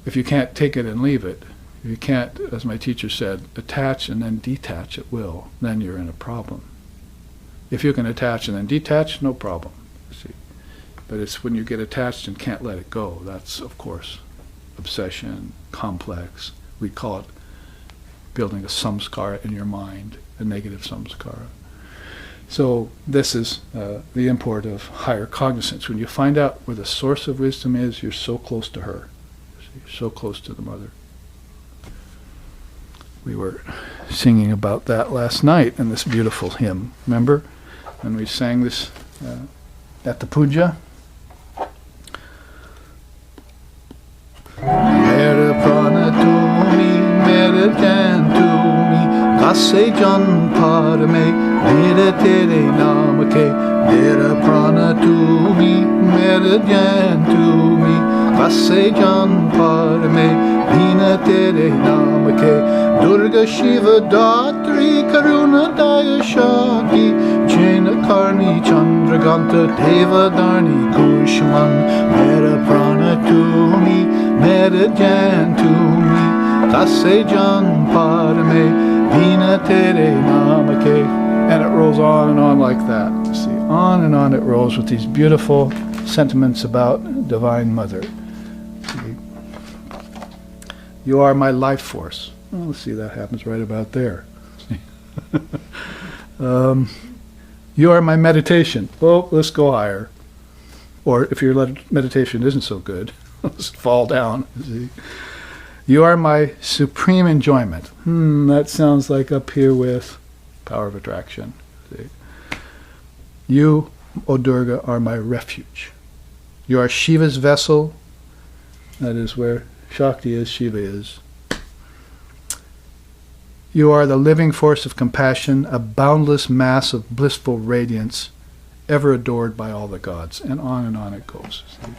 If you can't take it and leave it, if you can't, as my teacher said, attach and then detach at will, then you're in a problem. If you can attach and then detach, no problem, see. But it's when you get attached and can't let it go, that's, of course, obsession, complex. We call it building a samskara in your mind, a negative samskara. So this is the import of higher cognizance. When you find out where the source of wisdom is, you're so close to her. You're so close to the mother. We were singing about that last night in this beautiful hymn. Remember when we sang this at the puja? Mere prana tumi, mere jan tumi, kasse jan parme, mere tere namake. Mere prana tumi, mere jan tumi, kasse jan parme, bina tere namake. Durga Shiva Datri Karuna Daya Shakti Jaina Karni Chandraganta Deva Dharni Kushman Mera Prana Tumi Mera Jan Tumi Kasse Jan Parame Vina Tere Namake. And it rolls on and on like that. You see, on and on it rolls with these beautiful sentiments about Divine Mother. See? You are my life force. Well, let's see, that happens right about there. You are my meditation. Well, let's go higher. Or if your meditation isn't so good, let's fall down. See? You are my supreme enjoyment. That sounds like up here with power of attraction. See? You, O Durga, are my refuge. You are Shiva's vessel. That is where Shakti is, Shiva is. You are the living force of compassion, a boundless mass of blissful radiance, ever adored by all the gods. And on it goes. See?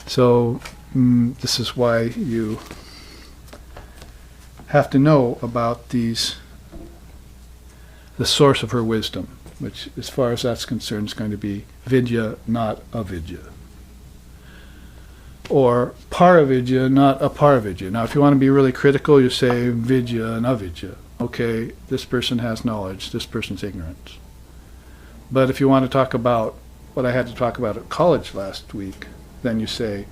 So this is why you have to know about the source of her wisdom, which, as far as that's concerned, is going to be vidya, not avidya. Or paravidya, not aparavidya. Now, if you want to be really critical, you say vidya and avidya. Okay, this person has knowledge, this person's ignorance. But if you want to talk about what I had to talk about at college last week, then you say,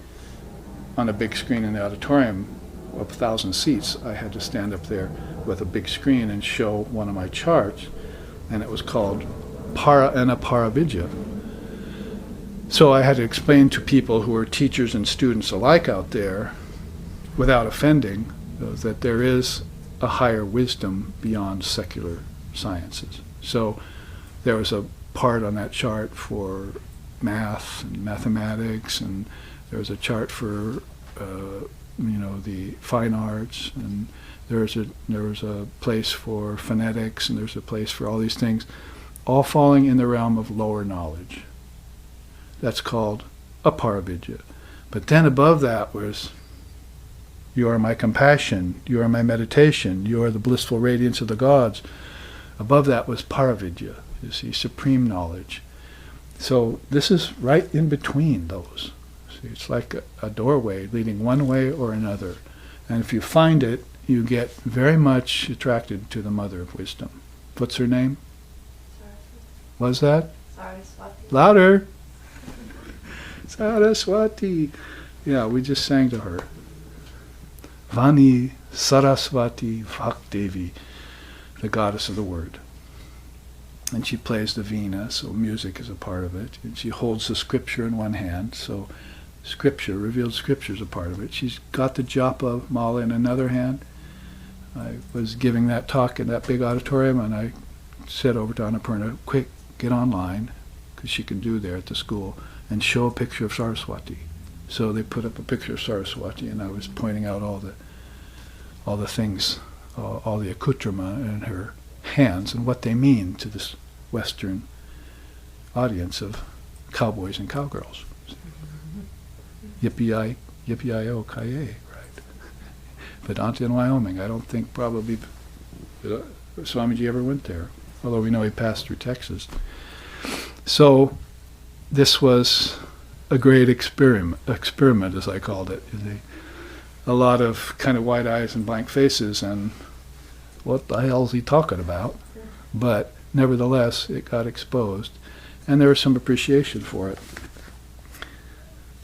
on a big screen in the auditorium of 1,000 seats, I had to stand up there with a big screen and show one of my charts. and it was called Para and Aparavidya. So I had to explain to people who were teachers and students alike out there, without offending, that there is a higher wisdom beyond secular sciences. So there was a part on that chart for math and mathematics, and there was a chart for the fine arts, and there was a place for phonetics, and there's a place for all these things, all falling in the realm of lower knowledge. That's called aparavidya. But then above that was, you are my compassion, you are my meditation, you are the blissful radiance of the gods. Above that was paravidya, you see, supreme knowledge. So this is right in between those. See, it's like a doorway leading one way or another. And if you find it, you get very much attracted to the mother of wisdom. What's her name? What's that? Saraswati. Louder! Saraswati. Yeah, we just sang to her. Vani Saraswati Vakdevi, the goddess of the word. And she plays the veena, so music is a part of it. And she holds the scripture in one hand, so scripture, revealed scripture is a part of it. She's got the japa mala in another hand. I was giving that talk in that big auditorium, and I said over to Annapurna, quick, get online, because she can do there at the school, and show a picture of Saraswati. So they put up a picture of Saraswati, and I was pointing out all the things, all the accoutrement in her hands, and what they mean to this Western audience of cowboys and cowgirls. Yippee-yi-o, kaye, right? Vedanta in Wyoming, I don't think probably Swamiji ever went there, although we know he passed through Texas. So this was a great experiment, as I called it. A lot of kind of wide eyes and blank faces, and what the hell is he talking about? But nevertheless, it got exposed, and there was some appreciation for it.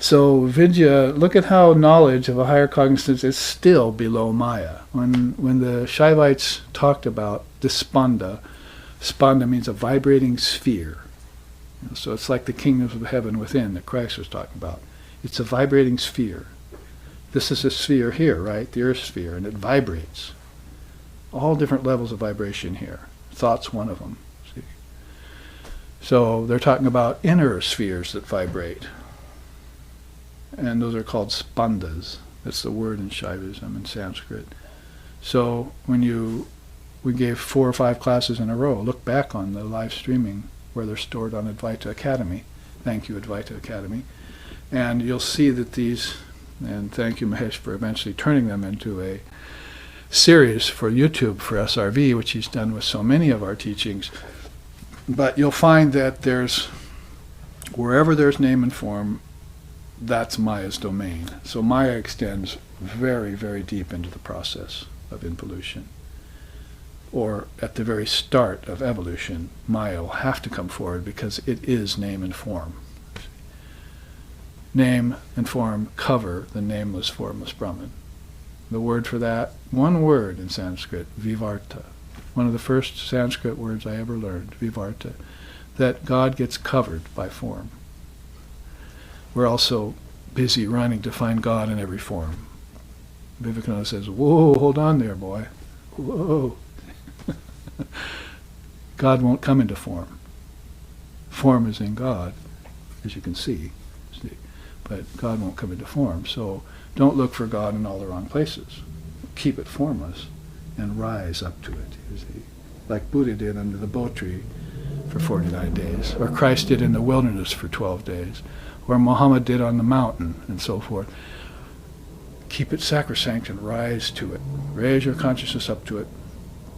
So Vidya, look at how knowledge of a higher cognizance is still below Maya. When the Shaivites talked about this spanda means a vibrating sphere. So it's like the kingdoms of heaven within that Christ was talking about. It's a vibrating sphere. This is a sphere here, right? The earth sphere, and it vibrates. All different levels of vibration here. Thought's one of them. See? So they're talking about inner spheres that vibrate. And those are called spandas. That's the word in Shaivism, in Sanskrit. So we gave 4 or 5 classes in a row. Look back on the live streaming where they're stored on Advaita Academy. Thank you, Advaita Academy. And you'll see that these, and thank you, Mahesh, for eventually turning them into a series for YouTube for SRV, which he's done with so many of our teachings. But you'll find that wherever there's name and form, that's Maya's domain. So Maya extends very, very deep into the process of involution. Or at the very start of evolution, Maya will have to come forward because it is name and form. Name and form cover the nameless, formless Brahman. The word for that, one word in Sanskrit, vivarta. One of the first Sanskrit words I ever learned, vivarta, that God gets covered by form. We're also busy running to find God in every form. Vivekananda says, whoa, hold on there, boy. Whoa. God won't come into form. Form is in God, as you can see. But God won't come into form. So don't look for God in all the wrong places. Keep it formless and rise up to it, you see. Like Buddha did under the bo tree for 49 days, or Christ did in the wilderness for 12 days, or Muhammad did on the mountain, and so forth. Keep it sacrosanct and rise to it. Raise your consciousness up to it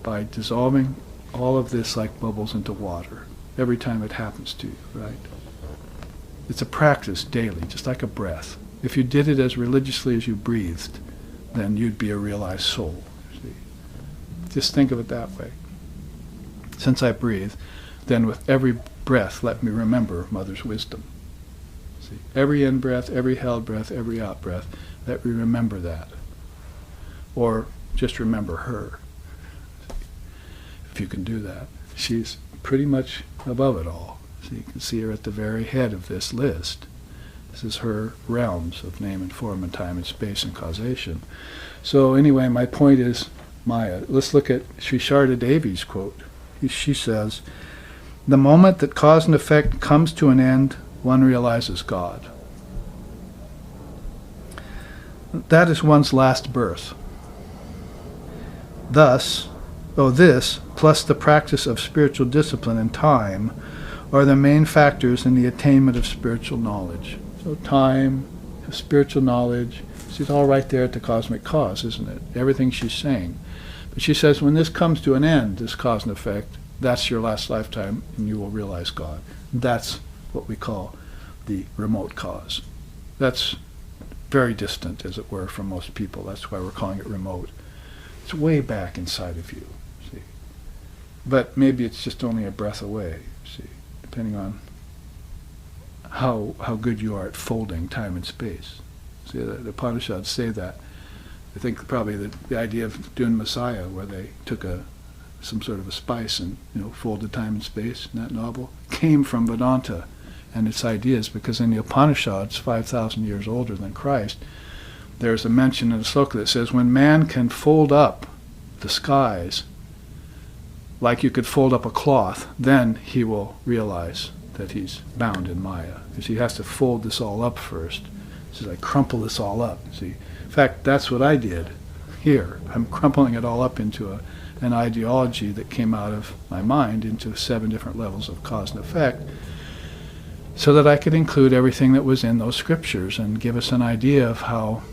by dissolving all of this like bubbles into water every time it happens to you, right? It's a practice daily, just like a breath. If you did it as religiously as you breathed, then you'd be a realized soul. See? Just think of it that way. Since I breathe, then with every breath, let me remember Mother's wisdom. See? Every in-breath, every held breath, every out-breath, let me remember that. Or just remember her. If you can do that. She's pretty much above it all. So you can see her at the very head of this list. This is her realms of name and form and time and space and causation. So anyway, my point is Maya. Let's look at Sri Sharda Devi's quote. She says, "The moment that cause and effect comes to an end, one realizes God. That is one's last birth. Thus, this, plus the practice of spiritual discipline and time, are the main factors in the attainment of spiritual knowledge." So time, spiritual knowledge, it's all right there at the cosmic cause, isn't it? Everything she's saying. But she says when this comes to an end, this cause and effect, that's your last lifetime and you will realize God. That's what we call the remote cause. That's very distant, as it were, from most people. That's why we're calling it remote. It's way back inside of you, see. But maybe it's just only a breath away, see, depending on how good you are at folding time and space. See, the Upanishads say that. I think probably the idea of doing Messiah, where they took some sort of a spice and folded time and space in that novel, came from Vedanta and its ideas, because in the Upanishads, 5,000 years older than Christ, there's a mention in a sloka that says, when man can fold up the skies like you could fold up a cloth, then he will realize that he's bound in Maya. Because he has to fold this all up first. He says, I crumple this all up. See, in fact, that's what I did here. I'm crumpling it all up into an ideology that came out of my mind into 7 different levels of cause and effect, so that I could include everything that was in those scriptures and give us an idea of how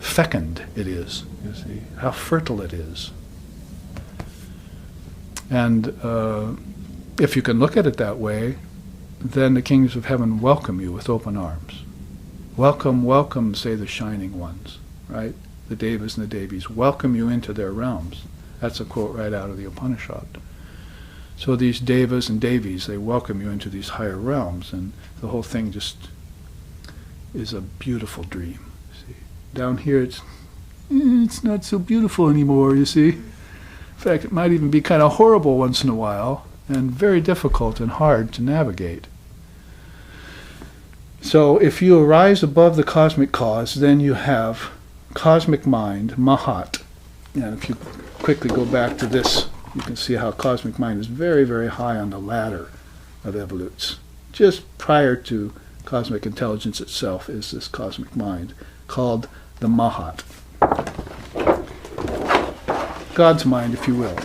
fecund it is, you see, how fertile it is. And if you can look at it that way, then the kingdoms of heaven welcome you with open arms. Welcome, welcome, say the shining ones, right? The Devas and the Devis welcome you into their realms. That's a quote right out of the Upanishad. So these Devas and Devis, they welcome you into these higher realms, and the whole thing just is a beautiful dream. See, down here it's not so beautiful anymore, you see. In fact, it might even be kind of horrible once in a while, and very difficult and hard to navigate. So if you arise above the cosmic cause, then you have cosmic mind, Mahat. And if you quickly go back to this, you can see how cosmic mind is very, very high on the ladder of evolutes. Just prior to cosmic intelligence itself is this cosmic mind, called the Mahat. God's mind, if you will.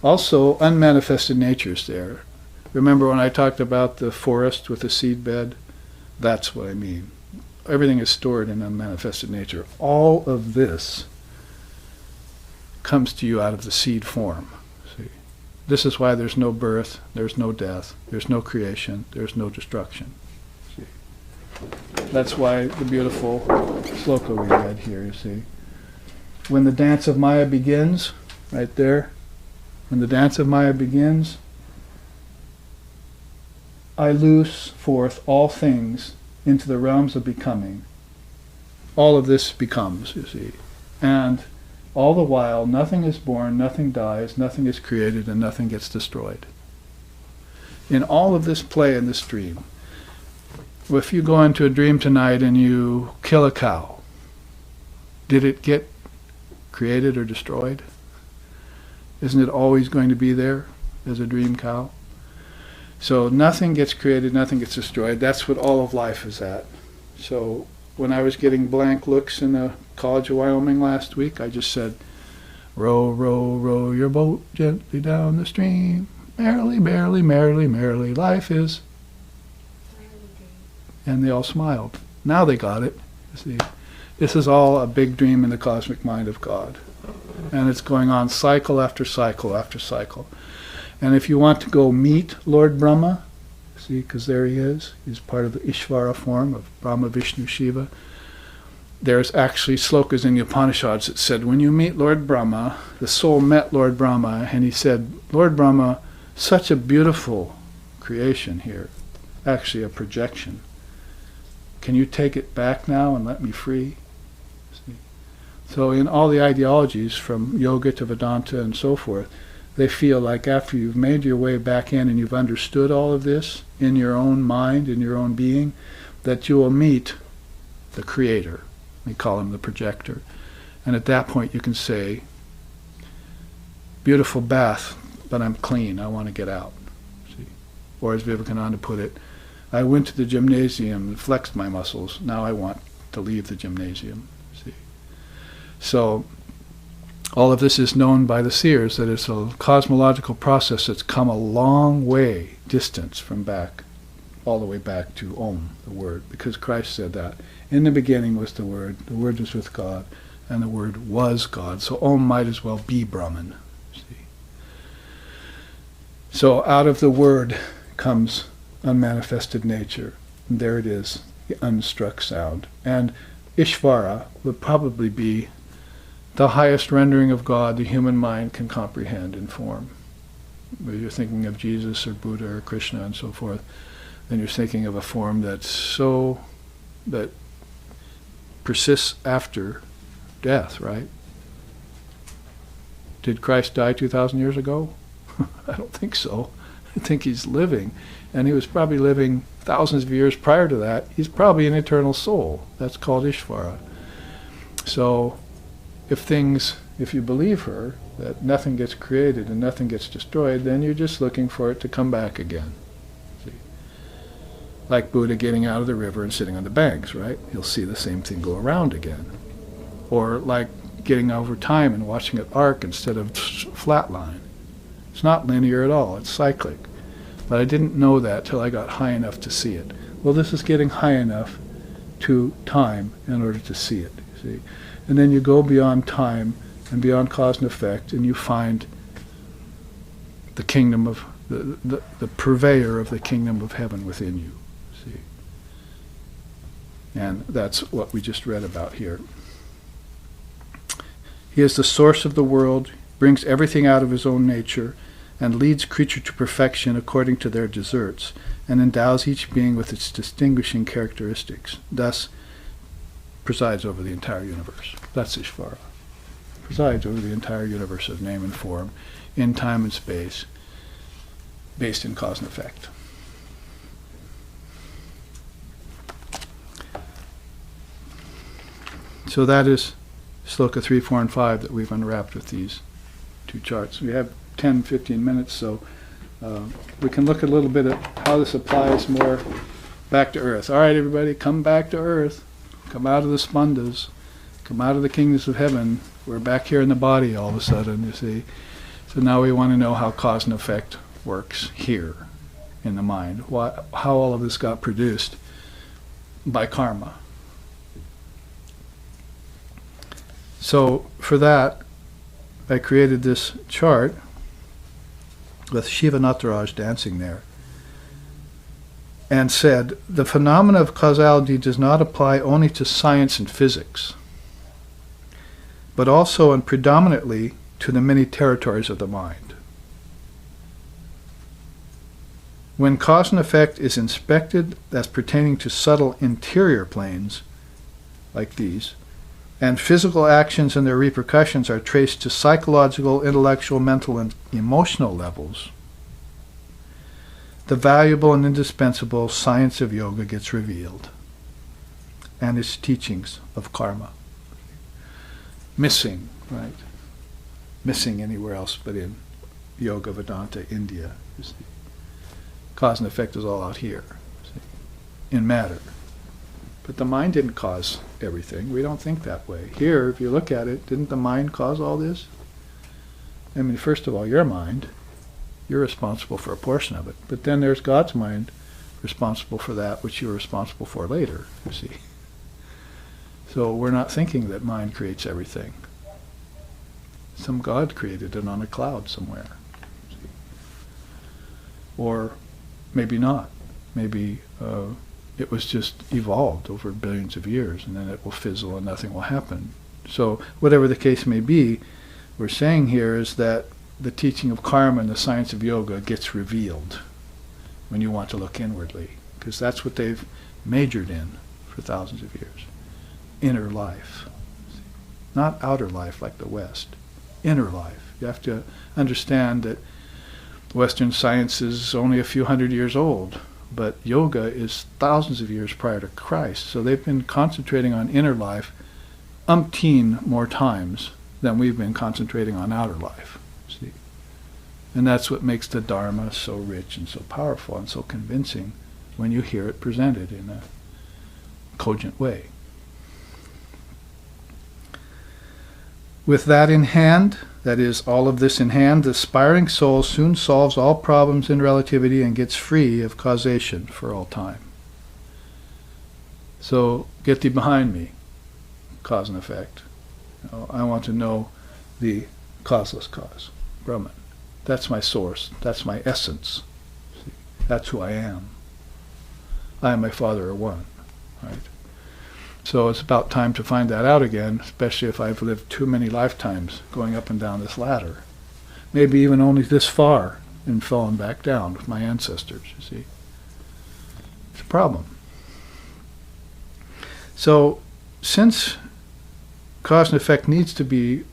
Also, unmanifested nature is there. Remember when I talked about the forest with the seed bed? That's what I mean. Everything is stored in unmanifested nature. All of this comes to you out of the seed form. See, this is why there's no birth, there's no death, there's no creation, there's no destruction. See, that's why the beautiful sloka we read here, you see. When the dance of Maya begins, right there, when the dance of Maya begins, I loose forth all things into the realms of becoming. All of this becomes, you see. And all the while, nothing is born, nothing dies, nothing is created, and nothing gets destroyed. In all of this play in this dream, if you go into a dream tonight and you kill a cow, did it get created or destroyed? Isn't it always going to be there as a dream cow? So nothing gets created, nothing gets destroyed. That's what all of life is at. So when I was getting blank looks in the College of Wyoming last week, I just said, row, row, row your boat gently down the stream. Merrily, merrily, merrily, merrily, life is. And they all smiled. Now they got it. See, this is all a big dream in the cosmic mind of God. And it's going on cycle after cycle after cycle. And if you want to go meet Lord Brahma, see, because there he is, he's part of the Ishvara form of Brahma, Vishnu, Shiva. There's actually slokas in the Upanishads that said, when you meet Lord Brahma, the soul met Lord Brahma, and he said, Lord Brahma, such a beautiful creation here, actually a projection. Can you take it back now and let me free? See? So in all the ideologies, from yoga to Vedanta and so forth, they feel like after you've made your way back in and you've understood all of this in your own mind, in your own being, that you will meet the Creator. We call him the projector. And at that point you can say, beautiful bath, but I'm clean, I want to get out. See? Or as Vivekananda put it, I went to the gymnasium and flexed my muscles, now I want to leave the gymnasium. See? So all of this is known by the seers, that it's a cosmological process that's come a long way, distance from back, all the way back to Om, the Word, because Christ said that. In the beginning was the Word was with God, and the Word was God. So Om might as well be Brahman. See? So out of the Word comes unmanifested nature. And there it is, the unstruck sound. And Ishvara would probably be the highest rendering of God the human mind can comprehend in form. Whether you're thinking of Jesus or Buddha or Krishna and so forth, then you're thinking of a form that persists after death, right? Did Christ die 2,000 years ago? I don't think so. I think he's living. And he was probably living thousands of years prior to that. He's probably an eternal soul. That's called Ishvara. So if you believe her, that nothing gets created and nothing gets destroyed, then you're just looking for it to come back again. See? Like Buddha getting out of the river and sitting on the banks, right? You'll see the same thing go around again. Or like getting over time and watching it arc instead of flatline. It's not linear at all, it's cyclic. But I didn't know that till I got high enough to see it. Well, this is getting high enough to time in order to see it, you see. And then you go beyond time and beyond cause and effect, and you find the kingdom of, the purveyor of the kingdom of heaven within you, see. And that's what we just read about here. He is the source of the world, brings everything out of his own nature, and leads creature to perfection according to their deserts, and endows each being with its distinguishing characteristics. Thus presides over the entire universe. That's Ishvara. Presides over the entire universe of name and form, in time and space, based in cause and effect. So that is Sloka 3, 4, and 5 that we've unwrapped with these two charts. We have 10, 15 minutes, so we can look a little bit at how this applies more back to earth. All right, everybody, come back to earth. Come out of the spandas. Come out of the kingdoms of heaven. We're back here in the body all of a sudden, you see. So now we want to know how cause and effect works here in the mind. How all of this got produced by karma. So for that, I created this chart with Shiva Nataraj dancing there, and said, the phenomena of causality does not apply only to science and physics, but also and predominantly to the many territories of the mind. When cause and effect is inspected as pertaining to subtle interior planes, like these, and physical actions and their repercussions are traced to psychological, intellectual, mental, and emotional levels, the valuable and indispensable science of yoga gets revealed, and its teachings of karma. Missing, right? Missing anywhere else but in Yoga Vedanta, India. You see. Cause and effect is all out here, see, in matter. But the mind didn't cause everything. We don't think that way. Here, if you look at it, didn't the mind cause all this? I mean, first of all, your mind. You're responsible for a portion of it. But then there's God's mind responsible for that which you're responsible for later, you see. So we're not thinking that mind creates everything. Some God created it on a cloud somewhere. See? Or maybe not. Maybe it was just evolved over billions of years, and then it will fizzle and nothing will happen. So whatever the case may be, we're saying here is that the teaching of karma and the science of yoga gets revealed when you want to look inwardly, because that's what they've majored in for thousands of years. Inner life. Not outer life like the West. inner life. You have to understand that Western science is only a few hundred years old, but yoga is thousands of years prior to Christ. So they've been concentrating on inner life umpteen more times than we've been concentrating on outer life. See? And that's what makes the Dharma so rich and so powerful and so convincing when you hear it presented in a cogent way. With that in hand, that is, all of this in hand, the aspiring soul soon solves all problems in relativity and gets free of causation for all time. So, get thee behind me, cause and effect. I want to know the causeless cause, Brahman. That's my source. That's my essence. See? That's who I am. I and my Father are one. Right? So it's about time to find that out again, especially if I've lived too many lifetimes going up and down this ladder. Maybe even only this far and fallen back down with my ancestors, you see. It's a problem. So since cause and effect needs to be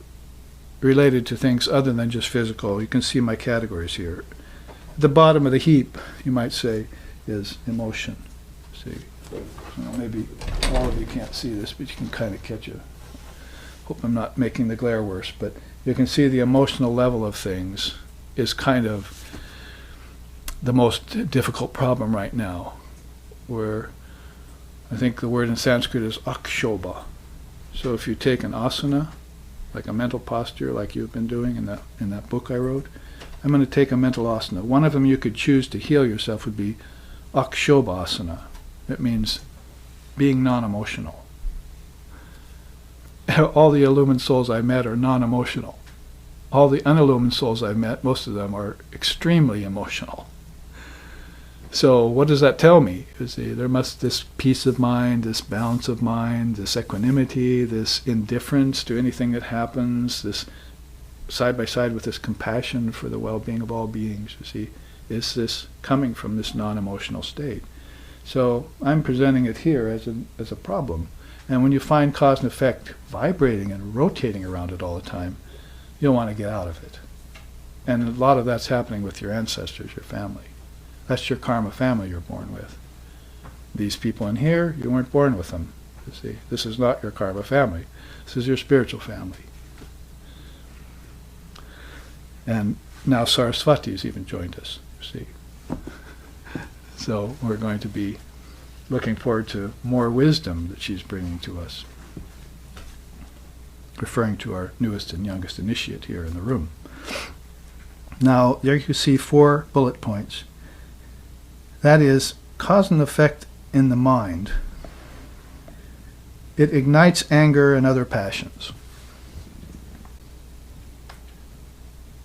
related to things other than just physical, you can see my categories here. At the bottom of the heap, you might say, is emotion. See? Maybe all of you can't see this, but you can kind of catch it. Hope I'm not making the glare worse, but you can see the emotional level of things is kind of the most difficult problem right now, where I think the word in Sanskrit is akshobha. So if you take an asana, like a mental posture, like you've been doing in that book I wrote, I'm going to take a mental asana. One of them you could choose to heal yourself would be akshobha asana. It means being non-emotional. All the illumined souls I met are non-emotional. All the unillumined souls I've met, most of them are extremely emotional. So what does that tell me? You see, there must this peace of mind, this balance of mind, this equanimity, this indifference to anything that happens, this side by side with this compassion for the well-being of all beings, you see, is this coming from this non-emotional state. So I'm presenting it here as a problem. And when you find cause and effect vibrating and rotating around it all the time, you'll want to get out of it. And a lot of that's happening with your ancestors, your family. That's your karma family you're born with. These people in here, you weren't born with them. You see, this is not your karma family. This is your spiritual family. And now Saraswati's even joined us, you see. So we're going to be looking forward to more wisdom that she's bringing to us, referring to our newest and youngest initiate here in the room. Now, there you see 4 bullet points. That is, cause and effect in the mind. It ignites anger and other passions.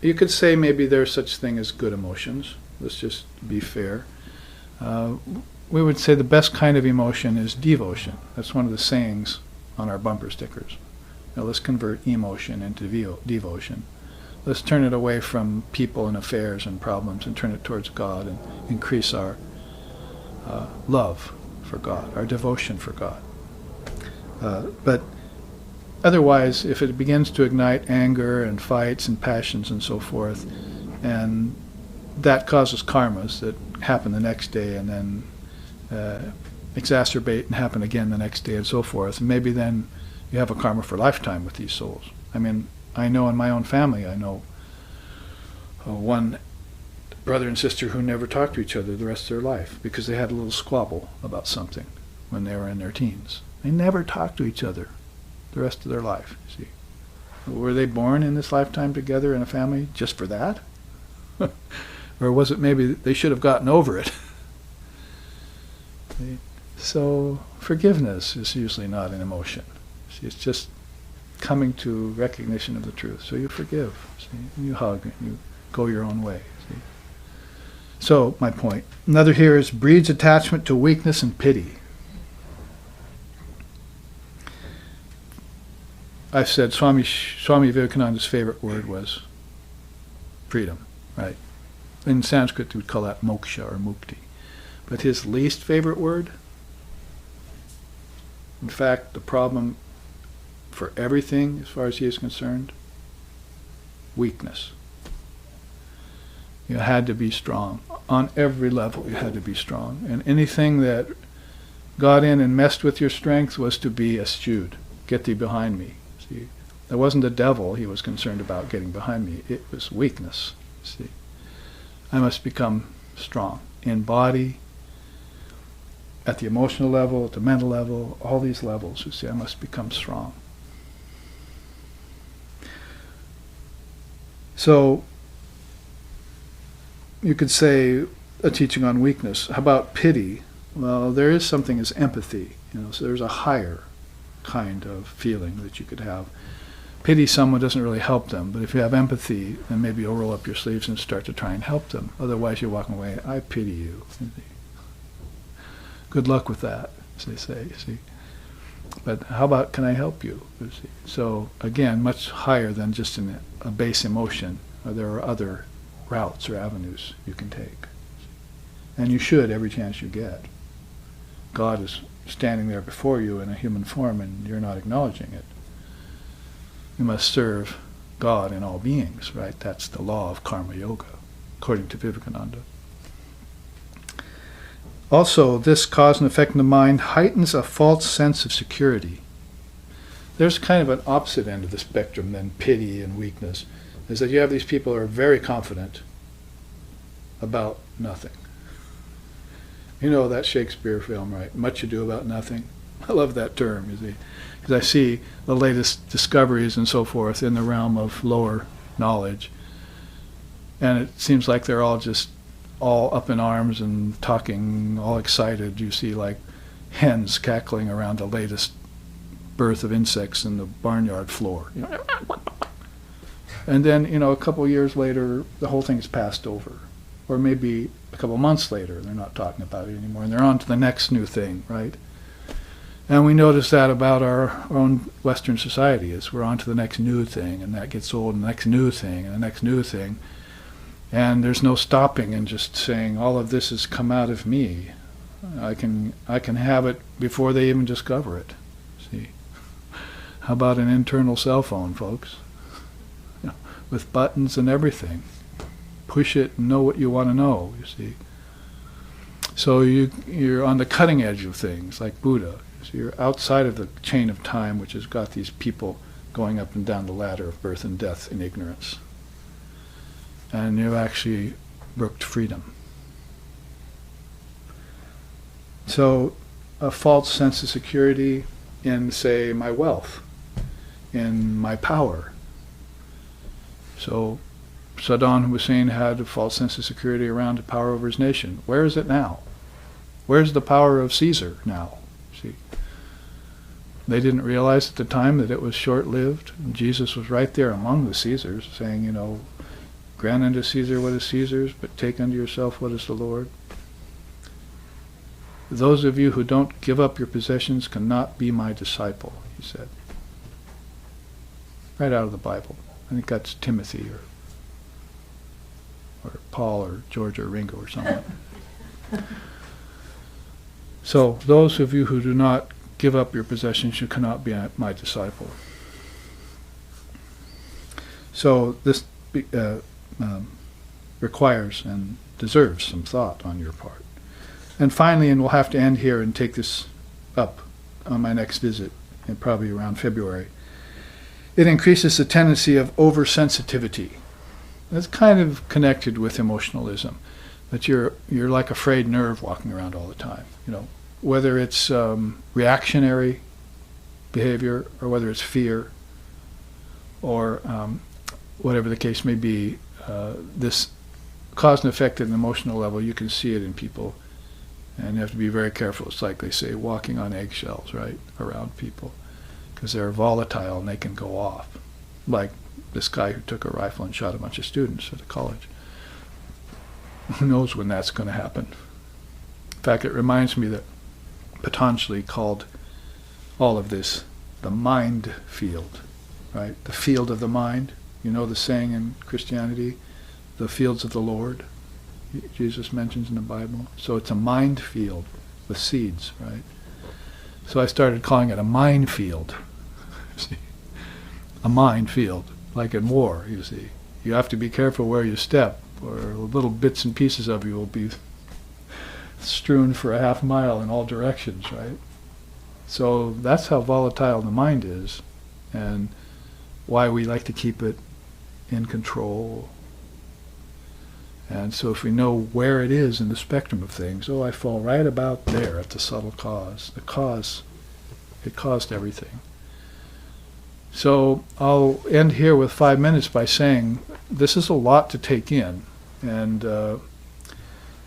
You could say maybe there's such thing as good emotions. Let's just be fair. We would say the best kind of emotion is devotion. That's one of the sayings on our bumper stickers. Now let's convert emotion into devotion. Let's turn it away from people and affairs and problems and turn it towards God and increase our love for God, our devotion for God. But otherwise, if it begins to ignite anger and fights and passions and so forth, and that causes karmas that happen the next day and then exacerbate and happen again the next day and so forth. And maybe then you have a karma for lifetime with these souls. I mean, I know in my own family, I know one brother and sister who never talked to each other the rest of their life because they had a little squabble about something when they were in their teens. They never talked to each other the rest of their life, you see. Were they born in this lifetime together in a family just for that? Or was it maybe they should have gotten over it? So forgiveness is usually not an emotion. See, it's just coming to recognition of the truth. So you forgive, see, and you hug, and you go your own way. See? So my point. Another here is breeds attachment to weakness and pity. I've said Swami Vivekananda's favorite word was freedom, right? In Sanskrit, we would call that moksha or mukti. But his least favorite word, in fact, the problem for everything, as far as he is concerned, weakness. You had to be strong. On every level you had to be strong. And anything that got in and messed with your strength was to be eschewed. Get thee behind me. See, there wasn't the devil he was concerned about getting behind me. It was weakness. See, I must become strong in body, at the emotional level, at the mental level, all these levels. You see, I must become strong. So you could say a teaching on weakness. How about pity? Well, there is something as empathy, so there's a higher kind of feeling that you could have. Pity someone doesn't really help them, but if you have empathy, then maybe you'll roll up your sleeves and start to try and help them. Otherwise you're walking away, I pity you. Good luck with that, as they say, see. But how about, can I help you? See? So again, much higher than just a base emotion. There are other routes or avenues you can take. And you should every chance you get. God is standing there before you in a human form and you're not acknowledging it. You must serve God in all beings, right? That's the law of karma yoga, according to Vivekananda. Also, this cause and effect in the mind heightens a false sense of security. There's kind of an opposite end of the spectrum than pity and weakness, is that you have these people who are very confident about nothing. You know that Shakespeare film, right? Much ado about nothing. I love that term, you see, because I see the latest discoveries and so forth in the realm of lower knowledge, and it seems like they're all just all up in arms and talking, all excited. You see like hens cackling around the latest birth of insects in the barnyard floor. And then, a couple of years later, the whole thing's passed over. Or maybe a couple of months later, they're not talking about it anymore, and they're on to the next new thing, right? And we notice that about our own Western society, is we're on to the next new thing, and that gets old, and the next new thing, and the next new thing. And there's no stopping and just saying, all of this has come out of me. I can have it before they even discover it. See? How about an internal cell phone, folks? With buttons and everything. Push it and know what you want to know, you see. So you're on the cutting edge of things, like Buddha. So you're outside of the chain of time, which has got these people going up and down the ladder of birth and death in ignorance. And you've actually brooked freedom. So a false sense of security in, say, my wealth, in my power. So Saddam Hussein had a false sense of security around the power over his nation. Where is it now? Where's the power of Caesar now? See, they didn't realize at the time that it was short-lived. And Jesus was right there among the Caesars, saying, grant unto Caesar what is Caesar's, but take unto yourself what is the Lord. Those of you who don't give up your possessions cannot be my disciple, he said. Right out of the Bible. I think that's Timothy or Paul or George or Ringo or someone. So those of you who do not give up your possessions, you cannot be my disciple. So this requires and deserves some thought on your part. And finally, and we'll have to end here and take this up on my next visit, and probably around February, it increases the tendency of oversensitivity. That's kind of connected with emotionalism, that you're like a frayed nerve walking around all the time. Whether it's reactionary behavior or whether it's fear or whatever the case may be, this cause and effect at an emotional level, you can see it in people, and you have to be very careful. It's like they say, walking on eggshells, right, around people, because they're volatile and they can go off, like this guy who took a rifle and shot a bunch of students at a college. Who knows when that's going to happen? In fact, it reminds me that Patanjali called all of this the mind field, right? The field of the mind. You know the saying in Christianity, the fields of the Lord, Jesus mentions in the Bible. So it's a mind field with seeds, right? So I started calling it a minefield. See? A minefield, like in war, you see. you have to be careful where you step, or little bits and pieces of you will be strewn for a half mile in all directions, right? So that's how volatile the mind is, and why we like to keep it in control. And so if we know where it is in the spectrum of things, I fall right about there at the subtle cause. The cause, it caused everything. So I'll end here with 5 minutes by saying this is a lot to take in, and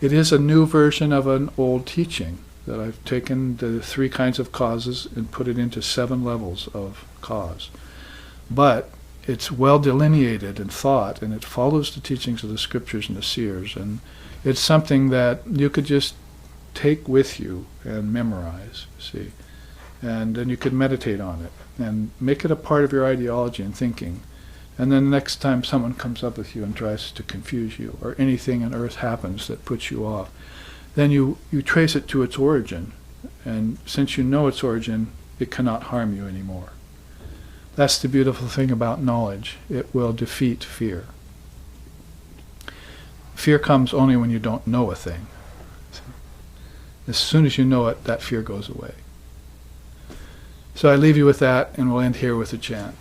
it is a new version of an old teaching that I've taken the 3 kinds of causes and put it into 7 levels of cause. But it's well delineated in thought, and it follows the teachings of the scriptures and the seers, and it's something that you could just take with you and memorize, see, and then you could meditate on it and make it a part of your ideology and thinking. And then the next time someone comes up with you and tries to confuse you, or anything on earth happens that puts you off, then you trace it to its origin, and since you know its origin, it cannot harm you anymore. That's the beautiful thing about knowledge. It will defeat fear. Fear comes only when you don't know a thing. As soon as you know it, that fear goes away. So I leave you with that, and we'll end here with a chant.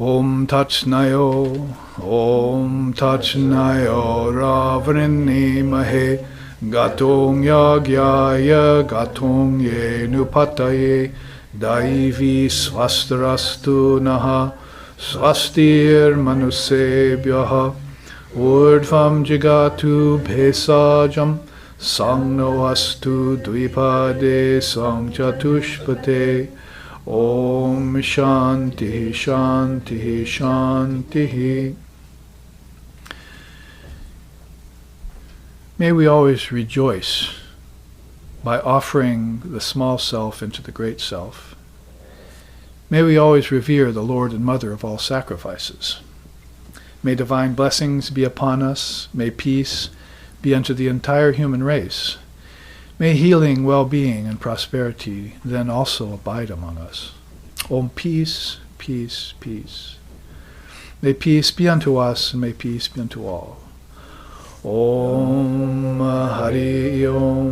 Om Tachnayo, Om Tachnayo, Ravrinni Mahe, Gatong Yagyaya, Gatong Ye Nupataye, Daivi Swastarastu Naha, Swastir Manusebhyaha, Urdhvam Jigatu Bhesajam, Sangno Astu Dvipade Samchatushpate, Om Shanti Shanti Shanti. May we always rejoice by offering the small self into the great self. May we always revere the Lord and Mother of all sacrifices. May divine blessings be upon us. May peace be unto the entire human race. May healing, well-being, and prosperity then also abide among us. Om peace, peace, peace. May peace be unto us, and may peace be unto all. Om Hari Om.